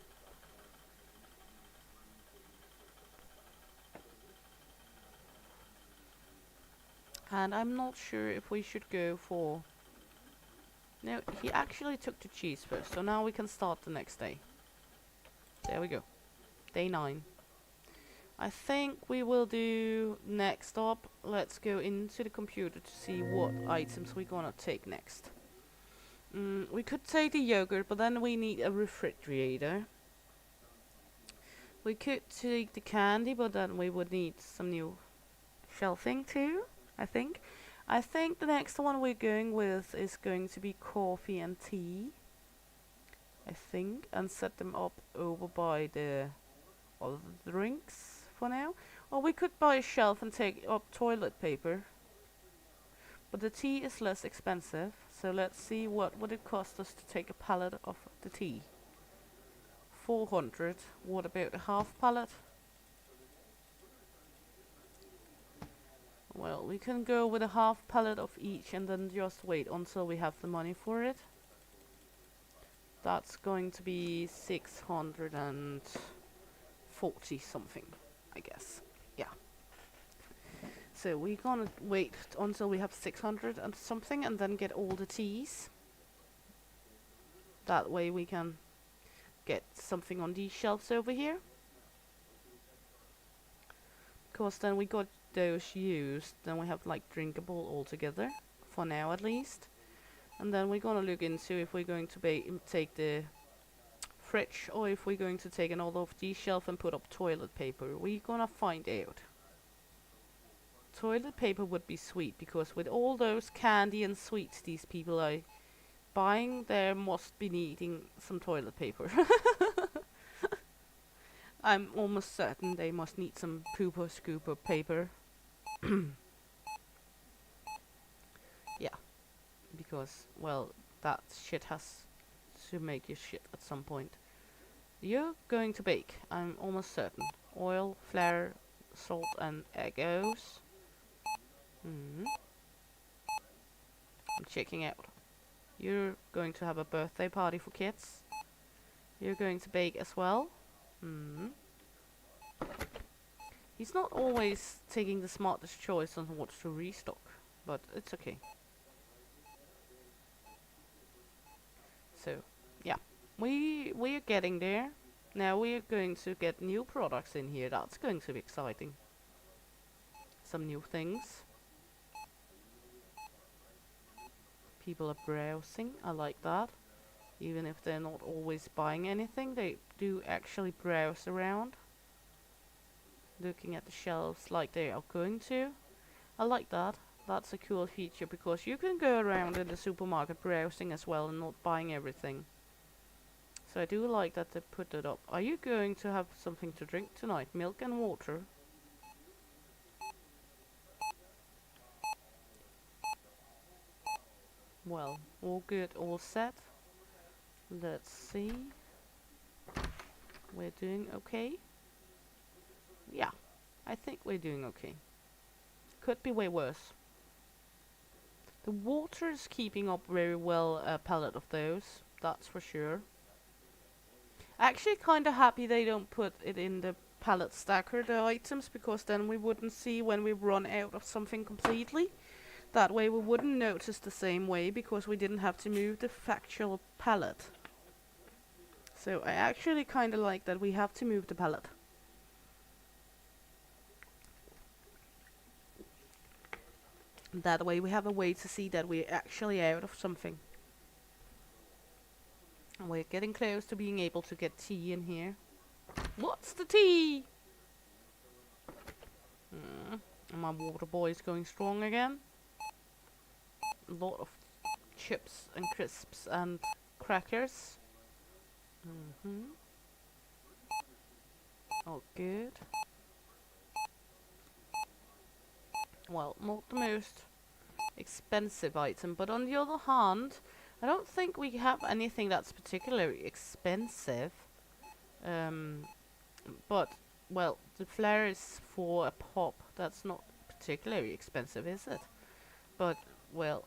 And I'm not sure if we should go for... No, he actually took the cheese first, so now we can start the next day. There we go. Day 9. I think we will do next up. Let's go into the computer to see what items we're gonna take next. We could take the yogurt, but then we need a refrigerator. We could take the candy, but then we would need some new shelving too, I think. I think the next one we're going with is going to be coffee and tea, I think, and set them up over by the other drinks for now. Or we could buy a shelf and take up toilet paper. But the tea is less expensive, so let's see what would it cost us to take a pallet of the tea. 400. What about a half pallet? Well, we can go with a half pallet of each and then just wait until we have the money for it. That's going to be 640 something, I guess. Yeah. So we're gonna wait until we have 600 and something and then get all the teas. That way we can get something on these shelves over here. Because then we got those used, then we have like drinkable altogether, for now at least. And then we're gonna look into if we're going to take the fridge or if we're going to take another of these shelves and put up toilet paper. We're gonna find out. Toilet paper would be sweet, because with all those candy and sweets these people are buying, there must be needing some toilet paper. I'm almost certain they must need some pooper scooper paper. Yeah, because, well, that shit has to make you shit at some point. You're going to bake, I'm almost certain. Oil, flour, salt and egos. I'm checking out. You're going to have a birthday party for kids. You're going to bake as well. He's not always taking the smartest choice on what to restock, but it's okay. So, yeah, we're getting there. Now we're going to get new products in here. That's going to be exciting. Some new things. People are browsing. I like that. Even if they're not always buying anything, they do actually browse around, looking at the shelves like they are going to. I like that. That's a cool feature, because you can go around in the supermarket browsing as well and not buying everything. So I do like that they put it up. Are you going to have something to drink tonight? Milk and water? Well, all good, all set. Let's see. We're doing okay. Yeah, I think we're doing okay. Could be way worse. The water is keeping up very well a pallet of those, that's for sure. Actually kinda happy they don't put it in the pallet stacker, the items, because then we wouldn't see when we run out of something completely. That way we wouldn't notice the same way because we didn't have to move the factual pallet. So I actually kinda like that we have to move the pallet. That way we have a way to see that we're actually out of something. And we're getting close to being able to get tea in here. What's the tea? And my water boy is going strong again. A lot of chips and crisps and crackers. Oh, good. Well, not the most expensive item, but on the other hand, I don't think we have anything that's particularly expensive. But, well, the flare is for a pop. That's not particularly expensive, is it? But, well,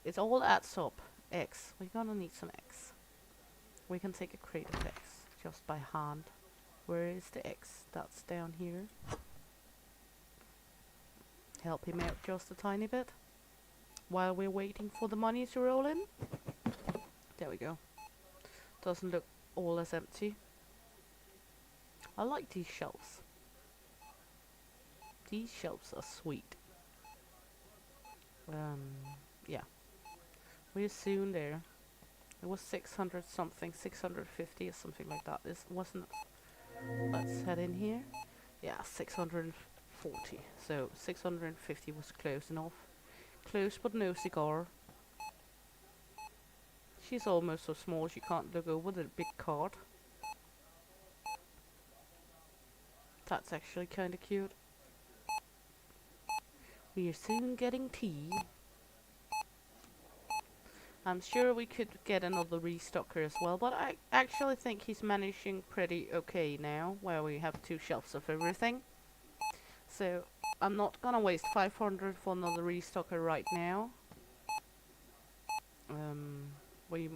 it all adds up. Eggs. We're gonna need some eggs. We can take a crate of eggs just by hand. Where is the eggs? That's down here. Help him out just a tiny bit while we're waiting for the money to roll in. There we go. Doesn't look all as empty. I like these shelves. These shelves are sweet. Yeah. We're soon there. It was 600 something, 650 or something like that. This wasn't it? Let's head in here. Yeah, 640. So 650 was close enough. Close but no cigar. She's almost so small she can't look over the big card. That's actually kinda cute. We are soon getting tea. I'm sure we could get another restocker as well, but I actually think he's managing pretty okay now, where we have 2 shelves of everything. So I'm not gonna waste 500 for another restocker right now. We're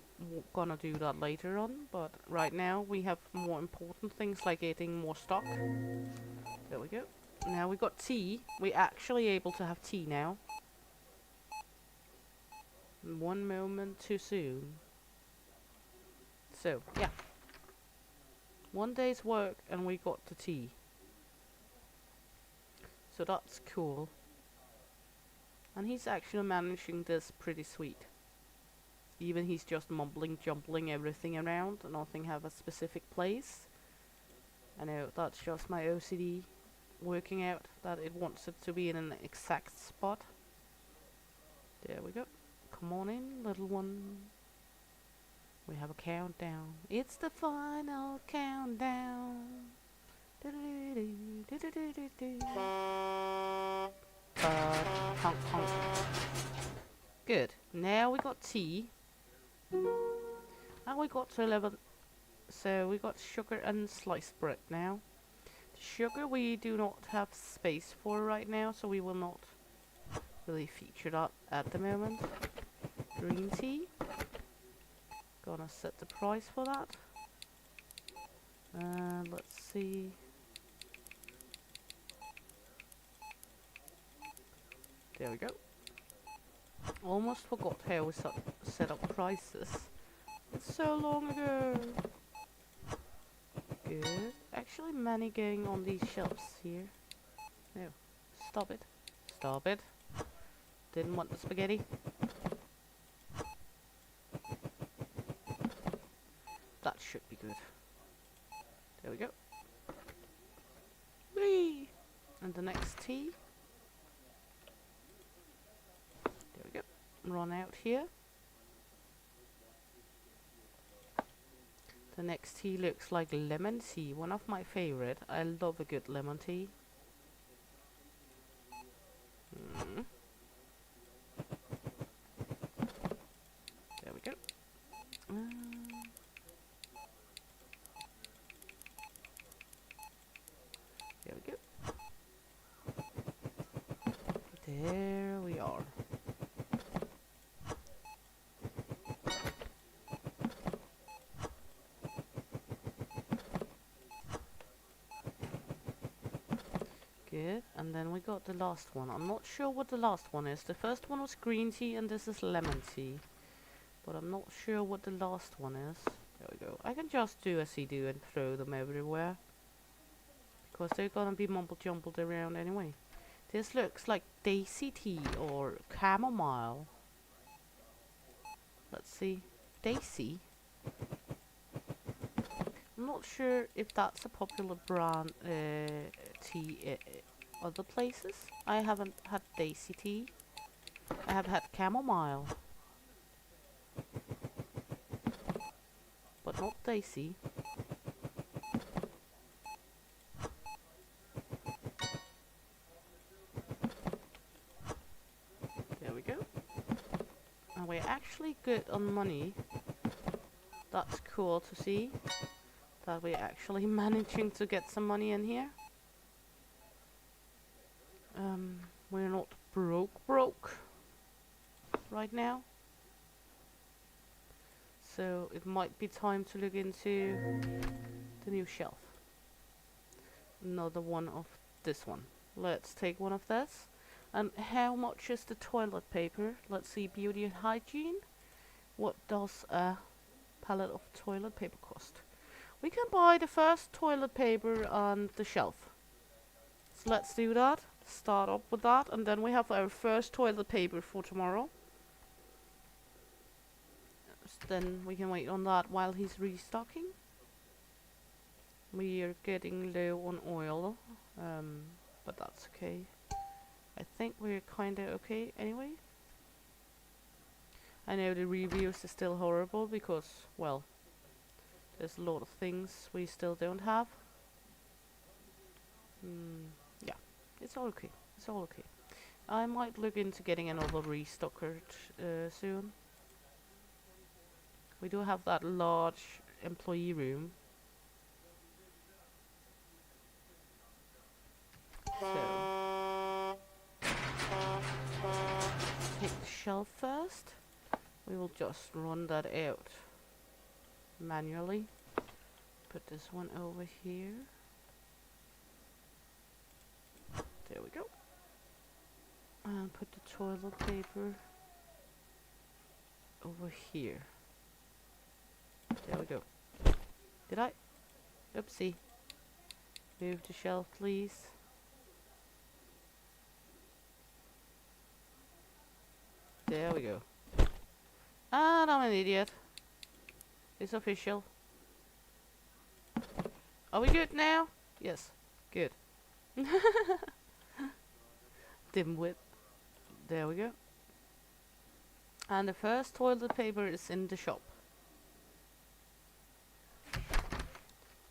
gonna do that later on, but right now we have more important things like getting more stock. There we go. Now we got tea. We're actually able to have tea now. One moment too soon. So, yeah. One day's work and we got the tea. So that's cool. And he's actually managing this pretty sweet. Even he's just mumbling, jumbling everything around. Nothing have a specific place. I know that's just my OCD working out that it wants it to be in an exact spot. There we go. Come on in, little one. We have a countdown. It's the final countdown. Honk, honk. Good. Now we got tea. And we got to 11. So we got sugar and sliced bread now. The sugar we do not have space for right now, so we will not really feature that at the moment. Green tea. Gonna set the price for that. Let's see. There we go. Almost forgot how we set up prices. It's so long ago. Good. Actually, money going on these shelves here. No. Stop it. Stop it. Didn't want the spaghetti. That should be good. There we go. Whee! And the next tea. There we go. Run out here. The next tea looks like lemon tea, one of my favorite. I love a good lemon tea. Mm. There we go. There we go. There we are. Good. And then we got the last one. I'm not sure what the last one is. The first one was green tea and this is lemon tea. But I'm not sure what the last one is. There we go. I can just do as he do and throw them everywhere. Because they're gonna be mumble-jumbled around anyway. This looks like daisy tea or chamomile. Let's see. Daisy? I'm not sure if that's a popular brand tea other places. I haven't had daisy tea. I have had chamomile. But not daisy. There we go. And we're actually good on money. That's cool to see. That we're actually managing to get some money in here. We're not broke right now. So it might be time to look into the new shelf. Another one of this one. Let's take one of this. And how much is the toilet paper? Let's see, beauty and hygiene. What does a pallet of toilet paper cost? We can buy the first toilet paper on the shelf. So let's do that. Start up with that, and then we have our first toilet paper for tomorrow. Then we can wait on that while he's restocking. We are getting low on oil, but that's okay. I think we're kinda okay anyway. I know the reviews are still horrible because, well, there's a lot of things we still don't have. Yeah, it's all okay. It's all okay. I might look into getting another restocker soon. We do have that large employee room. So, take the shelf first. We will just run that out manually. Put this one over here. There we go. And put the toilet paper over here. There we go. Did I? Oopsie. Move the shelf, please. There we go. And I'm an idiot. It's official. Are we good now? Yes. Good. Dimwit. There we go. And the first toilet paper is in the shop.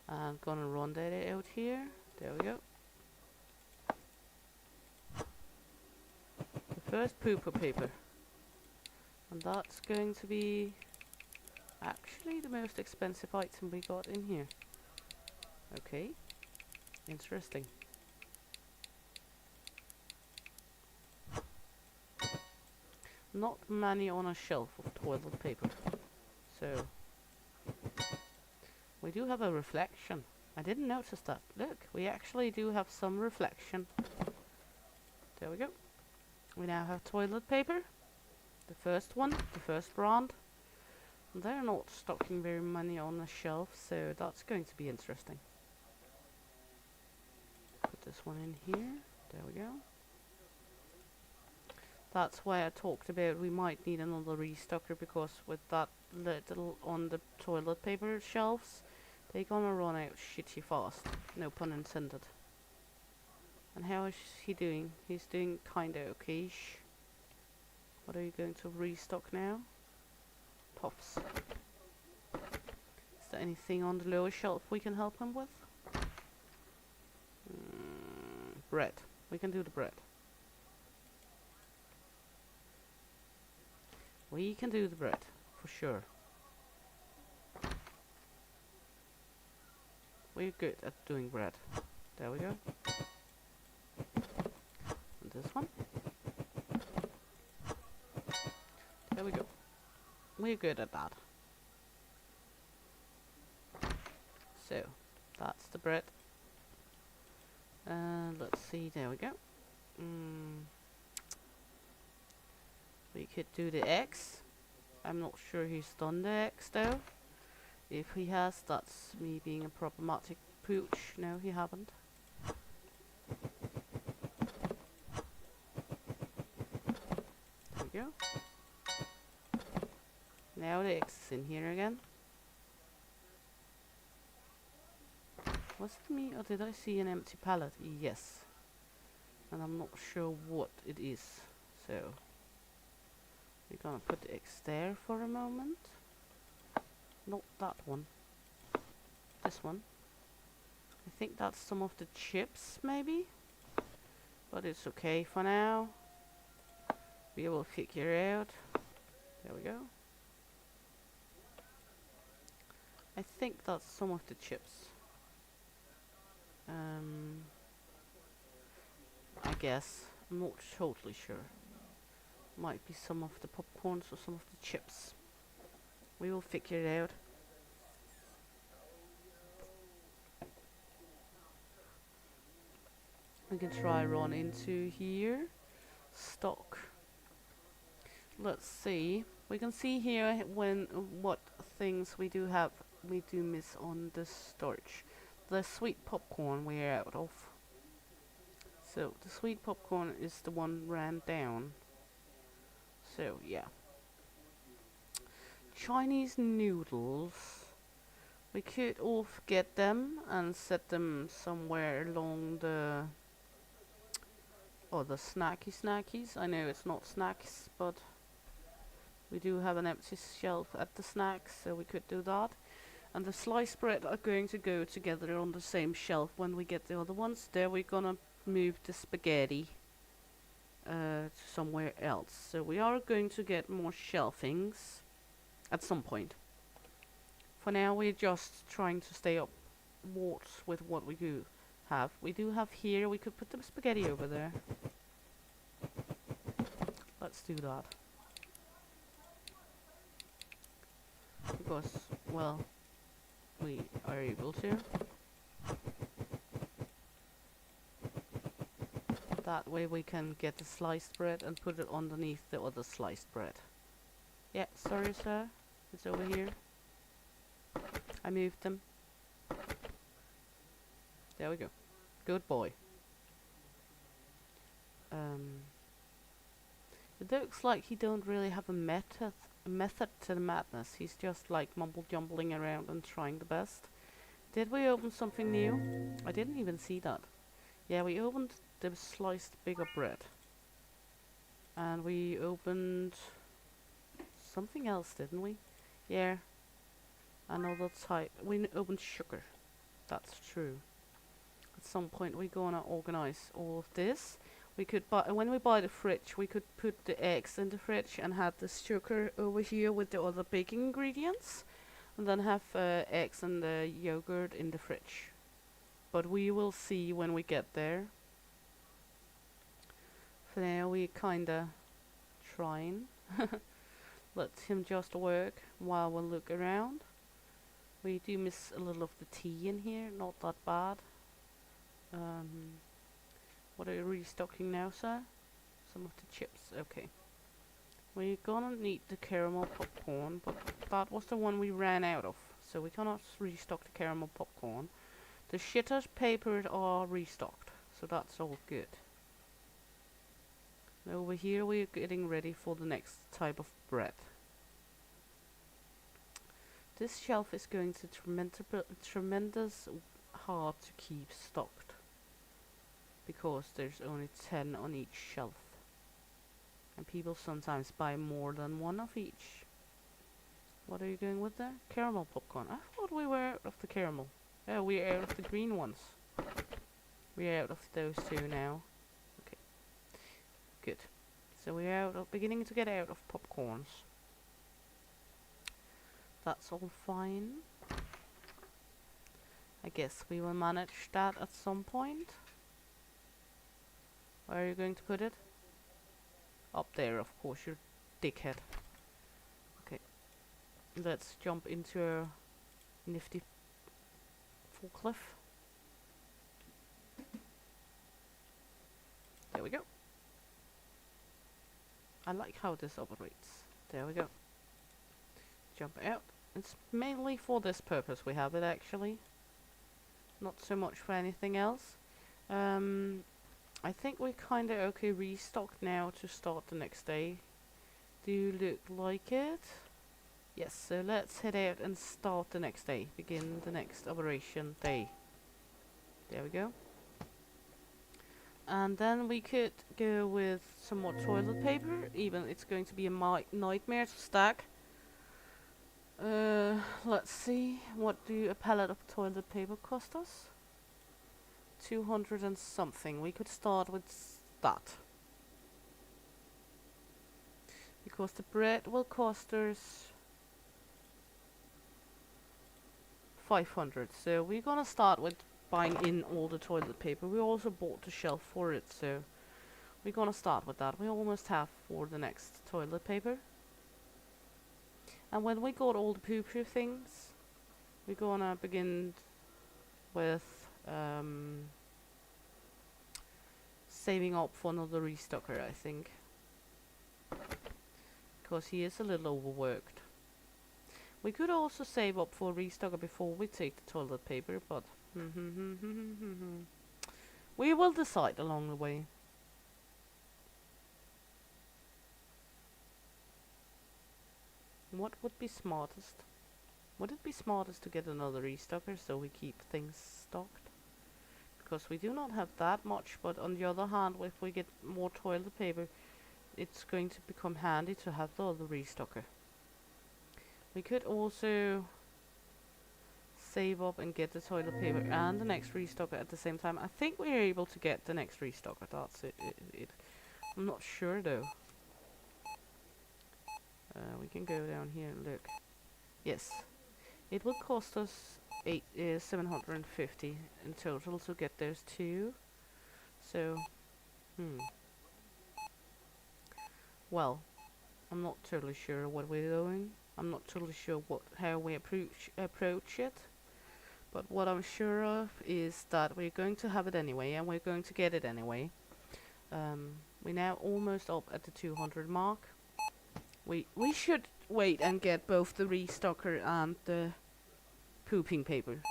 I'm gonna run that out here. There we go. The first pooper paper. And that's going to be actually the most expensive item we got in here. Okay. Interesting. Not many on a shelf of toilet paper. So we do have a reflection. I didn't notice that. Look, we actually do have some reflection. There we go. We now have toilet paper. The first one, the first brand. They're not stocking very many on the shelf, so that's going to be interesting. Put this one in here. There we go. That's why I talked about we might need another restocker, because with that little on the toilet paper shelves, they're gonna run out shitty fast. No pun intended. And how is he doing? He's doing kinda okay-ish. What are you going to restock now? Puffs. Is there anything on the lower shelf we can help him with? Bread. We can do the bread. We can do the bread, for sure. We're good at doing bread. There we go. And this one. There we go. We're good at that. So, that's the bread. And let's see, there we go. We could do the eggs. I'm not sure he's done the eggs though. If he has, that's me being a problematic pooch. No, he haven't. There we go. Now the eggs is in here again. Was it me or did I see an empty pallet? Yes. And I'm not sure what it is. So we're gonna put the eggs there for a moment. Not that one. This one. I think that's some of the chips maybe. But it's okay for now. We will figure out. There we go. I think that's some of the chips. I guess. I'm not totally sure. Might be some of the popcorns or some of the chips. We will figure it out. We can try run into here. Stock. Let's see. We can see here what things we do have. We do miss on the storage. The sweet popcorn we're out of. So the sweet popcorn is the one ran down. So yeah. Chinese noodles. We could off get them and set them somewhere along the snackies. I know it's not snacks, but we do have an empty shelf at the snacks, so we could do that. And the sliced bread are going to go together on the same shelf when we get the other ones. There we're gonna move the spaghetti to somewhere else. So we are going to get more shelvings at some point. For now we're just trying to stay up with what we do have. We do have here, we could put the spaghetti over there. Let's do that. Because, well, we are able to. That way we can get the sliced bread and put it underneath the other sliced bread. Yeah, sorry sir, it's over here. I moved them. There we go. Good boy. It looks like he don't really have a method to the madness. He's just like mumble jumbling around and trying the best. Did we open something new? I didn't even see that. Yeah, we opened the sliced bigger bread. And we opened something else, didn't we? Yeah. Another type. We opened sugar. That's true. At some point we're gonna organize all of this. We could buy, when we buy the fridge, we could put the eggs in the fridge and have the sugar over here with the other baking ingredients. And then have eggs and the yogurt in the fridge. But we will see when we get there. For now we're kinda trying. Let him just work while we look around. We do miss a little of the tea in here, not that bad. What are you restocking now, sir? Some of the chips, okay. We're gonna need the caramel popcorn, but that was the one we ran out of, so we cannot restock the caramel popcorn. The shitter papers are restocked, so that's all good. And over here we're getting ready for the next type of bread. This shelf is going to tremendous hard to keep stocked because there's only 10 on each shelf and people sometimes buy more than one of each. What are you going with there? Caramel popcorn. I thought we were out of the caramel. Oh, we're out of the green ones. We're out of those two now. Okay, good. So we're beginning to get out of popcorns. That's all fine. I guess we will manage that at some point. Where are you going to put it? Up there, of course, you dickhead. Okay, let's jump into a nifty forklift. There we go. I like how this operates. There we go. Jump out. It's mainly for this purpose we have it, actually. Not so much for anything else. I think we're kinda okay restocked now to start the next day. Do you look like it? Yes, so let's head out and start the next day. Begin the next operation day. There we go. And then we could go with some more toilet paper. Even it's going to be a nightmare to stack. Let's see. What do a pallet of toilet paper cost us? 200 and something. We could start with that. Because the bread will cost us 500. So we're gonna start with buying in all the toilet paper. We also bought the shelf for it, so we're gonna start with that. We almost have for the next toilet paper. And when we got all the poo-poo things, we're gonna begin with saving up for another restocker, I think. Because he is a little overworked. We could also save up for a restocker before we take the toilet paper, but we will decide along the way. What would be smartest? Would it be smartest to get another restocker so we keep things stocked? Because we do not have that much, but on the other hand, if we get more toilet paper, it's going to become handy to have the other restocker. We could also save up and get the toilet paper and the next restocker at the same time. I think we're able to get the next restocker. That's it. I'm not sure though. We can go down here and look. Yes, it will cost us 750 in total to get those two. So, well, I'm not totally sure what we're doing. I'm not totally sure how we approach it. But what I'm sure of is that we're going to have it anyway, and we're going to get it anyway. We're now almost up at the 200 mark. We should wait and get both the restocker and the pooping paper.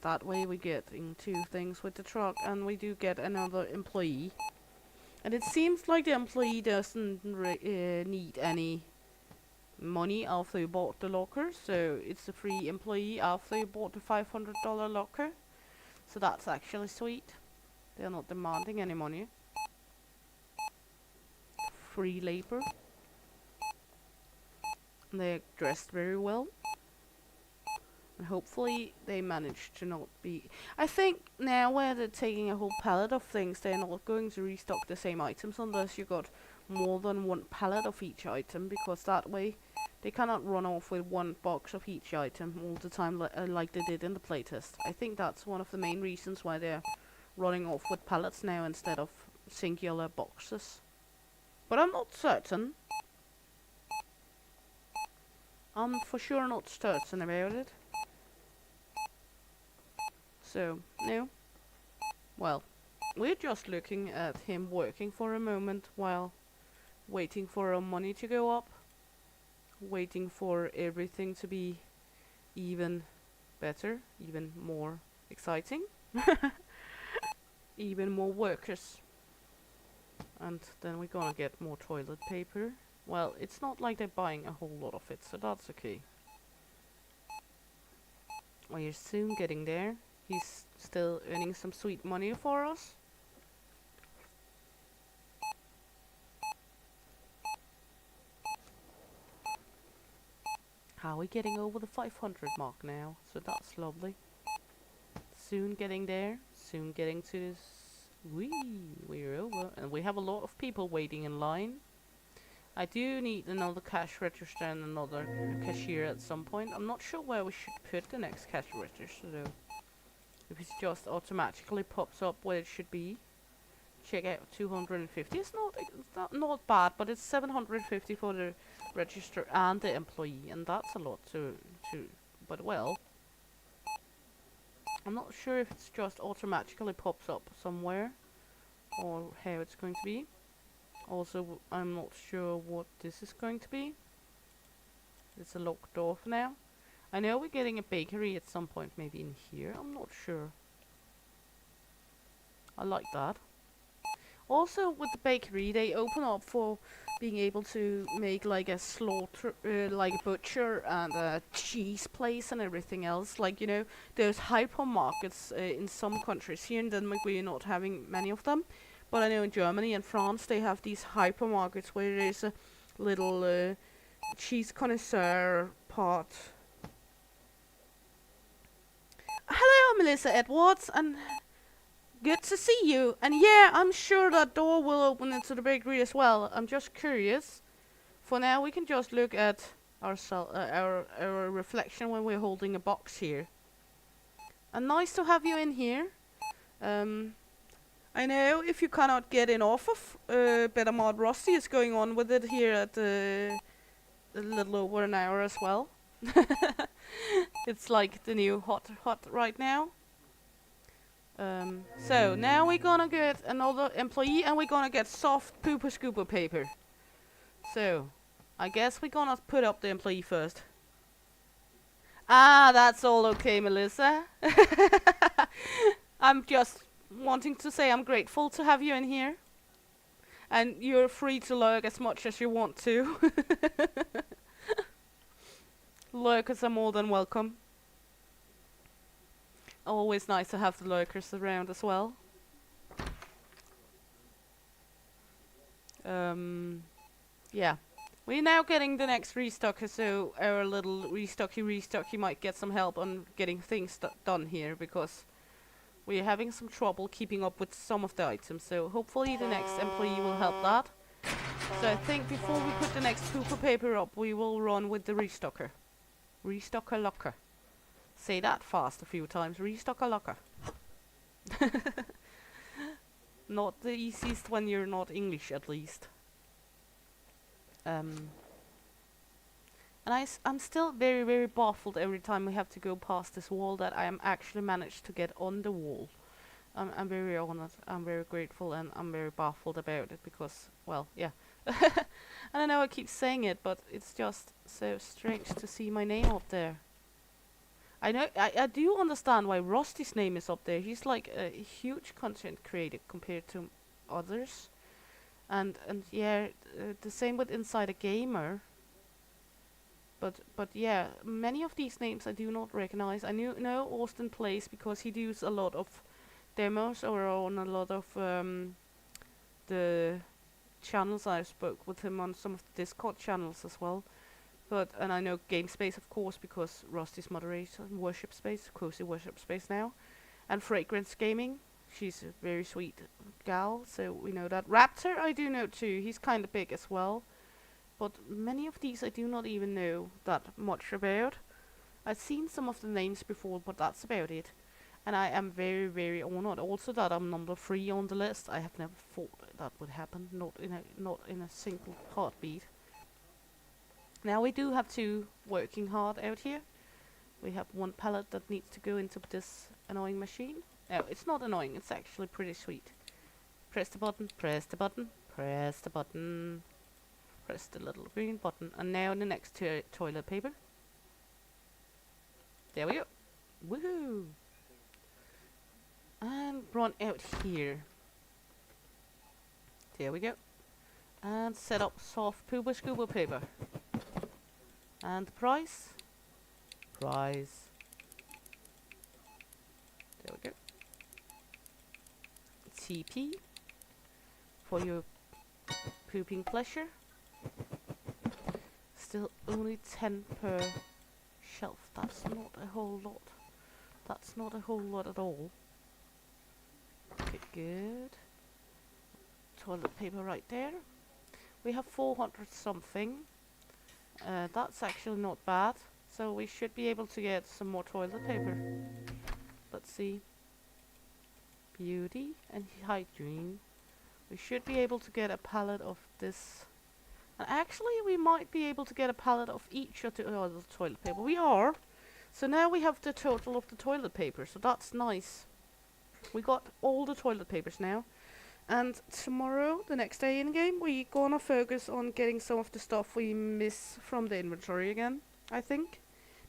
That way we get in two things with the truck, and we do get another employee. And it seems like the employee doesn't need any money after you bought the locker, so it's a free employee after you bought the $500 locker. So that's actually sweet. They're not demanding any money. Free labor. They're dressed very well. And hopefully they manage to not be... I think now where they're taking a whole pallet of things, they're not going to restock the same items unless you got more than one pallet of each item, because that way they cannot run off with one box of each item all the time like they did in the playtest. I think that's one of the main reasons why they're running off with pallets now instead of singular boxes. But I'm not certain. I'm for sure not certain about it. So, no. Well, we're just looking at him working for a moment while waiting for our money to go up. Waiting for everything to be even better, even more exciting. Even more workers. And then we're gonna get more toilet paper. Well, it's not like they're buying a whole lot of it, so that's okay. We're soon getting there. He's still earning some sweet money for us. how we're getting over the 500 mark now, so that's lovely. Soon getting there, soon getting to this. We're over, and we have a lot of people waiting in line. I do need another cash register and another cashier at some point. I'm not sure where we should put the next cash register though. If it just automatically pops up where it should be. Check out 250. It's not bad, but it's 750 for the register and the employee, and that's a lot to but well, I'm not sure if it's just automatically pops up somewhere or how it's going to be. Also, I'm not sure what this is going to be. It's a locked door for now. I know we're getting a bakery at some point, maybe in here. I'm not sure. I like that. Also, with the bakery, they open up for being able to make like a slaughter, like a butcher and a cheese place and everything else. Like, you know, there's hypermarkets in some countries. Here in Denmark, we're not having many of them. But I know in Germany and France, they have these hypermarkets where there's a little cheese connoisseur part. Hello, Melissa Edwards, and good to see you. And yeah, I'm sure that door will open into the bakery as well. I'm just curious. For now, we can just look at our reflection when we're holding a box here. And nice to have you in here. I know if you cannot get in off of Better Mart, Rusty is going on with it here at a little over an hour as well. It's like the new hot right now. So now we're gonna get another employee and we're gonna get soft pooper scooper paper. So I guess we're gonna put up the employee first. Ah, that's all okay, Melissa. I'm just wanting to say I'm grateful to have you in here. And you're free to lurk as much as you want to. Lurkers are more than welcome. Always nice to have the lurkers around as well. Yeah. We're now getting the next restocker, so our little restocky might get some help on getting things done here, because we're having some trouble keeping up with some of the items, so hopefully the next employee will help that. So I think before we put the next pooper paper up, we will run with the restocker. Restocker locker. Say that fast a few times. Restocker locker. Not the easiest when you're not English, at least. And I'm still very, very baffled every time we have to go past this wall that I am actually managed to get on the wall. I'm very honored, I'm very grateful, and I'm very baffled about it because, well, yeah. And I know I keep saying it, but it's just so strange to see my name up there. I know, I do understand why Rusty's name is up there. He's like a huge content creator compared to others. And yeah, the same with Inside a Gamer. But yeah, many of these names I do not recognize. I know Austin Plays because he does a lot of demos or on a lot of the channels. I spoke with him on some of the Discord channels as well. And I know GameSpace, of course, because Rusty's moderator, Worship Space, Cozy Worship Space now. And Fragrance Gaming, she's a very sweet gal, so we know that. Raptor, I do know too, he's kind of big as well. But many of these I do not even know that much about. I've seen some of the names before, but that's about it. And I am very, very honored also that I'm number 3 on the list. I have never thought that would happen, not in a single heartbeat. Now we do have 2 working hard out here. We have 1 pallet that needs to go into this annoying machine. No, it's not annoying, it's actually pretty sweet. Press the button, press the button, press the button. Press the little green button. And now the next toilet paper. There we go. Woohoo! And run out here. There we go. And set up soft pooper scooper paper. And the price. Price. There we go. TP. For your pooping pleasure. Still only 10 per shelf. That's not a whole lot. That's not a whole lot at all. Okay, good. Toilet paper right there. We have 400 something. That's actually not bad. So we should be able to get some more toilet paper. Let's see. Beauty and hygiene. We should be able to get a pallet of this. And actually we might be able to get a pallet of each of the toilet paper. We are. So now we have the total of the toilet paper. So that's nice. We got all the toilet papers now. And tomorrow, the next day in game, we gonna focus on getting some of the stuff we miss from the inventory again, I think.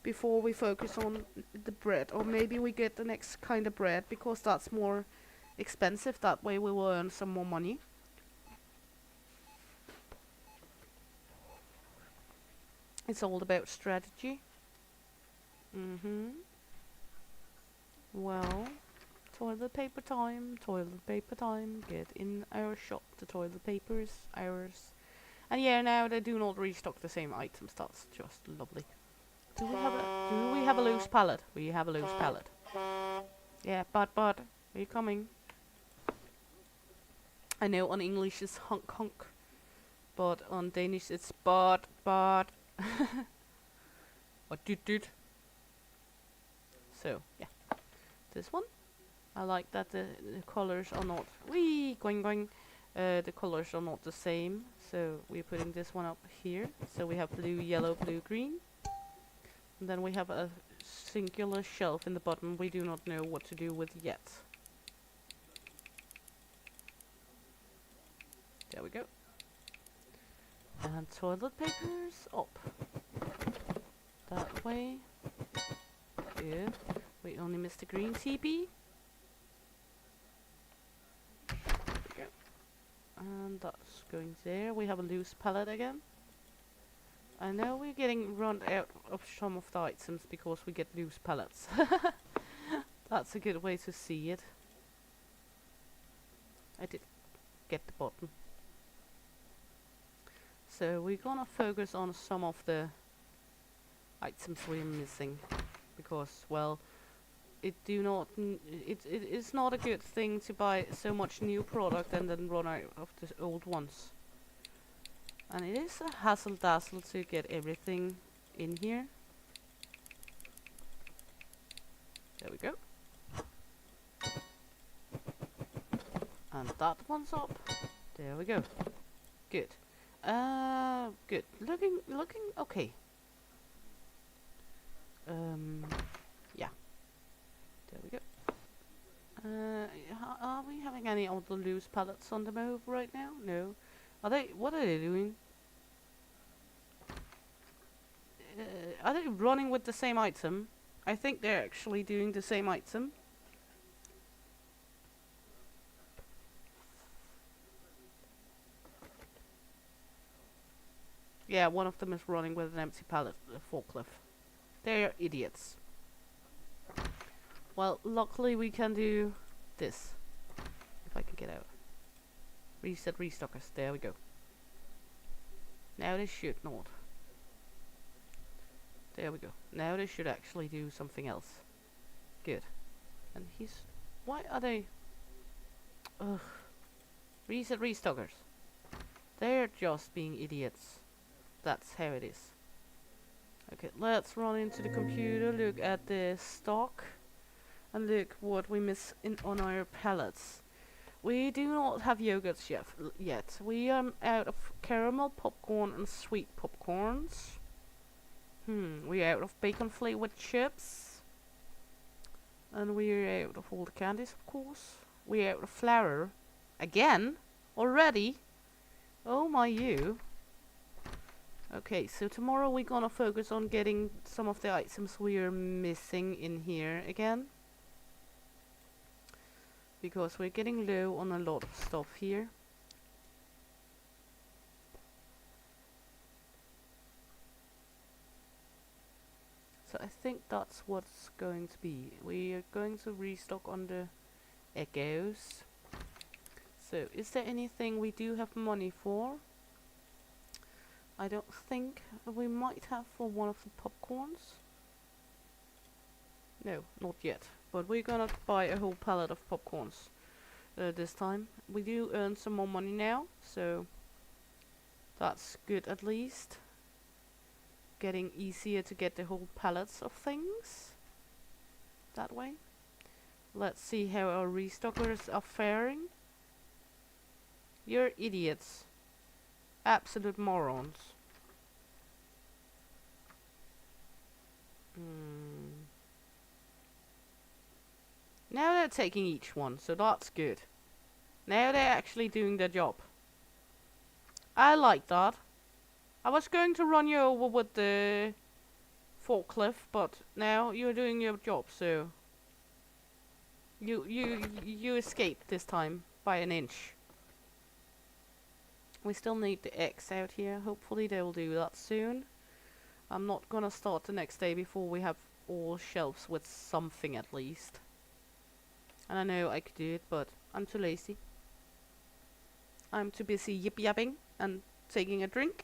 Before we focus on the bread. Or maybe we get the next kind of bread, because that's more expensive. That way we will earn some more money. It's all about strategy. Well, toilet paper time, toilet paper time. Get in our shop. The toilet paper is ours. And yeah, now they do not restock the same items. That's just lovely. Do we have a loose pallet? We have a loose pallet. Yeah, bud, are you coming? I know on English it's hunk hunk, but on Danish it's bud. What dude? So yeah, this one. I like that the colors are not going. The colors are not the same, so we're putting this one up here. So we have blue, yellow, blue, green. And then we have a singular shelf in the bottom we do not know what to do with yet. There we go. And toilet papers up. That way. Good. We only missed the green TP. There we go. And that's going there. We have a loose pallet again. I know we're getting run out of some of the items because we get loose pallets. That's a good way to see it. I did get the button. So we're gonna focus on some of the items we're missing. Because, well, it is not a good thing to buy so much new product and then run out of the old ones. And it is a hassle-dazzle to get everything in here. There we go. And that one's up. There we go. Good. Good. Looking okay. Yeah. There we go. Are we having any other loose pallets on the move right now? No. What are they doing? Are they running with the same item? I think they're actually doing the same item. Yeah, one of them is running with an empty pallet, forklift. They're idiots. Well, luckily we can do this. If I can get out. Reset restockers. There we go. Now they should not. There we go. Now they should actually do something else. Good. And he's... Why are they... Ugh. Reset restockers. They're just being idiots. That's how it is. Okay, let's run into the computer, look at the stock, and look what we miss on our pallets. We do not have yogurts yet. We are out of caramel popcorn and sweet popcorns. We're out of bacon flavored chips. And we're out of all the candies, of course. We're out of flour. Again? Already? Oh my you. Okay, so tomorrow we're gonna focus on getting some of the items we're missing in here again. Because we're getting low on a lot of stuff here. So I think that's what's going to be. We are going to restock on the echoes. So is there anything we do have money for? I don't think. We might have for one of the popcorns. No, not yet. But we're gonna buy a whole pallet of popcorns this time. We do earn some more money now, so that's good at least. Getting easier to get the whole pallets of things that way. Let's see how our restockers are faring. You're idiots. Absolute morons. Now they're taking each one, so that's good. Now they're actually doing their job. I like that. I was going to run you over with the forklift, but now you're doing your job, so you escaped this time by an inch. We still need the X out here. Hopefully they will do that soon. I'm not gonna start the next day before we have all shelves with something at least. And I know I could do it, but I'm too lazy. I'm too busy yip-yapping and taking a drink.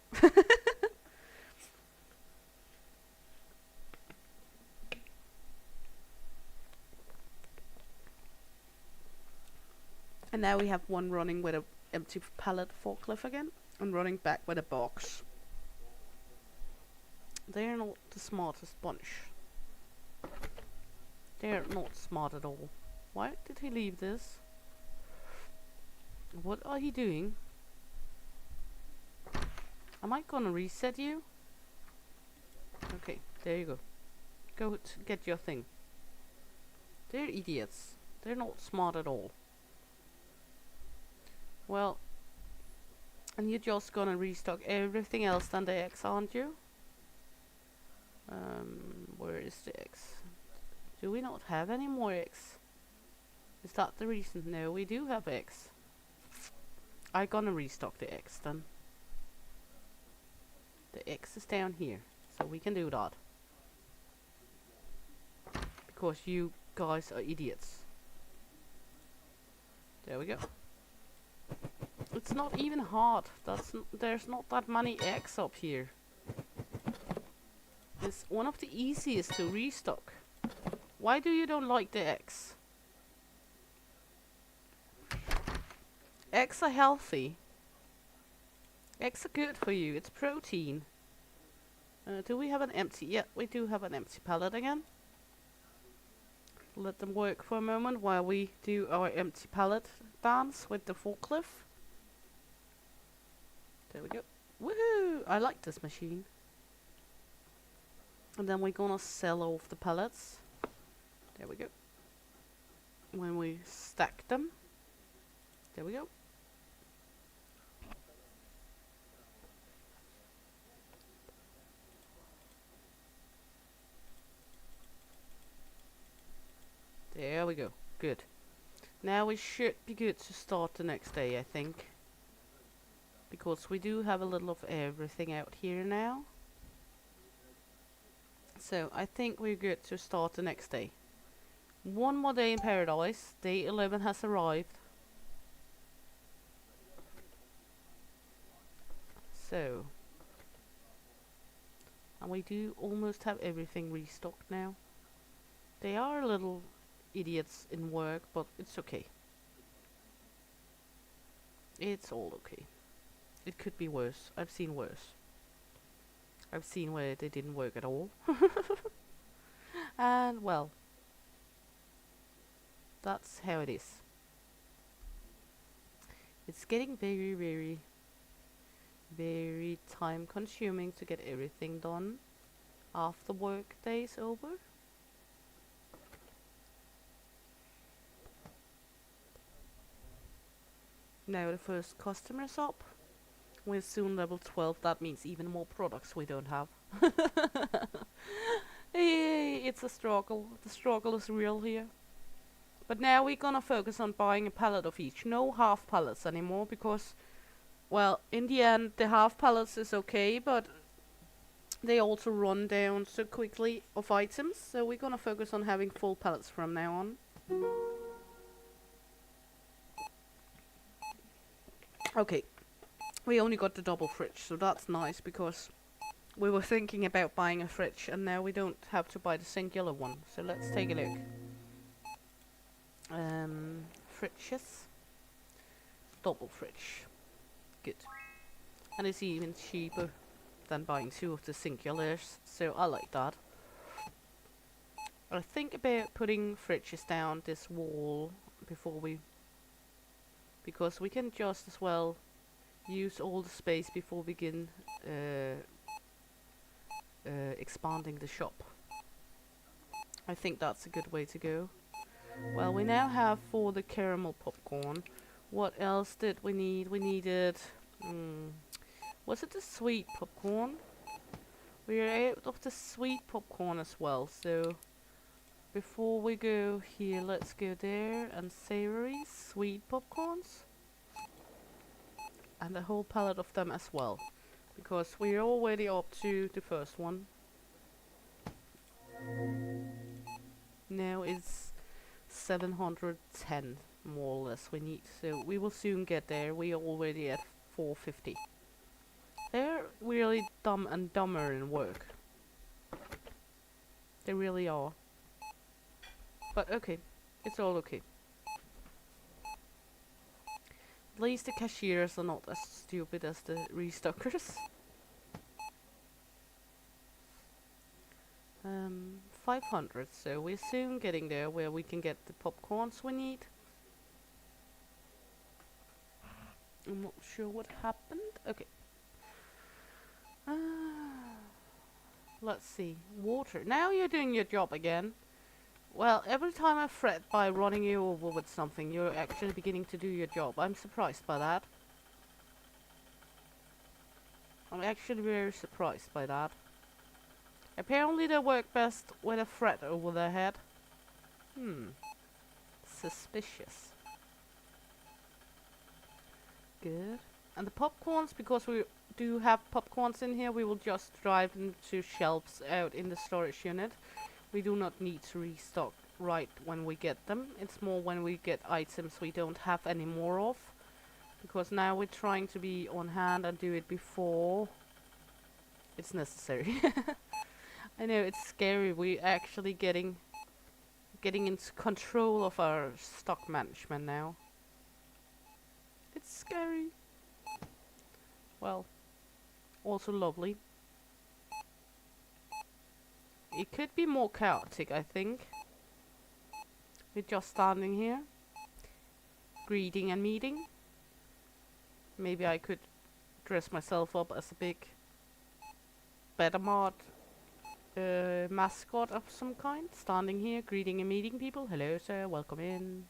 And now we have one running with a empty pallet forklift again, and running back with a box. They're not the smartest bunch. They're not smart at all. Why did he leave this? What are you doing? Am I gonna reset you? Okay, there you go. Go get your thing. They're idiots. They're not smart at all. Well, and you're just gonna restock everything else than the X, aren't you? Where is the X? Do we not have any more X? Is that the reason? No, we do have X. I'm gonna restock the X then. The X is down here, so we can do that. Because you guys are idiots. There we go. It's not even hard. There's not that many X up here. It's one of the easiest to restock. Why do you don't like the X? Eggs are healthy. Eggs are good for you. It's protein. Do we have an empty? Yeah, we do have an empty pallet again. Let them work for a moment while we do our empty pallet dance with the forklift. There we go. Woohoo! I like this machine. And then we're gonna sell off the pallets. There we go. When we stack them. There we go. There we go. Good. Now we should be good to start the next day, I think. Because we do have a little of everything out here now. So I think we're good to start the next day. One more day in paradise. Day 11 has arrived. So. And we do almost have everything restocked now. They are a little idiots in work, but it's okay. It's all okay. It could be worse. I've seen worse. I've seen where they didn't work at all. And well, that's how it is. It's getting very, very, very time consuming to get everything done after work day's over. Now the first customer's up. We're soon level 12. That means even more products we don't have. Hey, it's a struggle. The struggle is real here. But now we're gonna focus on buying a pallet of each. No half pallets anymore because, well, in the end the half pallets is okay, but they also run down so quickly of items. So we're gonna focus on having full pallets from now on. Okay. We only got the double fridge, so that's nice because We were thinking about buying a fridge, and now we don't have to buy the singular one. So let's take a look. Fridges. Double fridge. Good. And it's even cheaper than buying two of the singulars, so I like that. I think about putting fridges down this wall before we, because we can just as well use all the space before we begin expanding the shop. I think that's a good way to go. Well, we now have for the caramel popcorn. What else did we need? We needed, was it the sweet popcorn? We're out of the sweet popcorn as well, so before we go here, let's go there and savory sweet popcorns. And a whole pallet of them as well, because we're already up to the first one. Now it's 710 more or less we need, so we will soon get there. We are already at 450. They're really dumb and dumber in work. They really are. But okay, it's all okay. At least the cashiers are not as stupid as the restockers. 500, so we're soon getting there where we can get the popcorns we need. I'm not sure what happened. Okay. Let's see. Water. Now you're doing your job again. Well, every time I fret by running you over with something, you're actually beginning to do your job. I'm surprised by that. I'm actually very surprised by that. Apparently they work best with a threat over their head. Suspicious. Good. And the popcorns, because we do have popcorns in here, we will just drive them to shelves out in the storage unit. We do not need to restock right when we get them. It's more when we get items we don't have any more of. Because now we're trying to be on hand and do it before it's necessary. I know, it's scary. We're actually getting into control of our stock management now. It's scary. Well, also lovely. It could be more chaotic, I think. We're just standing here, greeting and meeting. Maybe I could dress myself up as a big Better Mart mascot of some kind, standing here, greeting and meeting people. Hello, sir, welcome in.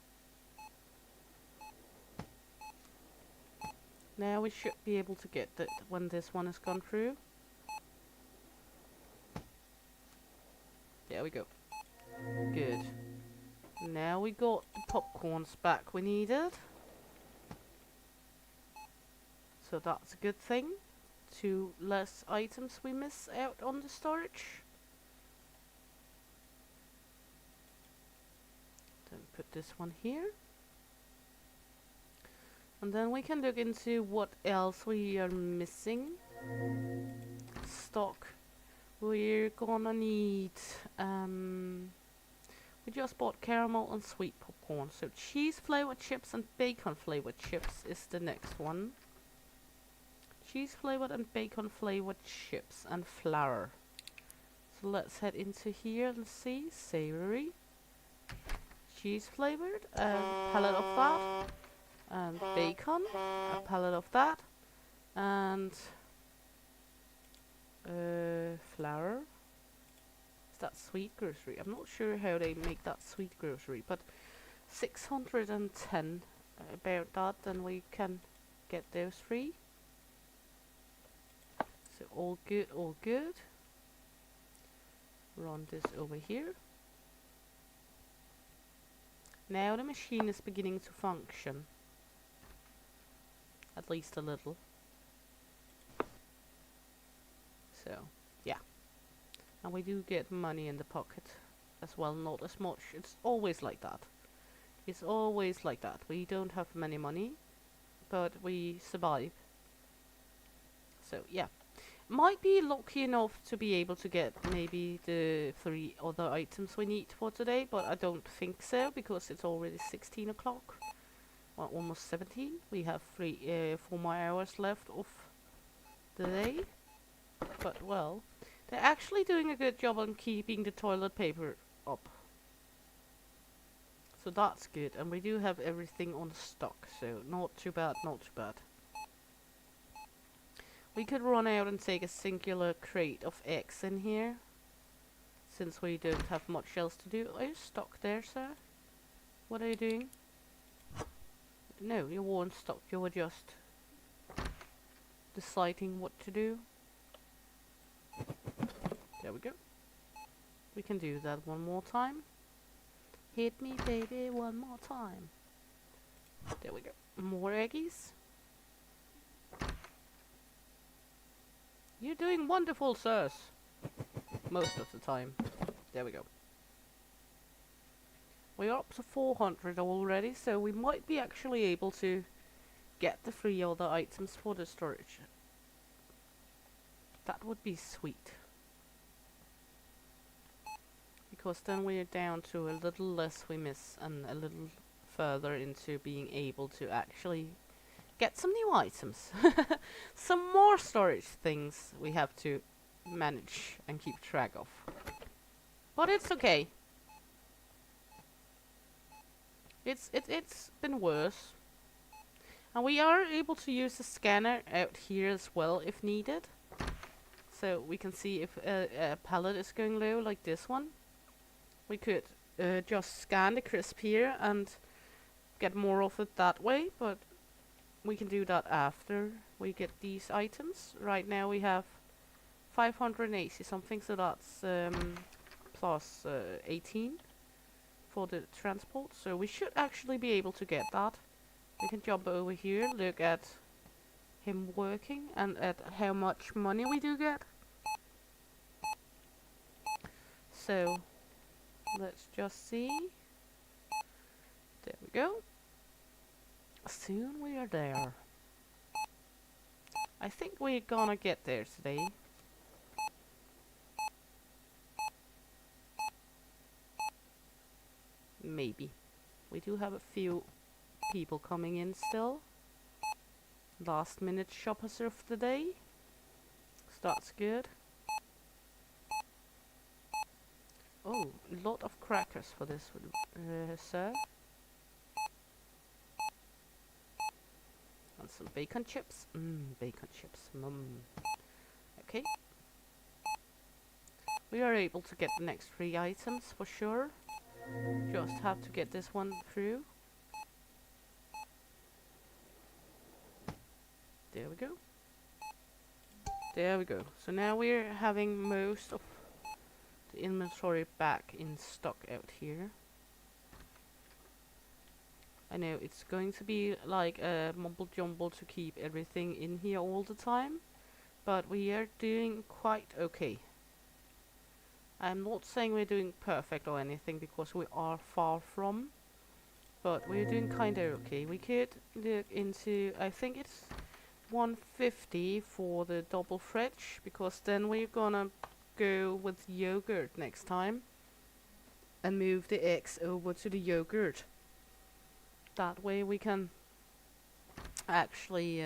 Now we should be able to get it when this one has gone through. There we go. Good. Now we got the popcorns back we needed. So that's a good thing. 2 less items we miss out on the storage. Then put this one here. And then we can look into what else we are missing. Stock. We're gonna need, we just bought caramel and sweet popcorn. So cheese flavored chips and bacon flavored chips is the next one. Cheese flavored and bacon flavored chips and flour. So let's head into here and see. Savory. Cheese flavored, a pallet of that. And bacon, a pallet of that. And flour. Is that sweet grocery? I'm not sure how they make that sweet grocery, but 610 about that, then we can get those free. So all good, all good. Run this over here. Now the machine is beginning to function. At least a little. So, yeah. And we do get money in the pocket as well, not as much. It's always like that. It's always like that. We don't have many money, but we survive. So, yeah. Might be lucky enough to be able to get maybe the 3 other items we need for today, but I don't think so because it's already 16 o'clock. Well, almost 17. We have 4 more hours left of the day. But, well, they're actually doing a good job on keeping the toilet paper up. So that's good. And we do have everything on stock, so not too bad, not too bad. We could run out and take a singular crate of eggs in here, since we don't have much else to do. Are you stuck there, sir? What are you doing? No, you weren't stuck. You were just deciding what to do. There we go. We can do that one more time. Hit me, baby, one more time. There we go. More eggies. You're doing wonderful, sirs. Most of the time. There we go. We're up to 400 already, so we might be actually able to get the 3 other items for the storage. That would be sweet. Because then we're down to a little less we miss and a little further into being able to actually get some new items. Some more storage things we have to manage and keep track of. But it's okay. It's been worse. And we are able to use the scanner out here as well if needed. So we can see if a pallet is going low like this one. We could just scan the crisp here and get more of it that way, but we can do that after we get these items. Right now we have 580 something, so that's plus 18 for the transport. So we should actually be able to get that. We can jump over here, look at him working and at how much money we do get. So let's just see. There we go. Soon we are there. I think we're gonna get there today. Maybe. We do have a few people coming in still. Last minute shoppers of the day. So that's good. Oh, a lot of crackers for this, sir. And some bacon chips. Bacon chips. Okay. We are able to get the next 3 items for sure. Just have to get this one through. There we go. There we go. So now we're having most of the inventory back in stock out here. I know it's going to be like a mumble jumble to keep everything in here all the time, but we are doing quite okay. I'm not saying we're doing perfect or anything because we are far from, but we're doing kind of okay. We could look into, I think it's 150 for the double fridge, because then we're gonna go with yogurt next time and move the eggs over to the yogurt. That way we can actually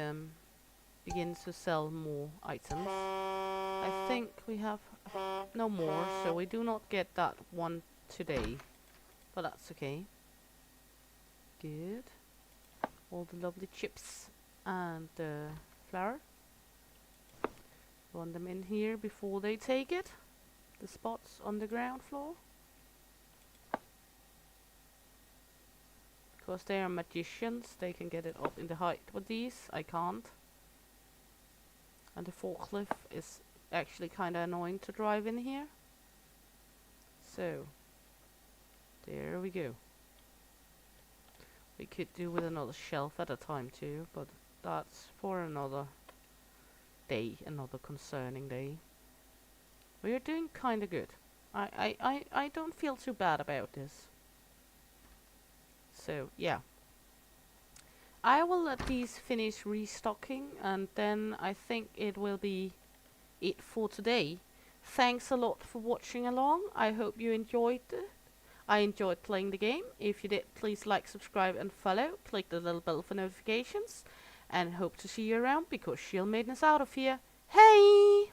begin to sell more items. I think we have no more, so we do not get that one today, but that's okay. Good. All the lovely chips and flour. Run them in here before they take it. The spots on the ground floor. Because they are magicians, they can get it up in the height with these. I can't. And the forklift is actually kind of annoying to drive in here. So, there we go. We could do with another shelf at a time too, but that's for another day, another concerning day. We are doing kind of good. I don't feel too bad about this. So, yeah. I will let these finish restocking, and then I think it will be it for today. Thanks a lot for watching along. I hope you enjoyed it. I enjoyed playing the game. If you did, please like, subscribe and follow. Click the little bell for notifications. And hope to see you around because Shield Maiden is out of here. Hey!